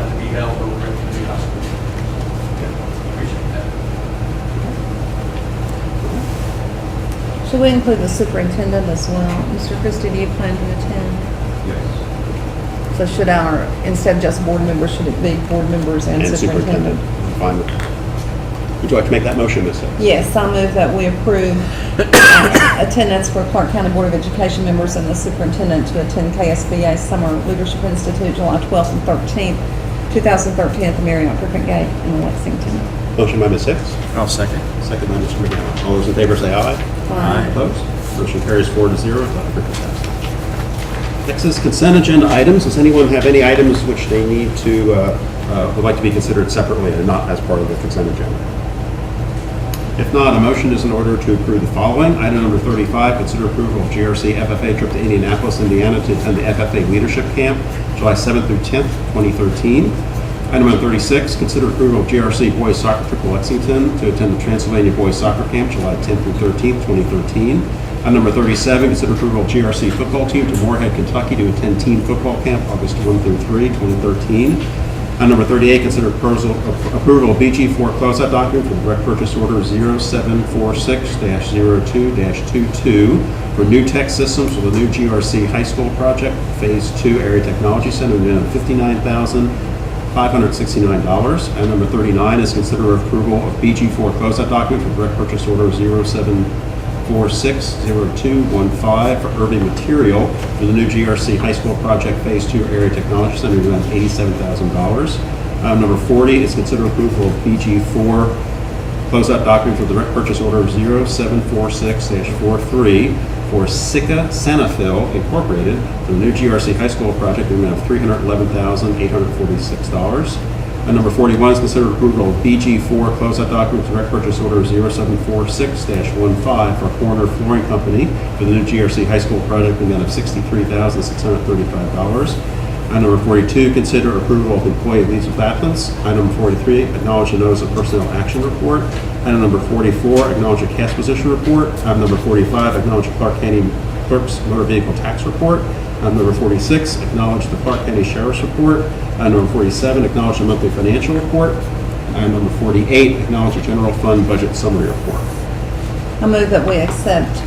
to be held over at the new high school. Appreciate that. Should we include the superintendent as well? Mr. Christie, do you plan to attend? Yes. So should instead of just board members, should it be board members and superintendent? Fine with that. Would you like to make that motion, Ms. Hicks? Yes, I move that we approve attendance for Clark County Board of Education members and the superintendent to attend KSBA Summer Leadership Institute July 12th and 13th, 2013 at the Marriott Griffin Gate in Lexington. Motion by Ms. Hicks. I'll second. Second by Mr. McGowan. All those in favor say aye. Aye. Opposed? Motion carries 4-0 without a absent. Next is consent agenda items. Does anyone have any items which they need to, would like to be considered separately and not as part of the consent agenda? If not, a motion is in order to approve the following. Item number 35, consider approval of GRC FFA trip to Indianapolis, Indiana to attend the FFA Leadership Camp, July 7th through 10th, 2013. Item number 36, consider approval of GRC Boys Soccer Trip to Lexington to attend the Transylvania Boys Soccer Camp, July 10th through 13th, 2013. Item number 37, consider approval of GRC football team to Moorhead, Kentucky to attend Team Football Camp, August 1 through 3, 2013. Item number 38, consider approval of BG4 closeout document for direct purchase order 0746-02-22 for new tech systems for the new GRC High School project, Phase 2 Area Technology Center, in the amount of $59,569. Item number 39 is consider approval of BG4 closeout document for direct purchase order 0746-0215 for Irving Material for the new GRC High School project Phase 2 Area Technology Center, in the amount of $87,000. Item number 40 is consider approval of BG4 closeout document for direct purchase order 0746-43 for Sika Sanafil Incorporated for the new GRC High School project, in the amount of $311,846. Item number 41 is consider approval of BG4 closeout document direct purchase order 0746-15 for Corner Flooring Company for the new GRC High School project, in the amount of $63,635. Item number 42, consider approval of employee leaves of absence. Item number 43, acknowledge the notice of personnel action report. Item number 44, acknowledge a cash position report. Item number 45, acknowledge the Clark County Clerk's motor vehicle tax report. Item number 46, acknowledge the Clark County Sheriff's report. Item number 47, acknowledge the monthly financial report. Item number 48, acknowledge the general fund budget summary report. I move that we accept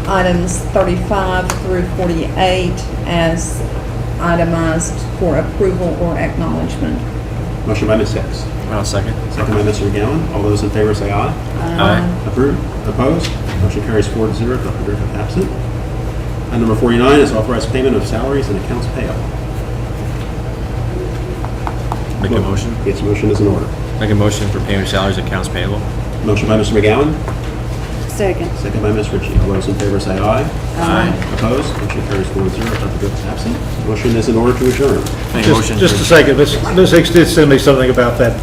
items 35 through 48 as itemized for approval or acknowledgement. Motion by Ms. Hicks. I'll second. Second by Mr. McGowan. All those in favor say aye. Aye. Approved? Opposed? Motion carries 4-0. Dr. Griffith absent. Item number 49 is authorized payment of salaries and accounts payable. Make a motion. Yes, motion is in order. Make a motion for payment of salaries and accounts payable. Motion by Mr. McGowan. Second. Second by Ms. Ritchie. All those in favor say aye. Aye. Opposed? Motion carries 4-0. Dr. Griffith absent. Motion is in order to adjourn. Make a motion. Just a second, Ms. Hicks did send me something about that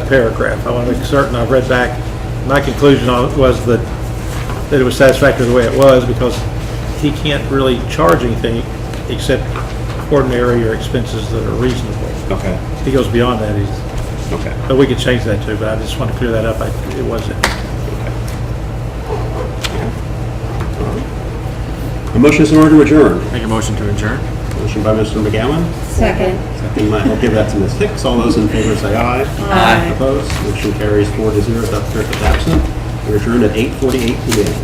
paragraph. I want to make certain I've read back. My conclusion on it was that it was satisfactory the way it was, because he can't really charge anything except ordinary or expenses that are reasonable. Okay. He goes beyond that. Okay. But we could change that too, but I just want to clear that up. It wasn't. A motion is in order to adjourn. Make a motion to adjourn. Motion by Mr. McGowan. Second. Second by, I'll give that to Ms. Hicks. All those in favor say aye. Aye. Opposed? Motion carries 4-0. Dr. Griffith absent. We're adjourned at 8:48 p.m.